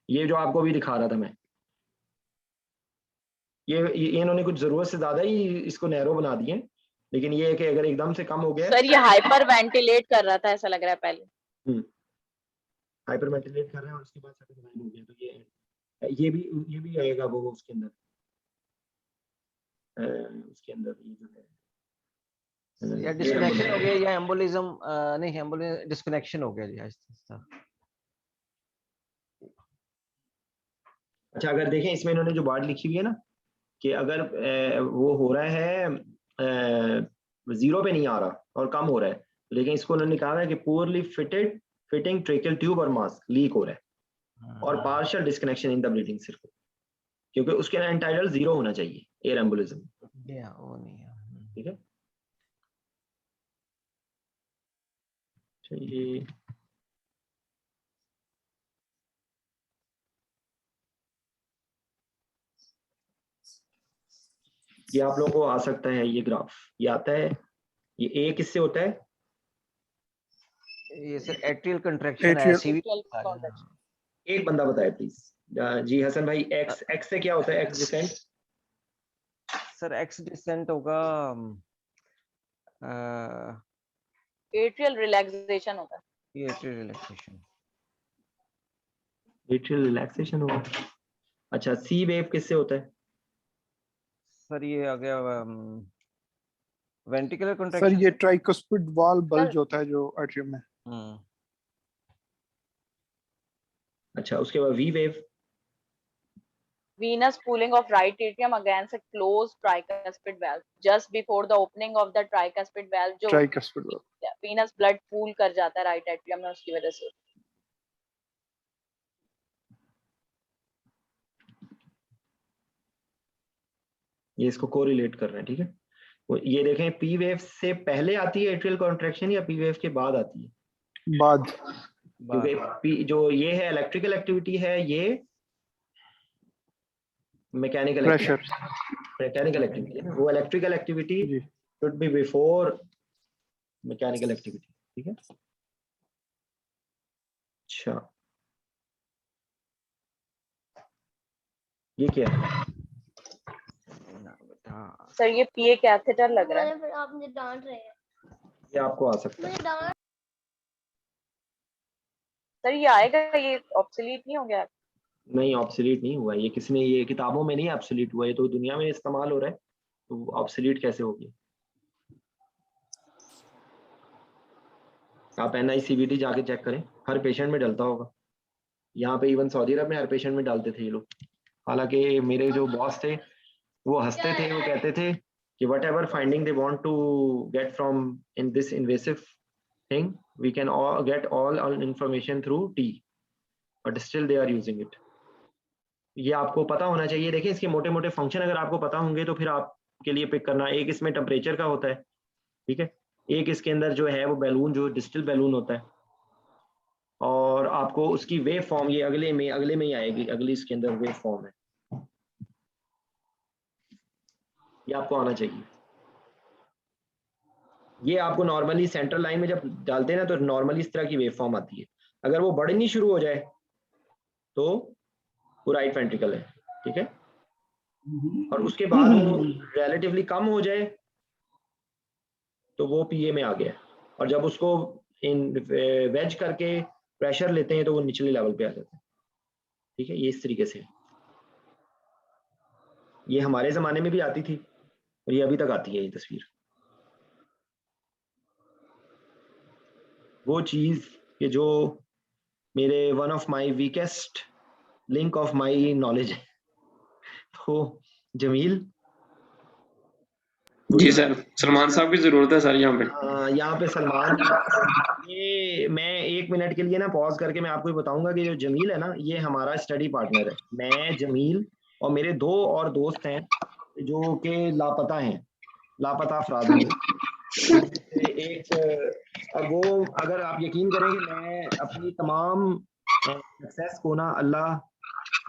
ये जो आपको भी दिखा रहा था मैं, ये इन्होंने कुछ जरूरत से ज्यादा ही इसको नैरो बना दिए, लेकिन ये है कि अगर एकदम से कम हो गया। सर ये हाइपर वेंटिलेट कर रहा था, ऐसा लग रहा है पहले। हाइपर वेंटिलेट कर रहे हैं और उसके बाद सेकंड लाइन हो गया, तो ये भी आएगा वो उसके अंदर, ये जो है या डिस्कनेक्शन हो गया या एम्बोलिज्म, नहीं एम्बोलिज्म डिस्कनेक्शन हो गया जी आज। अच्छा, अगर देखें इसमें इन्होंने जो बात लिखी हुई है ना, कि अगर वो हो रहा है 0 पे नहीं आ रहा और कम हो रहा है, लेकिन इसको उन्होंने कहा है कि पुअरली फिटिंग ट्रेकियल ट्यूब और मास्क लीक हो रहा है और partial disconnection in the breathing circle, क्योंकि उसके एंटाइडल 0 होना चाहिए एयर एम्बोलिज्म, ठीक है? चलिए ये आप लोगों को आ सकता है, ये ग्राफ ये आता है, ये ए किससे होता है? ये सर एट्रियल कंट्रैक्शन है, सीवी। एक बंदा बताए प्लीज। जी हसन भाई, एक्स से क्या होता है? X descent sir, x descent होगा एट्रियल रिलैक्सेशन होता है। ये एट्रियल रिलैक्सेशन, एट्रियल रिलैक्सेशन होगा। अच्छा, सी वेव किससे होता है? सर ये आ गया वेंट्रिकुलर कंट्रैक्शन। सर ये ट्राइकुस्पिड वॉल बल्ज होता है जो एट्रियम में। अच्छा, उसके बाद v wave. Venous pooling of right atrium against a closed tricuspid valve just before the opening of the tricuspid valve, जो ट्राइकुस्पिड वॉल venous blood pool कर जाता है right atrium में, उसकी वजह से। ये इसको कोरिलेट कर रहे हैं, ठीक है? ये देखें, पी वेव से पहले आती है एट्रियल कॉन्ट्रैक्शन या पी वेव के बाद आती है? बाद। क्योंकि पी जो ये है इलेक्ट्रिकल एक्टिविटी है, ये मैकेनिकल एक्टिविटी है ना, वो electrical activity should be before mechanical activity, ठीक है? अच्छा, ये क्या है सर? ये पीए कैथेटर लग रहा है। आपने डांट रहे हैं, ये आपको आ सकता है सर। ये आएगा, ये ऑब्सोलीट नहीं हो गया? नहीं, ऑब्सोलीट नहीं हुआ, ये किसने, ये किताबों में नहीं ऑब्सोलीट हुआ, ये तो दुनिया में इस्तेमाल हो रहा है, तो ऑब्सोलीट कैसे हो गया? आप NICVT जाके चेक करें, हर पेशेंट में डलता होगा। यहाँ पे इवन सऊदी अरब में हर पेशेंट में डालते थे ये लोग। हालांकि मेरे जो बॉस थे वो हंसते थे, वो कहते थे कि whatever finding they want to get from in this invasive thing, we can get all information through T, but still they are using it. ये आपको पता होना चाहिए। देखिए इसके मोटे मोटे फंक्शन अगर आपको पता होंगे तो फिर आपके लिए पिक करना। एक इसमें टेम्परेचर का होता है, ठीक है। एक इसके अंदर जो है वो बैलून, जो डिस्टिल बैलून होता है, और आपको उसकी वेव फॉर्म ये अगले में ही आएगी। अगली इसके अंदर वेव फॉर्म है, ये आपको आना चाहिए। ये आपको नॉर्मली सेंट्रल लाइन में जब डालते हैं ना तो नॉर्मली इस तरह की वेव फॉर्म आती है। अगर वो बढ़नी शुरू हो जाए तो वो राइट वेंट्रिकल है, ठीक है। और उसके बाद वो रिलेटिवली कम हो जाए तो वो PA में आ गया। और जब उसको इन वेज करके प्रेशर लेते हैं तो वो निचले लेवल पे आ जाता है, ठीक है। ये इस तरीके से, ये हमारे जमाने में भी आती थी और ये अभी तक आती है। ये तस्वीर वो चीज कि जो मेरे one of my weakest link of my knowledge है। तो जमील, जी सर, सलमान साहब की जरूरत है सर यहाँ पे। यहाँ पे सलमान, ये मैं 1 मिनट के लिए ना पॉज करके मैं आपको ये बताऊंगा कि जो जमील है ना, ये हमारा स्टडी पार्टनर है। मैं, जमील और मेरे 2 और दोस्त हैं जो कि लापता हैं, लापता अफराद हैं वो। एक, अब वो, अगर आप यकीन करें कि मैं अपनी तमाम सक्सेस को ना अल्लाह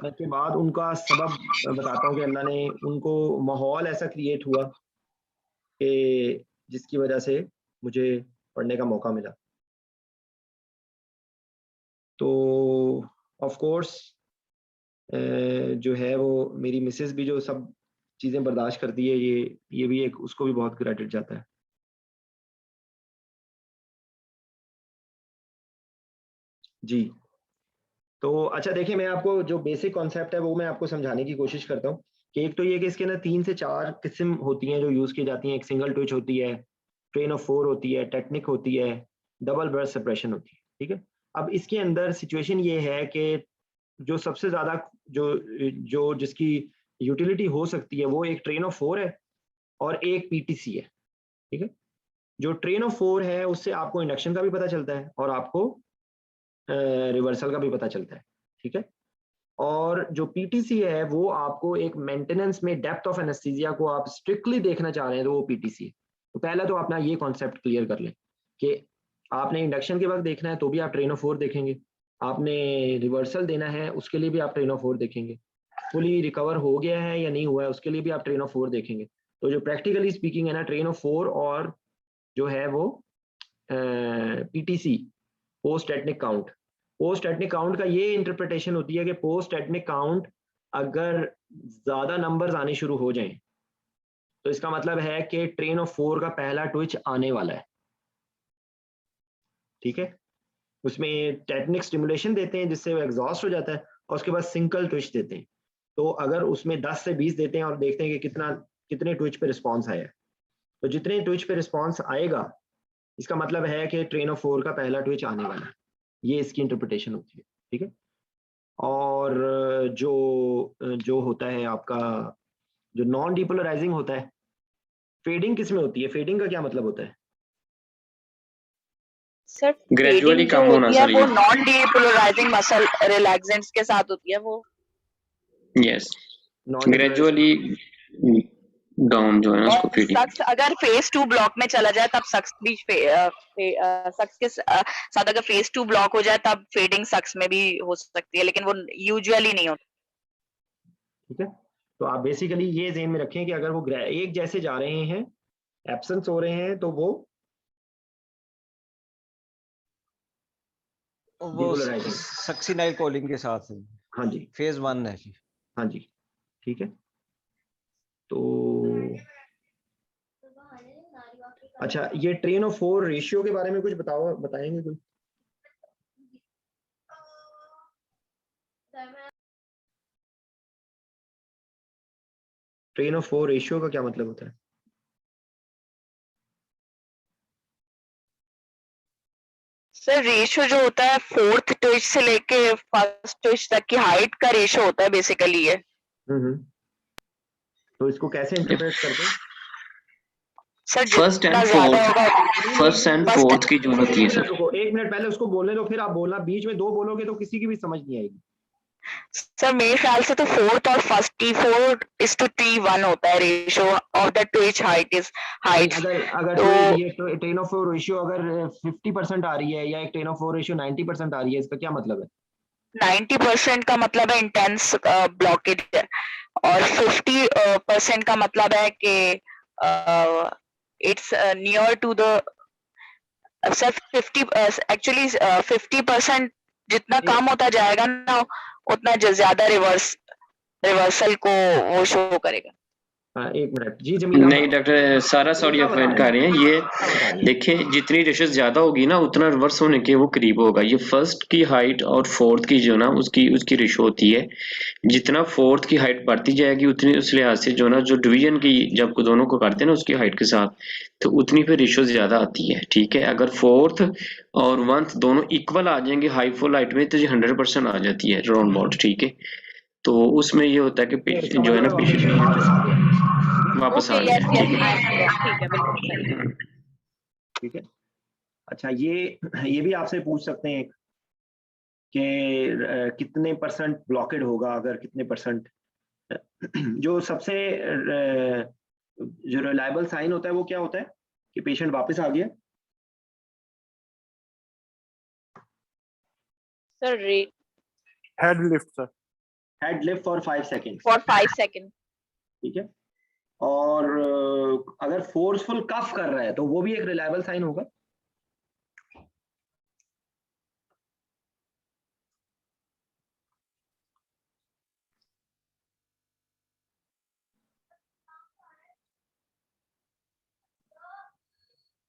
के बाद उनका सबब बताता हूँ कि अल्लाह ने उनको माहौल ऐसा क्रिएट हुआ कि जिसकी वजह से मुझे पढ़ने का मौका मिला। तो ऑफ कोर्स जो है वो मेरी मिसेस भी जो सब चीज़ें बर्दाश्त करती है, ये भी एक, उसको भी बहुत क्रेडिट जाता है। जी, तो अच्छा देखिए, मैं आपको जो बेसिक कॉन्सेप्ट है वो मैं आपको समझाने की कोशिश करता हूँ कि एक तो ये कि इसके अंदर 3 से 4 किस्म होती हैं जो यूज़ की जाती हैं। एक सिंगल ट्विच होती है, ट्रेन ऑफ 4 होती है, टेक्निक होती है, डबल बर्स्ट सप्रेशन होती है, ठीक है। अब इसके अंदर सिचुएशन ये है कि जो सबसे ज़्यादा जो जिसकी यूटिलिटी हो सकती है वो एक ट्रेन ऑफ 4 है और एक PTC है, ठीक है। जो ट्रेन ऑफ 4 है उससे आपको इंडक्शन का भी पता चलता है और आपको रिवर्सल का भी पता चलता है, ठीक है। और जो PTC है वो आपको एक मेंटेनेंस में डेप्थ ऑफ एनेस्थीसिया को आप स्ट्रिक्टली देखना चाह रहे हैं तो वो PTC है। तो पहला तो अपना ये कॉन्सेप्ट क्लियर कर लें कि आपने इंडक्शन के वक्त देखना है तो भी आप ट्रेन ऑफ 4 देखेंगे, आपने रिवर्सल देना है उसके लिए भी आप ट्रेन ऑफ 4 देखेंगे, फुली रिकवर हो गया है या नहीं हुआ है उसके लिए भी आप ट्रेन ऑफ 4 देखेंगे। तो जो प्रैक्टिकली स्पीकिंग है ना, ट्रेन ऑफ 4 और जो है वो PTC, post technique count. Post technique count का ये इंटरप्रिटेशन होती है कि पोस्ट टेक्निक काउंट अगर ज्यादा नंबर्स आने शुरू हो जाएं तो इसका मतलब है कि ट्रेन ऑफ 4 का पहला ट्विच आने वाला है, ठीक है। उसमें टेक्निक स्टिमुलेशन देते हैं जिससे वो एग्जॉस्ट हो जाता है और उसके बाद सिंगल ट्विच देते हैं। तो अगर उसमें 10 से 20 देते हैं और देखते हैं कि कितने ट्विच पे रिस्पॉन्स आया है, तो जितने ट्विच पे रिस्पॉन्स आएगा इसका मतलब है कि ट्रेन ऑफ 4 का पहला ट्विच आने वाला है। ये इसकी इंटरप्रिटेशन होती है, ठीक है। और जो होता है आपका, जो नॉन डिपोलराइजिंग होता है, फेडिंग किस में होती है? फेडिंग का क्या मतलब होता है? सर ग्रेजुअली फेडिंग जो कम होना होती है सर वो ये। नॉन डिपोलराइजिंग मसल रिलैक्सेंट्स के साथ होती है वो। यस, नॉन ग्रेजुअली डाउन जो है ना उसको और फीडिंग। सक्स अगर फेज 2 ब्लॉक में चला जाए तब सक्स भी सक्स के साथ अगर फेज 2 ब्लॉक हो जाए तब फेडिंग सक्स में भी हो सकती है, लेकिन वो यूजुअली नहीं होती, ठीक है। तो आप बेसिकली ये ज़हन में रखें कि अगर वो एक जैसे जा रहे हैं, एब्सेंस हो रहे हैं, तो वो डिपोलराइजिंग, सक्सिनाइल कोलिन के साथ है। हाँ जी, फेज 1 है जी। हाँ जी, ठीक है। तो अच्छा, ये ट्रेन ऑफ 4 रेशियो के बारे में कुछ बताएंगे कुछ? ट्रेन ऑफ 4 रेशियो का क्या मतलब होता है? सर रेशो जो होता है 4th ट्विच से लेके 1st ट्विच तक की हाइट का रेशो होता है बेसिकली ये। तो इसको कैसे इंटरप्रेट करते हैं? सर फर्स्ट जितना एंड ज्यादा होगा फर्स्ट एंड फोर्थ की जरूरत है सर। एक मिनट पहले उसको बोलने दो, फिर आप बोलना। बीच में 2 बोलोगे तो किसी की भी समझ नहीं आएगी। सर मेरे ख्याल से तो 4th और 1st T4:T1 होता है ratio of the Twitch height. अगर तो ये 10:4 रेशियो अगर 50% आ रही है या एक 10:4 रेशियो 90% आ रही है, इसका क्या मतलब है? 90% का मतलब है इंटेंस ब्लॉकेज है और 50% का मतलब है कि it's near to the sir 50 actually 50% जितना कम होता जाएगा ना उतना ज्यादा रिवर्सल को वो शो करेगा। एक मिनट जी जमीला। नहीं डॉक्टर सारा सॉरी आप कह रहे हैं ये देखिए जितनी रेशेस ज्यादा होगी ना उतना रिवर्स होने के वो करीब होगा। ये फर्स्ट की हाइट और फोर्थ की जो ना उसकी रेशो होती है। जितना फोर्थ की हाइट बढ़ती जाएगी उतनी उस लिहाज से जो ना जो डिवीजन की जब दोनों को करते हैं ना उसकी हाइट के साथ तो उतनी फिर रेशो ज्यादा आती है। ठीक है, अगर फोर्थ और 1th दोनों इक्वल आ जाएंगे हाई फुल हाइट में तो ये 100% आ जाती है राउंड अबाउट। ठीक है, तो उसमें ये होता है कि पेशेंट जो है ना पेशेंट वापस आ गया। ठीक है बिल्कुल सही। ठीक है, अच्छा ये भी आपसे पूछ सकते हैं कि कितने % ब्लॉकेड होगा, अगर कितने %। जो सबसे जो रिलायबल साइन होता है वो क्या होता है कि पेशेंट वापस आ गया? Sir head lift sir, head lift for 5 second. For 5 second. ठीक है, और अगर फोर्सफुल कफ कर रहा है तो वो भी एक रिलायबल साइन होगा?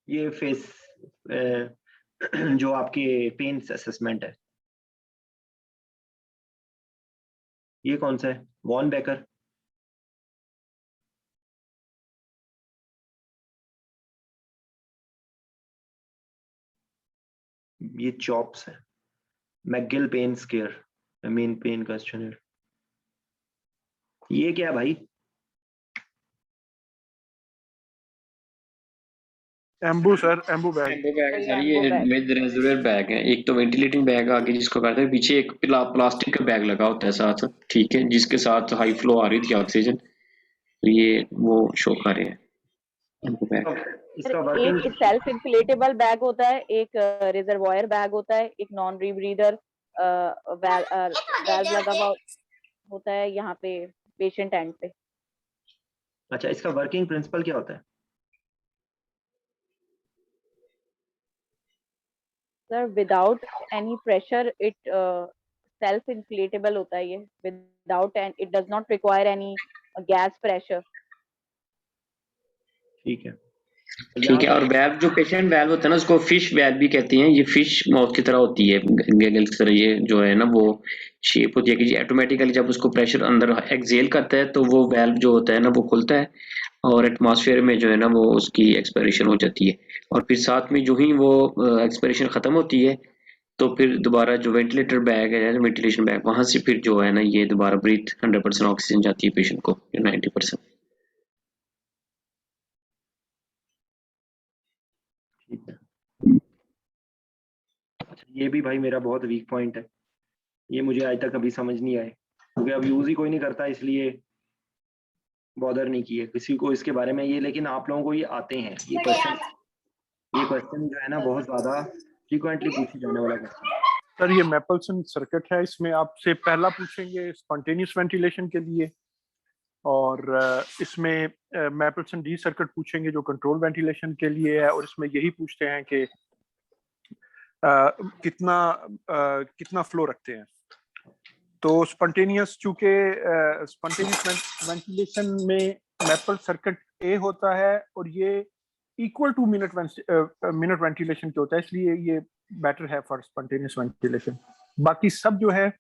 ये फेस जो आपके पेन असेसमेंट है, ये कौन सा है? Wong Baker. ये चॉप्स है। McGill pain scale, main pain questionnaire. ये क्या है भाई? Ambu sir, Ambu bag. Ambu bag sir, ये विद रेजुलर बैग है। एक तो वेंटिलेटिंग बैग आगे जिसको कहते हैं, पीछे एक प्लास्टिक का बैग लगा होता है साथ। ठीक है, जिसके साथ हाई फ्लो आ रही थी ऑक्सीजन, तो ये वो शो कर रहे हैं एम्बू बैग। इसका वर्किंग एक सेल्फ इन्फ्लेटेबल बैग होता है, एक रिजर्वॉयर बैग होता है, एक नॉन रीब्रीदर वाल्व लगा हुआ होता है यहाँ पे पेशेंट एंड पे। अच्छा, इसका वर्किंग प्रिंसिपल क्या होता है? Sir without any pressure it self inflatable होता है ये, without and it does not require any gas pressure. ठीक है, ठीक है, और वैल्व जो पेशेंट वैल्व होता है ना उसको फिश वैल्व भी कहते हैं। ये फिश माउथ की तरह होती है, गैगल की तरह। ये जो है ना वो शेप होती है कि ऑटोमेटिकली जब उसको प्रेशर अंदर एक्सेल करता है तो वो वैल्व जो होता है ना वो खुलता है और एटमॉस्फेयर में जो है ना वो उसकी एक्सपायरेशन हो जाती है। और फिर साथ में जो ही वो एक्सपायरेशन खत्म होती है तो फिर दोबारा जो वेंटिलेटर बैग है, वेंटिलेशन बैग, वहां से फिर जो है ना ये दोबारा ब्रीथ 100% ऑक्सीजन जाती है पेशेंट को, 90%। ठीक है, अच्छा ये भी भाई मेरा बहुत वीक पॉइंट है। ये मुझे आज तक अभी समझ नहीं आए क्योंकि अब यूज ही कोई नहीं करता, इसलिए बॉदर नहीं किए किसी को इसके बारे में। ये लेकिन आप लोगों को ये आते हैं ये क्वेश्चन जो है ना बहुत ज्यादा फ्रीक्वेंटली पूछे जाने वाला क्वेश्चन। सर ये मैपल्सन सर्किट है, इसमें आपसे पहला पूछेंगे स्पॉन्टेनियस वेंटिलेशन के लिए, और इसमें मैपल्सन डी सर्किट पूछेंगे जो कंट्रोल वेंटिलेशन के लिए है, और इसमें यही पूछते हैं कि कितना फ्लो रखते हैं। तो स्पॉन्टेनियस, चूंकि स्पॉन्टेनियस वेंटिलेशन में मैपल सर्किट ए होता है और ये इक्वल टू मिनट वेंटिलेशन के होता है, इसलिए ये बेटर है फॉर स्पॉन्टेनियस वेंटिलेशन। बाकी सब जो है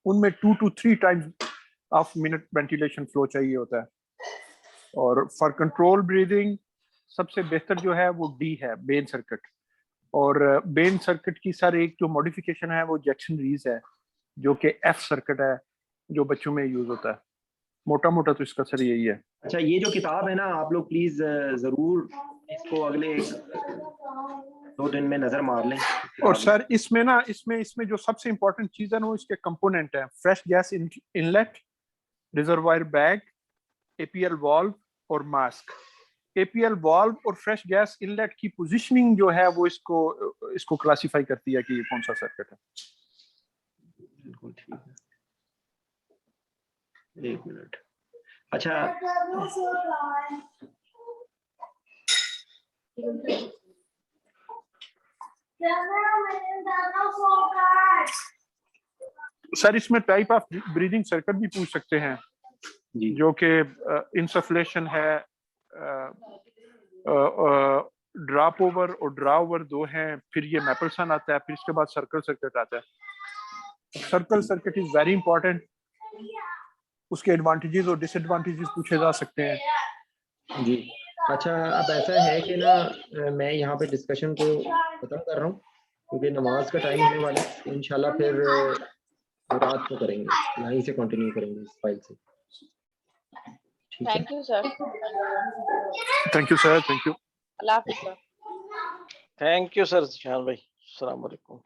उनमें 2 to 3 times of minute ventilation flow चाहिए होता है। और फॉर कंट्रोल ब्रीदिंग सबसे बेहतर जो है वो डी है, बेन सर्किट। और बेन सर्किट की सर एक जो मॉडिफिकेशन है वो जैक्सन रीज है, जो कि एफ सर्किट है, जो बच्चों में यूज होता है। मोटा मोटा तो इसका सर यही है। अच्छा, ये जो किताब है ना, आप लोग प्लीज जरूर इसको अगले 2 दिन में नजर मार लें। और सर इसमें ना इसमें जो सबसे इंपॉर्टेंट चीज है ना, वो इसके कंपोनेंट है। Fresh gas inlet, reservoir bag, APL valve और मास्क। एपीएल वाल्व और फ्रेश गैस इनलेट की पोजीशनिंग जो है वो इसको क्लासिफाई करती है कि ये कौन सा सर्किट है। बिल्कुल ठीक है, 1 मिनट। अच्छा, सर इसमें टाइप ऑफ ब्रीदिंग सर्किट भी पूछ सकते हैं जी, जो कि इंसफ्लेशन है, ड्रॉप ओवर और ड्रा ओवर 2 हैं, फिर ये मैपलसन आता है, फिर इसके बाद सर्कल सर्किट आता है। Circle circuit is very important, उसके एडवांटेजेस और डिसएडवांटेजेस पूछे जा सकते हैं जी। अच्छा, अब ऐसा है कि ना मैं यहाँ पे डिस्कशन को खत्म कर रहा हूँ क्योंकि नमाज का टाइम होने वाला है। इंशाल्लाह फिर रात को करेंगे, यहीं से कंटिन्यू करेंगे इस फाइल से। ठीक है, thank you sir. Thank you sir, thank you. अल्लाह हाफिज़ सर। थैंक यू सर शान भाई। अस्सलाम वालेकुम।